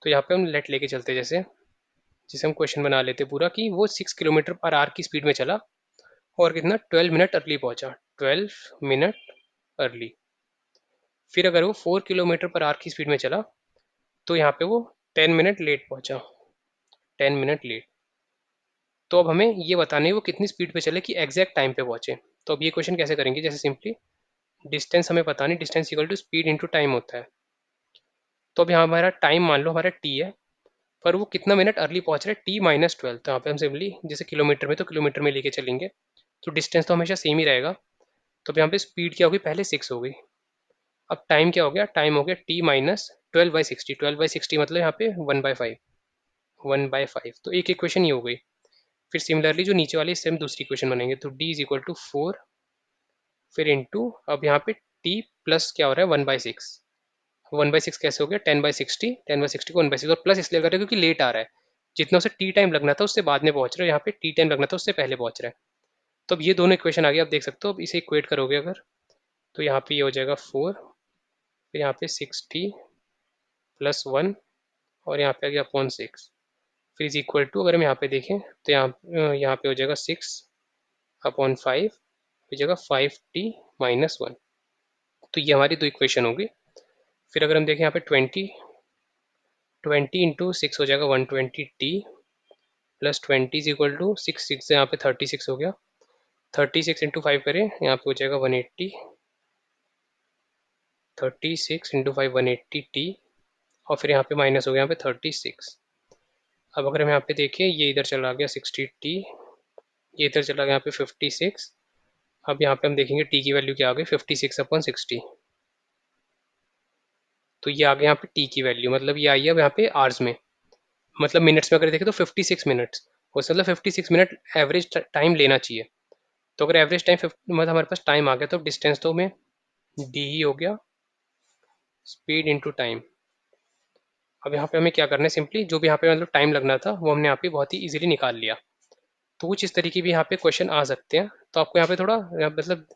तो यहाँ पे हम लेट लेके चलते हैं, जैसे जिसे हम क्वेश्चन बना लेते पूरा कि वो 6 किलोमीटर/आवर की स्पीड में चला और कितना 12 मिनट अर्ली पहुंचा, 12 मिनट अर्ली। फिर अगर वो 4 किलोमीटर/आवर की स्पीड में चला तो यहाँ पे वो 10 मिनट लेट पहुंचा, 10 मिनट लेट। तो अब हमें ये बताना है वो कितनी स्पीड पे चले कि एग्जैक्ट टाइम पे पहुंचे। तो अब ये क्वेश्चन कैसे करेंगे, जैसे सिंपली डिस्टेंस हमें पता नहीं, distance equal to speed into time होता है। तो अब यहाँ हमारा टाइम मान लो हमारा टी है, पर वो कितना मिनट अर्ली पहुंच रहा है, t-12। तो यहाँ पे हम सिंपली जैसे किलोमीटर में तो किलोमीटर में लेके चलेंगे, तो डिस्टेंस तो हमेशा सेम ही रहेगा। तो अब यहाँ पे स्पीड क्या होगी, पहले 6 हो गई। अब टाइम क्या हो गया, टाइम हो गया t-12/60। 12/60 मतलब यहाँ पे 1/5, 1/5। तो एक इक्वेशन ये हो गई। फिर सिमिलरली जो नीचे वाली इससे हम दूसरी इक्वेशन बनेंगे, तो d इज इक्वल टू 4, फिर इंटू अब यहाँ पे t प्लस क्या हो रहा है 1/6। 1/6 कैसे हो गया, 10/60, 10/60 को 1/6, और प्लस इसलिए कर रहे हैं क्योंकि लेट आ रहा है। जितना उसे टी टाइम लगना था उससे बाद में पहुंच रहे हो, यहाँ पे टी टाइम लगना था उससे पहले पहुंच रहा है। तो अब ये दोनों इक्वेशन आ गए, आप देख सकते हो। अब इसे इक्वेट करोगे अगर तो यहाँ पे ये हो जाएगा 4, फिर यहाँ पे 60+1, और यहाँ पे आ गया अपॉन 6, फिर इज इक्वल टू अगर हम यहाँ पे देखें तो यहाँ पे हो जाएगा 6/5, हो जाएगा 5t-1। तो ये हमारी दो इक्वेशन होगी। फिर अगर हम देखें यहाँ पे 20 इंटू 6 हो जाएगा 120t plus 20 is equal to 6 से यहाँ पे 36 हो गया, 36 इंटू 5 करें यहाँ पे हो जाएगा 180, 36 इंटू 5 180t, और फिर यहाँ पे माइनस हो गया यहाँ पे 36। अब अगर हम यहाँ पे देखें ये इधर चला गया 60t, ये इधर चला गया यहाँ पे 56। अब यहाँ पे हम देखेंगे t की वैल्यू क्या आ गई 56/60। तो ये आ गया यहाँ पे t की वैल्यू, मतलब ये आई है अब यहाँ पे आवर्स में, मतलब मिनट्स में अगर देखें तो 56 मिनट्स, उससे मतलब 56 मिनट एवरेज टाइम लेना चाहिए। तो अगर एवरेज टाइम मतलब हमारे पास टाइम आ गया, तो डिस्टेंस तो हमें डी ही हो गया, स्पीड इंटू टाइम। अब यहाँ पे हमें क्या करना है, सिंपली जो भी यहाँ पे मतलब टाइम लगना था वो हमने यहाँ पे बहुत ही इजीली निकाल लिया। तो कुछ इस तरीके भी यहाँ पे क्वेश्चन आ सकते हैं। तो आपको यहाँ पे थोड़ा मतलब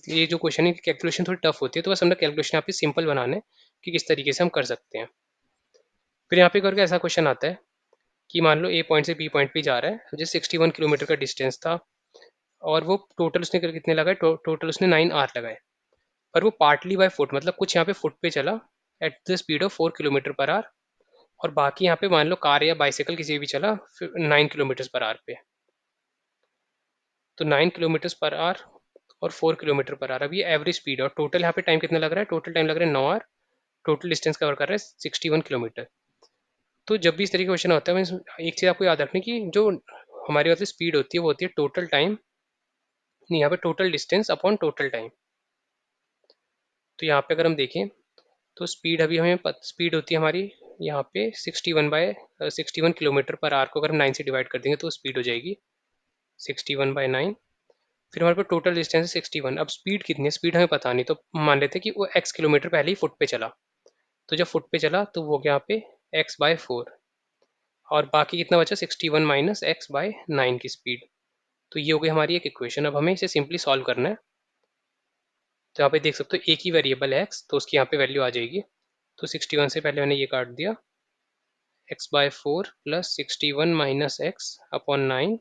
ये जो क्वेश्चन है कैलकुलेशन थोड़ी टफ होती है, तो बस हमने कैलकुलेशन यहाँ पे सिंपल बनाने कि किस तरीके से हम कर सकते हैं। फिर यहाँ पे करके ऐसा क्वेश्चन आता है कि मान लो ए पॉइंट से बी पॉइंट पे जा रहा है, जैसे 61 किलोमीटर का डिस्टेंस था, और वो टोटल उसने कितने लगाए, टोटल उसने 9 आवर लगाए। पर वो पार्टली बाय फुट, मतलब कुछ यहाँ पे फुट पे चला at the speed of 4 kilometre per our, और बाकी यहाँ पे मान लो कार या बाइसाइकिल किसी भी चला 9 किलोमीटर पर आवर पे। तो 9 किलोमीटर पर आवर और 4 किलोमीटर पर आवर। अब ये एवरेज स्पीड है और टोटल यहाँ पे टाइम कितना लग रहा है, टोटल टाइम लग रहा है 9 आवर। टोटल डिस्टेंस कवर कर रहा है 61 किलोमीटर। तो जब भी इस तरीके का क्वेश्चन होता है एक चीज़ आपको याद रखनी कि जो हमारी मतलब स्पीड होती है वो होती है टोटल टाइम, नहीं यहाँ पे total distance upon total time. तो यहाँ पे अगर हम देखें तो स्पीड अभी हमें स्पीड होती है हमारी यहाँ पे 61 किलोमीटर पर आवर को अगर हम 9 से डिवाइड कर देंगे तो स्पीड हो जाएगी 61/9। फिर हमारे पास टोटल डिस्टेंस है 61। अब स्पीड कितनी है, स्पीड हमें पता नहीं, तो मान लेते हैं कि वो x किलोमीटर पहले ही फुट पे चला। तो जब फुट पे चला तो वो गया यहाँ पे x/4 और बाकी कितना बचा 61 माइनस x/9 की स्पीड। तो ये हो गई हमारी एक इक्वेशन। अब हमें इसे सिंपली सॉल्व करना है। तो यहाँ पे देख सकते हो एक ही वेरिएबल है x, तो उसकी यहाँ पे वैल्यू आ जाएगी। तो 61 से पहले मैंने ये काट दिया, x/4 plus 61 minus x upon 9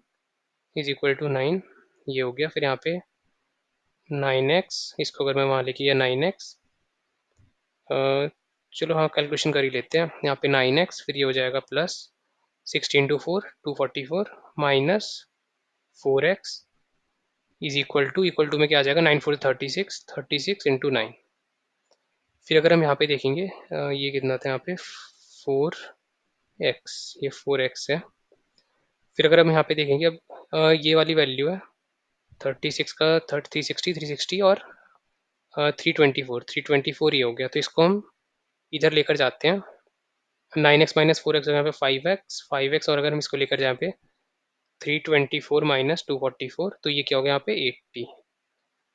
is equal to 9, ये हो गया। फिर यहाँ पे 9x, इसको अगर मैं वहाँ लेके गया 9x, चलो हाँ कैलकुलेशन कर ही लेते हैं। यहाँ पे 9x, फिर ये हो जाएगा plus 16 × 4 244 minus 4x is equal to में क्या आ जाएगा 9×4 36, 36 × 9। फिर अगर हम यहाँ पे देखेंगे ये कितना था यहाँ पे 4x, ये 4x है। फिर अगर हम यहाँ पे देखेंगे अब ये वाली वैल्यू है 36 का 360 और 324 ये हो गया। तो इसको हम इधर लेकर जाते हैं, 9x - 4x यहाँ पे 5x और अगर हम इसको लेकर जाए पे 324 माइनस 244 तो ये क्या हो गया यहाँ पे 80।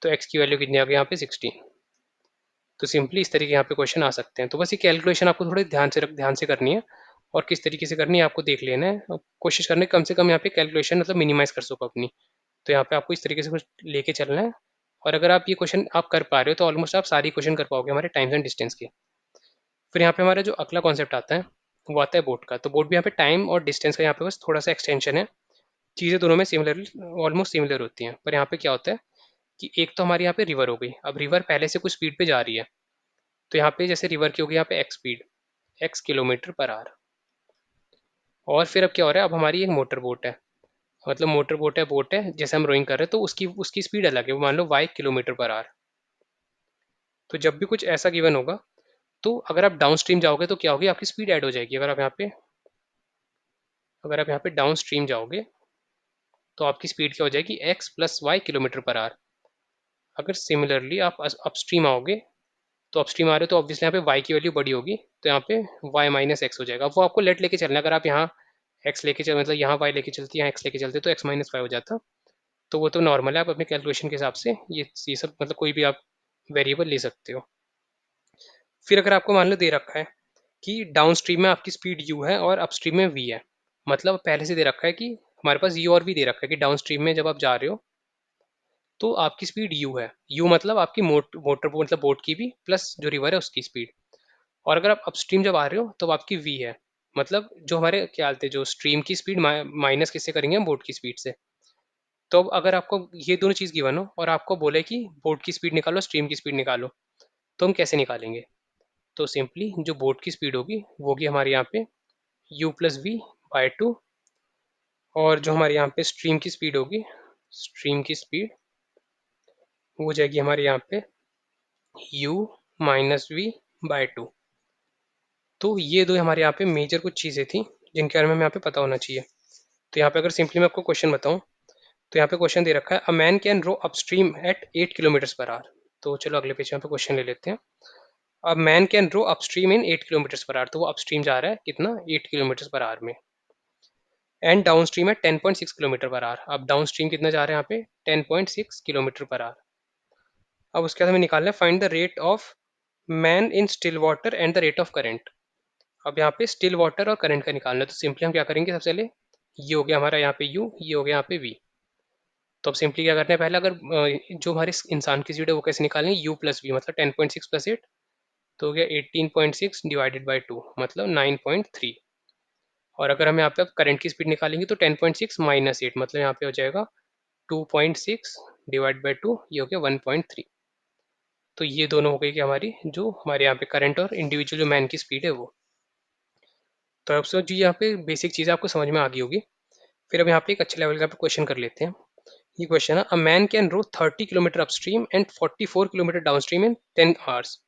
तो x की वैल्यू कितनी आ गई यहाँ पे 16। तो सिंपली इस तरीके यहाँ पे क्वेश्चन आ सकते हैं। तो बस ये कैलकुलेशन आपको थोड़े ध्यान से करनी है और किस तरीके से करनी है आपको देख लेना है और कोशिश करनी है कम से कम यहाँ पे कैलकुलेशन मतलब मिनिमाइज कर सको अपनी। तो यहाँ पे आपको इस तरीके से कुछ लेके चलना है और अगर आप ये क्वेश्चन आप कर पा रहे हो तो ऑलमोस्ट आप सारी क्वेश्चन कर पाओगे हमारे टाइम्स एंड डिस्टेंस के। फिर यहाँ पे हमारा जो अगला कॉन्सेप्ट आता है वो आता है बोट का। तो बोट भी यहाँ पे टाइम और डिस्टेंस का यहाँ पे बस थोड़ा सा एक्सटेंशन है। चीज़ें दोनों में सिमिलर ऑलमोस्ट सिमिलर होती हैं, पर यहाँ पे क्या होता है कि एक तो हमारी यहाँ पे रिवर हो गई। अब रिवर पहले से कुछ स्पीड पे जा रही है, तो यहाँ पे जैसे रिवर की होगी यहाँ पे x speed, x kilometre per our. और फिर अब क्या हो रहा है, अब हमारी एक मोटर बोट है, मतलब मोटर बोट है जैसे हम रोइंग कर रहे हैं, तो उसकी उसकी स्पीड अलग है, वो मान लो y किलोमीटर पर आवर। तो जब भी कुछ ऐसा गिवन होगा तो अगर आप डाउन स्ट्रीम जाओगे तो क्या होगी, आपकी स्पीड ऐड हो जाएगी। अगर आप यहाँ पे डाउन स्ट्रीम जाओगे तो आपकी स्पीड क्या हो जाएगी x + y kilometre per our. अगर सिमिलरली आप अपस्ट्रीम आओगे तो अपस्ट्रीम आ रहे हो तो ऑब्वियसली यहाँ पे y की वैल्यू बड़ी होगी, तो यहाँ पे y - x हो जाएगा। वो आपको लेट लेके चलना है, अगर आप यहाँ x लेके चल मतलब यहाँ y लेके चलते यहाँ x लेके चलते तो x - y हो जाता। तो वो तो नॉर्मल है, आप अपने कैलकुलेशन के हिसाब से ये सब मतलब कोई भी आप वेरिएबल ले सकते हो। फिर अगर आपको मान लो दे रखा है कि डाउन स्ट्रीम में आपकी स्पीड u है और अपस्ट्रीम में v है, मतलब पहले से दे रखा है कि हमारे पास u और v दे रखा है कि डाउन स्ट्रीम में जब आप जा रहे हो तो आपकी स्पीड u है। u मतलब आपकी मोटर मतलब बोट की भी प्लस जो रिवर है उसकी स्पीड। और अगर आप अपस्ट्रीम जब आ रहे हो तो आपकी v है, मतलब जो हमारे क्या बोलते हैं जो स्ट्रीम की स्पीड माइनस किससे करेंगे हम, बोट की स्पीड से। तो अब अगर आपको ये दोनों चीज़ गिवन हो और आपको बोले कि बोट की स्पीड निकालो स्ट्रीम की स्पीड निकालो, तो हम कैसे निकालेंगे। तो सिंपली जो बोट की स्पीड होगी वो होगी हमारे यहाँ पे u+v/2 और जो हमारे यहाँ पे स्ट्रीम की स्पीड होगी, स्ट्रीम की स्पीड वो हो जाएगी हमारे यहाँ पे u-v/2। तो ये दो हमारे यहाँ पे मेजर कुछ चीज़ें थी जिनके बारे में हमें यहाँ पे पता होना चाहिए। तो यहाँ पे अगर सिंपली मैं आपको क्वेश्चन बताऊँ तो यहाँ पे क्वेश्चन दे रखा है a man can row upstream at 8 kilometre per hour. तो चलो अगले पेज पे क्वेश्चन ले लेते हैं। अब man can row upstream in 8 kilometre per hour, तो वो अपस्ट्रीम जा रहा है कितना 8 किलोमीटर पर आवर में, एंड डाउन स्ट्रीम है 10.6 किलोमीटर पर आवर। अब डाउन स्ट्रीम कितना जा रहा है यहाँ पे 10.6 किलोमीटर पर आवर। अब उसके बाद हमें निकालना है find the rate of man in still water and the rate of current. अब यहाँ पे स्टिल वाटर और करंट का निकालना है, तो सिंपली हम क्या करेंगे सबसे पहले, ये हो गया हमारा यहाँ पे u, ये हो गया यहाँ पे v। तो अब सिंपली क्या करना है पहले, अगर जो हमारे इंसान की स्पीड है वो कैसे निकालेंगे, u+v मतलब 10.6 + 8 तो हो गया 18.6 डिवाइडेड बाई 2 मतलब 9.3। और अगर हम यहाँ पे करंट की स्पीड निकालेंगे तो 10.6 - 8 मतलब यहाँ पे हो जाएगा 2.6 डिवाइड बाई 2, ये हो गया 1.3। तो ये दोनों हो गई कि हमारी जो हमारे यहाँ पे करंट और इंडिविजुअल जो मैन की स्पीड है वो। तो अब सो जी यहाँ पे बेसिक चीज़ आपको समझ में आ गई होगी। फिर अब यहाँ पे एक अच्छे लेवल का क्वेश्चन कर लेते हैं। ये क्वेश्चन है, a man can row 30 kilometre upstream and 44 kilometre downstream in 10 hours.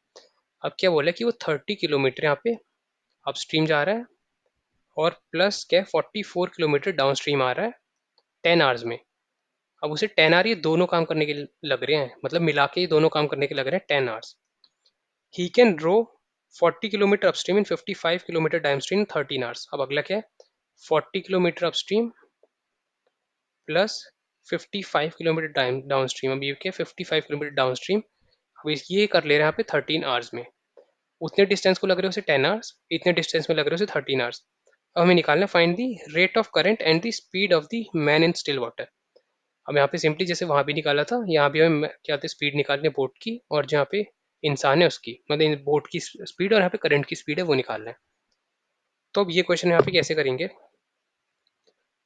अब क्या बोला कि वो 30 किलोमीटर यहाँ पे अपस्ट्रीम जा रहा है और प्लस क्या 44 किलोमीटर डाउनस्ट्रीम आ रहा है 10 आवर्स में। अब उसे 10 आवर ये दोनों काम करने के लग रहे हैं, मतलब मिला के ये दोनों काम करने के लग रहे हैं 10 hours. He can row 40 kilometre upstream in 55 kilometre downstream in 13 hours. अब अगला क्या है, 40 kilometre upstream plus 55 kilometre downstream. अब ये क्या 55 किलोमीटर डाउनस्ट्रीम, अब ये कर ले रहे हैं यहाँ पे 13 आवर्स में। उतने डिस्टेंस को लग रहे हैं उसे 10 आवर्स, इतने डिस्टेंस में लग रहे हैं उसे 13 आवर्स। अब हमें निकालना है find the rate of current and the speed of the man in still water. अब यहाँ पे सिंपली जैसे वहाँ भी निकाला था, यहाँ भी हमें क्या होता है स्पीड निकालनी है बोट की, और जहाँ पे इंसान है उसकी, मतलब बोट की स्पीड और यहाँ पे करंट की स्पीड है वो निकालना है। तो अब ये क्वेश्चन यहाँ पे कैसे करेंगे,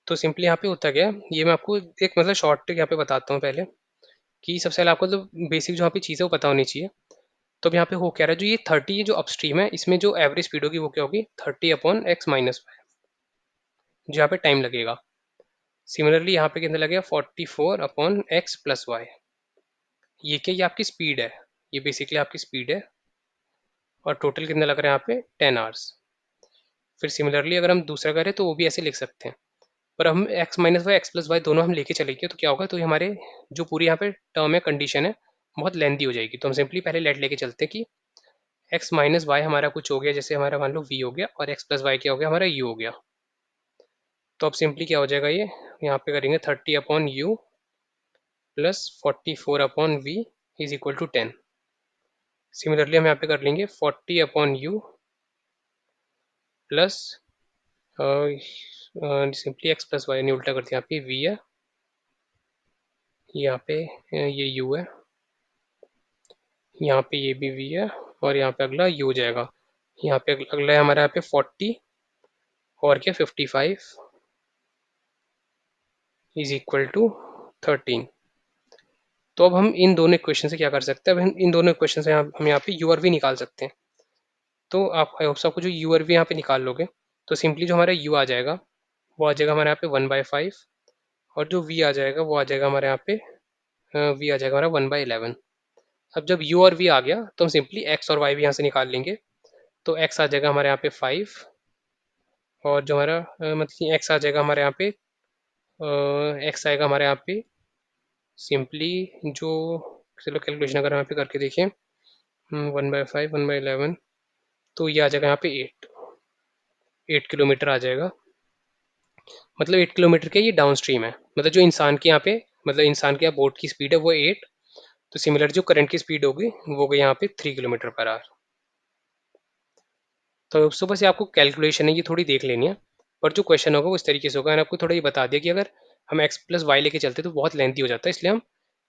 तो सिंपली यहाँ पे होता क्या है, ये मैं आपको एक मतलब शॉर्ट ट्रिक यहाँ पे बताता हूँ पहले, कि सबसे पहले आपको तो बेसिक जो यहाँ पे चीज़ें वो पता होनी चाहिए। तो अब यहाँ पे हो क्या रहा है, जो ये 30 जो अपस्ट्रीम है इसमें जो एवरेज स्पीड होगी वो क्या होगी 30/x-y, जो यहाँ पे टाइम लगेगा। सिमिलरली यहाँ पे कितना लगेगा 44/x+y। ये क्या, ये आपकी स्पीड है, ये बेसिकली आपकी स्पीड है, और टोटल कितना लग रहा है यहाँ पे 10 आवर्स। फिर सिमिलरली अगर हम दूसरा करें तो वो भी ऐसे लिख सकते हैं, पर हम x-y दोनों हम लेके चलेंगे तो क्या होगा, तो ये हमारे जो पूरी यहाँ पे टर्म है कंडीशन है बहुत लेंदी हो जाएगी। तो हम सिंपली पहले लेट लेके चलते हैं कि x-y हमारा कुछ हो गया, जैसे हमारा मान लो v हो गया, और x+y क्या हो गया हमारा u हो गया। तो अब सिंपली क्या हो जाएगा, ये यहाँ पे करेंगे 30/u plus 44/v is equal to 10। Similarly हम यहाँ पे कर लेंगे 40/u प्लस सिंपली x+y ने उल्टा कर दिया, यहाँ पे v है, यहाँ पे ये u है, यहाँ पे ये भी v है, और यहाँ पे अगला u हो जाएगा। यहाँ पे अगला है हमारा यहाँ पे 40 और क्या 55 इज इक्वल टू 13। तो अब हम इन दोनों इक्वेशन से क्या कर सकते हैं, अब इन दोनों इक्वेशन से हम यहाँ पे यू आर वी निकाल सकते हैं। तो आप आई होप आपको जो यू आर वी यहाँ पे निकाल लोगे, तो सिंपली जो हमारा यू आ जाएगा वो आ जाएगा हमारे यहाँ पे 1/5, और जो वी आ जाएगा वो आ जाएगा हमारे यहाँ पे वी आ जाएगा हमारा 1/11। अब जब यू और वी आ गया तो हम सिंपली एक्स और वाई भी यहाँ से निकाल लेंगे। तो एक्स आ जाएगा हमारे यहाँ पे 5, और जो हमारा मतलब एक्स आ जाएगा हमारे यहाँ पे एक्स आएगा हमारे यहाँ पे सिंपली जो, चलो कैलकुलेशन अगर यहाँ पे करके देखें 1/5 1/11, तो ये आ जाएगा यहाँ पे 8 किलोमीटर आ जाएगा। मतलब 8 किलोमीटर के ये डाउन स्ट्रीम है, मतलब जो इंसान के यहाँ पे, मतलब इंसान के यहाँ बोट की स्पीड है वो 8, तो सिमिलर जो करंट की स्पीड होगी वो होगी यहाँ पे 3 किलोमीटर पर आवर। तो सुबह से आपको कैलकुलेशन है ये थोड़ी देख लेनी है, पर जो क्वेश्चन होगा वो इस तरीके से होगा। मैंने आपको थोड़ा ये बता दिया कि अगर हम x+y लेके चलते तो बहुत लेंथी हो जाता है, इसलिए हम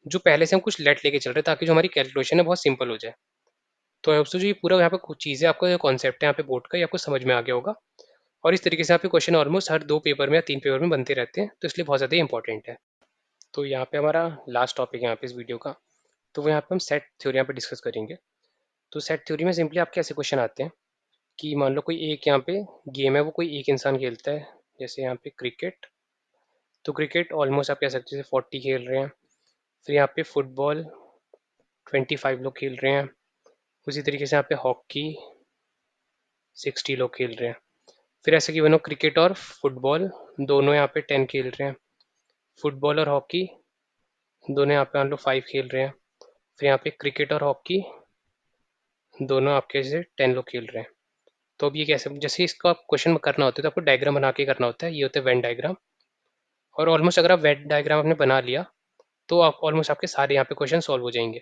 जो पहले से हम कुछ लेट लेके चल रहे हैं ताकि जो हमारी कैलकुलेशन है बहुत सिंपल हो जाए। तो आई होप सो जो ये पूरा यहाँ पे कुछ चीज़ें आपको जो कॉन्सेप्ट है यहाँ पे बोर्ड का ये आपको समझ में आ गया होगा, और इस तरीके से यहाँ पे क्वेश्चन ऑलमोस्ट हर 2 पेपर में या 3 पेपर में बनते रहते हैं, तो इसलिए बहुत ज़्यादा इंपॉर्टेंट है। तो यहाँ पे हमारा लास्ट टॉपिक है यहाँ पे इस वीडियो का, तो वो यहाँ पे हम सेट थ्योरी यहाँ पे डिस्कस करेंगे। तो सेट थ्योरी में सिंपली आपके ऐसे क्वेश्चन आते हैं कि मान लो कोई एक यहाँ पे गेम है, वो कोई एक इंसान खेलता है, जैसे यहाँ पे क्रिकेट। तो क्रिकेट ऑलमोस्ट आप कह सकते हैं 40 खेल रहे हैं। फिर यहाँ पे फुटबॉल 25 लोग खेल रहे हैं। उसी तरीके से यहाँ पे हॉकी 60 लोग खेल रहे हैं। फिर ऐसे कि बनो क्रिकेट और फुटबॉल दोनों यहाँ पे 10 खेल रहे हैं। फुटबॉल और हॉकी दोनों यहाँ पे मान लो 5 खेल रहे हैं। फिर यहाँ पे क्रिकेट और हॉकी दोनों आपके जैसे 10 लोग खेल रहे हैं। तो अब ये कैसे, जैसे इसका क्वेश्चन करना होता है तो आपको डायग्राम बना के करना होता है, ये होता है वेन डायग्राम। और ऑलमोस्ट अगर आप वेन डायग्राम आपने बना लिया तो आप ऑलमोस्ट आपके सारे यहाँ पे क्वेश्चन सॉल्व हो जाएंगे।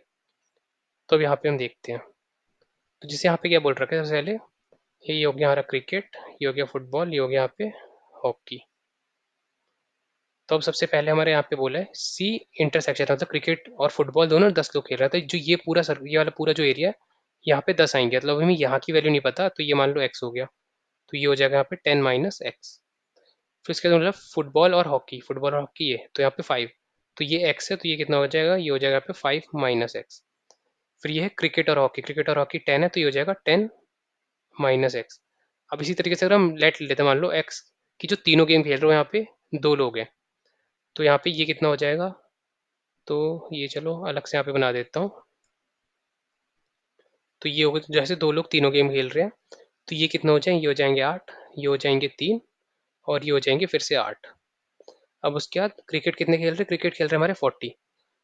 तो अब यहाँ पे हम देखते हैं, तो जैसे यहाँ पे क्या बोल रखा है, सबसे पहले ये हो गया हमारा क्रिकेट, ये हो गया फुटबॉल, ये हो गया यहाँ पे हॉकी। तो अब सबसे पहले हमारे यहाँ पे बोला है सी इंटरसेक्शन, मतलब क्रिकेट और फुटबॉल दोनों 10 लोग खेल रहे थे। जो ये पूरा ये वाला पूरा जो एरिया है यहाँ पे 10 आएंगे, मतलब हमें यहाँ की वैल्यू नहीं पता, तो ये मान लो एक्स हो गया, तो ये हो जाएगा यहाँ पे 10 - x। फिर इसके बाद मतलब फुटबॉल और हॉकी ये तो यहाँ पे 5, तो ये x है, तो ये कितना हो जाएगा, ये हो जाएगा यहाँ पे 5 - x। फिर ये है क्रिकेट और हॉकी 10 है, तो ये हो जाएगा 10 - x। अब इसी तरीके से अगर हम लेट लेते हैं मान लो x की जो तीनों गेम खेल रहे हो यहाँ पे 2 लोग हैं, तो यहाँ पे ये कितना हो जाएगा, तो ये चलो अलग से यहाँ पे बना देता हूँ। तो ये हो गया, तो जैसे दो लोग तीनों गेम खेल रहे हैं, तो ये कितने हो जाएंगे, ये हो जाएंगे 8, ये हो जाएंगे 3, और ये हो जाएंगे फिर से 8। अब उसके बाद क्रिकेट कितने खेल रहे हैं, क्रिकेट खेल रहे हैं हमारे 40।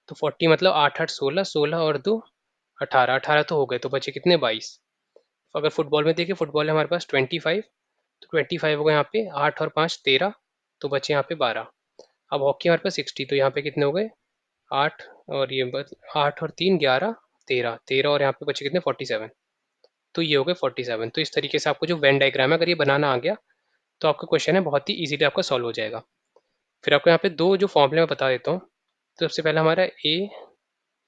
तो 40 मतलब 8 8 16, 16 और 2 18, 18 तो हो गए, तो बचे कितने, 22। अगर फुटबॉल में देखें, फुटबॉल है हमारे पास 25, तो 25 होगा यहाँ पे, 8 और 5 13, तो बचे यहाँ पे 12। अब हॉकी हमारे पास 60, तो यहाँ पे कितने हो गए, 8, और ये 8 और 3 11, 13 13, और यहाँ पे बचे कितने, 47। तो ये हो गए 47। तो इस तरीके से आपको जो वेन डायग्राम है अगर ये बनाना आ गया, तो आपका क्वेश्चन है बहुत ही इजीली आपका सॉल्व हो जाएगा। फिर आपको यहाँ पे दो जो फॉर्मूले मैं बता देता हूँ। तो सबसे पहला हमारा ए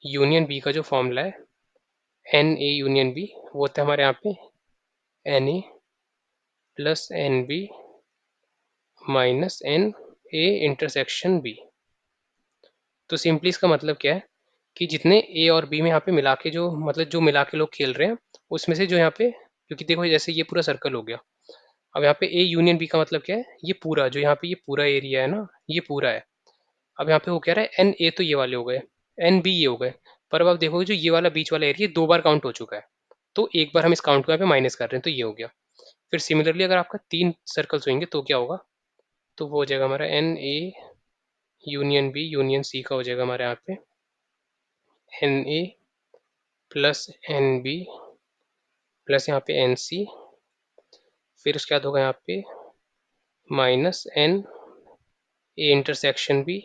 यूनियन बी का जो फॉर्मूला है, एन ए यूनियन बी, वो होता है हमारे यहाँ पे n A plus n B minus n A intersection B. तो सिंपली इसका मतलब क्या है कि जितने ए और बी में यहाँ पे मिला के जो मतलब जो मिला के लोग खेल रहे हैं, उसमें से जो यहाँ पे, क्योंकि देखो जैसे ये पूरा सर्कल हो गया, अब यहाँ पे ए यूनियन बी का मतलब क्या है, ये पूरा जो यहाँ पे ये पूरा एरिया है ना, ये पूरा है। अब यहाँ पे वो कह रहा है एन ए, तो ये वाले हो गए, एन बी ये हो गए। पर अब आप देखोगे जो ये वाला बीच वाला एरिया दो बार काउंट हो चुका है, तो एक बार हम इस काउंट को यहाँ पे माइनस कर रहे हैं, तो ये हो गया। फिर सिमिलरली अगर आपका 3 सर्कल्स होंगे तो क्या होगा, तो वो हो जाएगा हमारा n A union B union C का हो जाएगा हमारे यहाँ पे n A plus n B plus यहाँ पे एन सी, फिर उसके बाद होगा यहाँ पे minus n A intersection B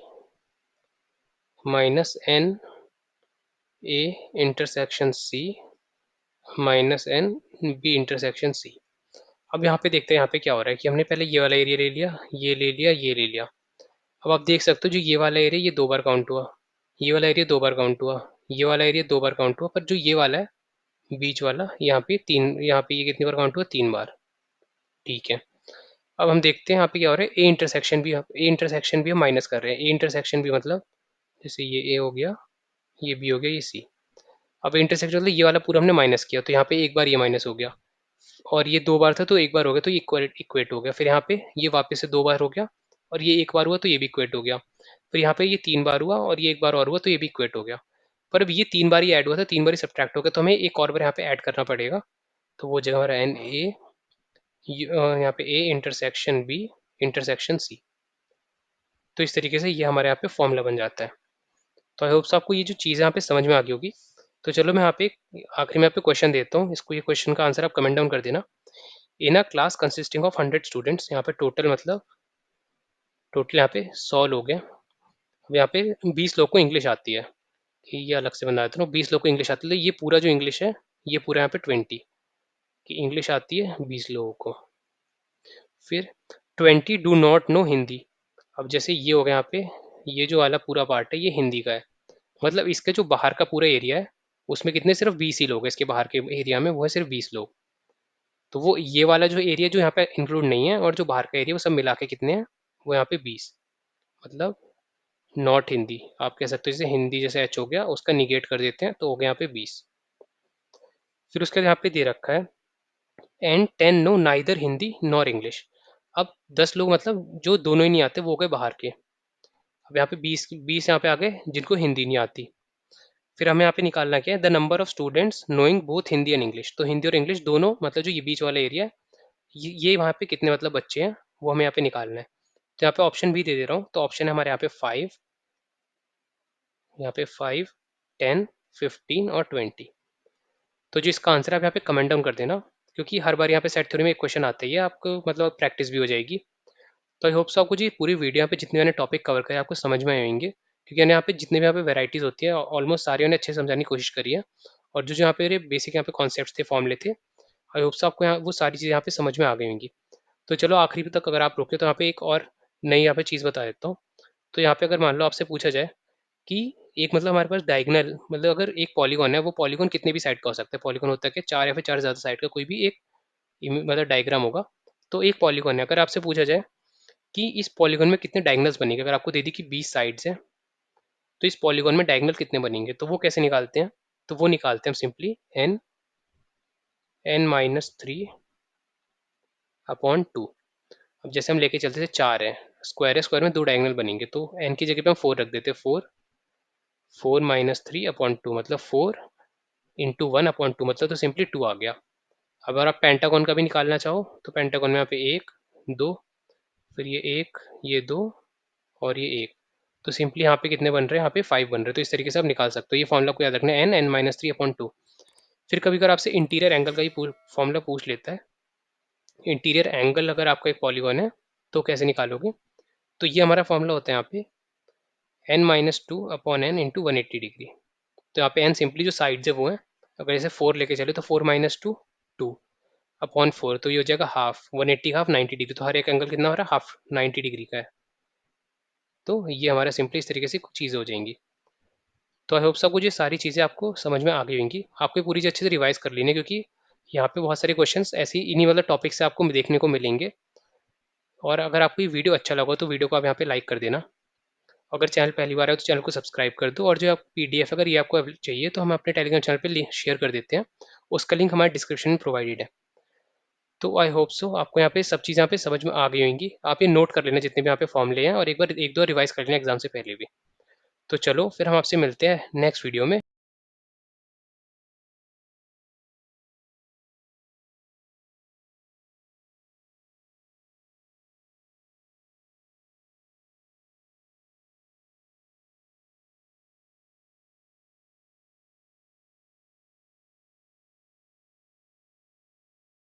minus n A intersection C minus n B intersection C. अब यहाँ पे देखते हैं यहाँ पे क्या हो रहा है कि हमने पहले ये वाला एरिया ले लिया, ये ले लिया, ये ले लिया। अब आप देख सकते हो जो ये वाला एरिया ये दो बार काउंट हुआ, ये वाला एरिया दो बार काउंट हुआ, ये वाला एरिया दो बार काउंट हुआ, पर जो ये वाला है बीच वाला यहाँ पे तीन, यहाँ पे ये कितनी बार काउंट हुआ, 3 बार। ठीक है। अब हम देखते हैं यहाँ पे क्या हो रहा है, ए इंटरसेक्शन भी, ए इंटरसेक्शन भी हम माइनस कर रहे हैं। ए इंटरसेक्शन भी मतलब जैसे ये ए हो गया, ये बी हो गया, ये सी। अब इंटरसेक्शन मतलब ये वाला पूरा हमने माइनस किया, तो यहाँ पे एक बार ये माइनस हो गया, और ये दो बार था तो एक बार हो गया, तो ये इक्वेट हो गया। फिर यहाँ पे ये वापस से दो बार हो गया, और ये एक बार हुआ तो ये भी इक्वेट हो गया। फिर यहाँ पे ये 3 बार हुआ, और ये एक बार और हुआ, तो ये भी इक्वेट हो गया। पर अब ये 3 बार ही ऐड हुआ था, 3 बार ही सब्ट्रैक्ट हो गया, तो हमें एक और बार यहाँ पे ऐड करना पड़ेगा। तो वो जगह हमारा एन ए, यहाँ पे A intersection B intersection C. तो इस तरीके से ये हमारे यहाँ पे फॉर्मूला बन जाता है। तो आई होप्स आपको ये जो चीज़ यहाँ पे समझ में आ गई होगी। तो चलो मैं यहाँ पे आखिरी में यहाँ पे क्वेश्चन देता हूँ, इसको, ये क्वेश्चन का आंसर आप कमेंट डाउन कर देना। In a class consisting of 100 students, यहाँ पे टोटल मतलब टोटल यहाँ पे 100 लोग हैं। अब यहाँ पे 20 लोग को इंग्लिश आती है, ये अलग से बना देता हूँ, 20 लोग को इंग्लिश आती है, तो ये पूरा जो इंग्लिश है ये पूरा यहाँ पे 20 की इंग्लिश आती है 20 लोगों को। फिर 20 डू नॉट नो हिंदी। अब जैसे ये हो गया यहाँ पे, ये जो वाला पूरा पार्ट है ये हिंदी का है, मतलब इसके जो बाहर का पूरा एरिया है उसमें कितने, सिर्फ 20 ही लोग हैं, इसके बाहर के एरिया में वो है सिर्फ 20 लोग। तो वो ये वाला जो एरिया जो यहाँ पे इंक्लूड नहीं है, और जो बाहर का एरिया वो सब मिला के कितने हैं, वो यहाँ पे 20, मतलब नॉट हिंदी आप कह सकते हो। जैसे हिंदी जैसे एच हो गया, उसका निगेट कर देते हैं, तो हो गया यहाँ पे 20। फिर उसके बाद यहाँ पे दे रखा है and 10 know neither Hindi nor English. अब 10 लोग मतलब जो दोनों ही नहीं आते वो हो गए बाहर के। अब यहाँ पे 20 यहाँ पे आ गए जिनको हिंदी नहीं आती। फिर हमें यहाँ पे निकालना क्या है, the number of students knowing both Hindi and English. तो हिंदी और इंग्लिश दोनों मतलब जो ये बीच वाला एरिया है, ये वहाँ पे कितने मतलब बच्चे हैं वो हमें यहाँ पे निकालना है। तो यहाँ पे ऑप्शन भी दे दे रहा हूँ, तो ऑप्शन है हमारे यहाँ पे 5, यहाँ पे 5, 10, 15 और 20। तो जो इसका आंसर है आप यहाँ पे कमेंट डाउन कर देना, क्योंकि हर बार यहाँ पे सेट थ्योरी में एक क्वेश्चन आता ही है, आपको मतलब प्रैक्टिस भी हो जाएगी। तो आई होप सो आपको जी पूरी वीडियो यहाँ पे जितने मैंने टॉपिक कवर करे आपको समझ में आएंगे, क्योंकि मैंने यहाँ पे जितने भी यहाँ पे वेराइटीज़ होती है ऑलमोस्ट सारी मैंने अच्छे से समझाने की कोशिश करी है। और जो जो यहाँ पे बेसिक यहाँ पे कॉन्सेप्ट थे, फॉर्मूले थे, आई होप सो आपको यहाँ वो सारी चीज़ें यहाँ पे समझ में आ गई होंगी। तो चलो आखिरी तक अगर आप रोके तो यहाँ पे एक और नई यहाँ पे चीज़ बता देता हूँ। तो यहाँ पे अगर मान लो आपसे पूछा जाए कि एक मतलब हमारे पास डायगोनल, मतलब अगर एक पॉलीगॉन है, वो पॉलीगॉन कितने भी साइड का हो सकता है। पॉलीगॉन होता है कि 4 या फिर 4 से ज़्यादा साइड का कोई भी एक मतलब डायग्राम होगा। तो एक पॉलीगॉन है, अगर आपसे पूछा जाए कि इस पॉलीगॉन में कितने डायगोनल्स बनेंगे, अगर आपको दे दी कि 20 साइड्स हैं, तो इस पॉलीगॉन में डायगोनल कितने बनेंगे, तो वो कैसे निकालते हैं। तो वो निकालते हैं हम सिंपली n-3 अपॉन 2। अब जैसे हम लेके चलते थे 4 है, स्क्वायर में दो डायगोनल बनेंगे, तो n की जगह पे हम 4 रख देते हैं, 4 4 माइनस 3 अपॉन 2 मतलब 4 इंटू 1 अपॉन 2 मतलब तो सिंपली 2 आ गया। अब अगर आप पेंटागन का भी निकालना चाहो तो पेंटागन में यहाँ पे 1 2, फिर ये 1 ये 2 और ये 1, तो सिंपली यहाँ पे कितने बन रहे हैं, यहाँ पे 5 बन रहे हैं। तो इस तरीके से आप निकाल सकते हो। ये फॉर्मूला को याद रखना है, एन माइनस 3 अपॉन 2। फिर कभी अगर आपसे इंटीरियर एंगल का ही फॉर्मूला पूछ लेता है, इंटीरियर एंगल अगर आपका एक पॉलीगॉन है तो कैसे निकालोगे, तो ये हमारा फॉर्मूला होता है यहाँ पे n minus 2 upon n into 180 degree. तो यहाँ पे एन सिंपली जो साइड है वो है, अगर जैसे 4 लेके चले तो 4 माइनस 2 2 अपॉन 4, तो ये हो जाएगा हाफ, 180 हाफ 90 डिग्री, तो हर एक एंगल कितना हो रहा है, हाफ 90 डिग्री का है। तो ये हमारा सिंपली इस तरीके से कुछ चीज़ें हो जाएंगी। तो आई होप सब कुछ ये सारी चीज़ें आपको समझ में आ गई होंगी। आपको पूरी चीज़ अच्छे से रिवाइज कर लेनी है, क्योंकि यहाँ पे बहुत सारे क्वेश्चंस ऐसे ही इन्हीं वाला टॉपिक से आपको देखने को मिलेंगे। और अगर आपको ये वीडियो अच्छा लगा तो वीडियो को आप यहाँ पे लाइक कर देना। अगर चैनल पहली बार है तो चैनल को सब्सक्राइब कर दो, और जो आप पीडीएफ अगर ये आपको चाहिए तो हम अपने टेलीग्राम चैनल पे शेयर कर देते हैं, उसका लिंक हमारे डिस्क्रिप्शन में प्रोवाइडेड है। तो आई होप सो आपको यहाँ पे सब चीज़ यहाँ पे समझ में आ गई होंगी। आप ये नोट कर लेना जितने भी यहाँ पे फॉर्मूले हैं, और एक दो रिवाइज कर लेना एग्जाम से पहले भी। तो चलो फिर हम आपसे मिलते हैं नेक्स्ट वीडियो में।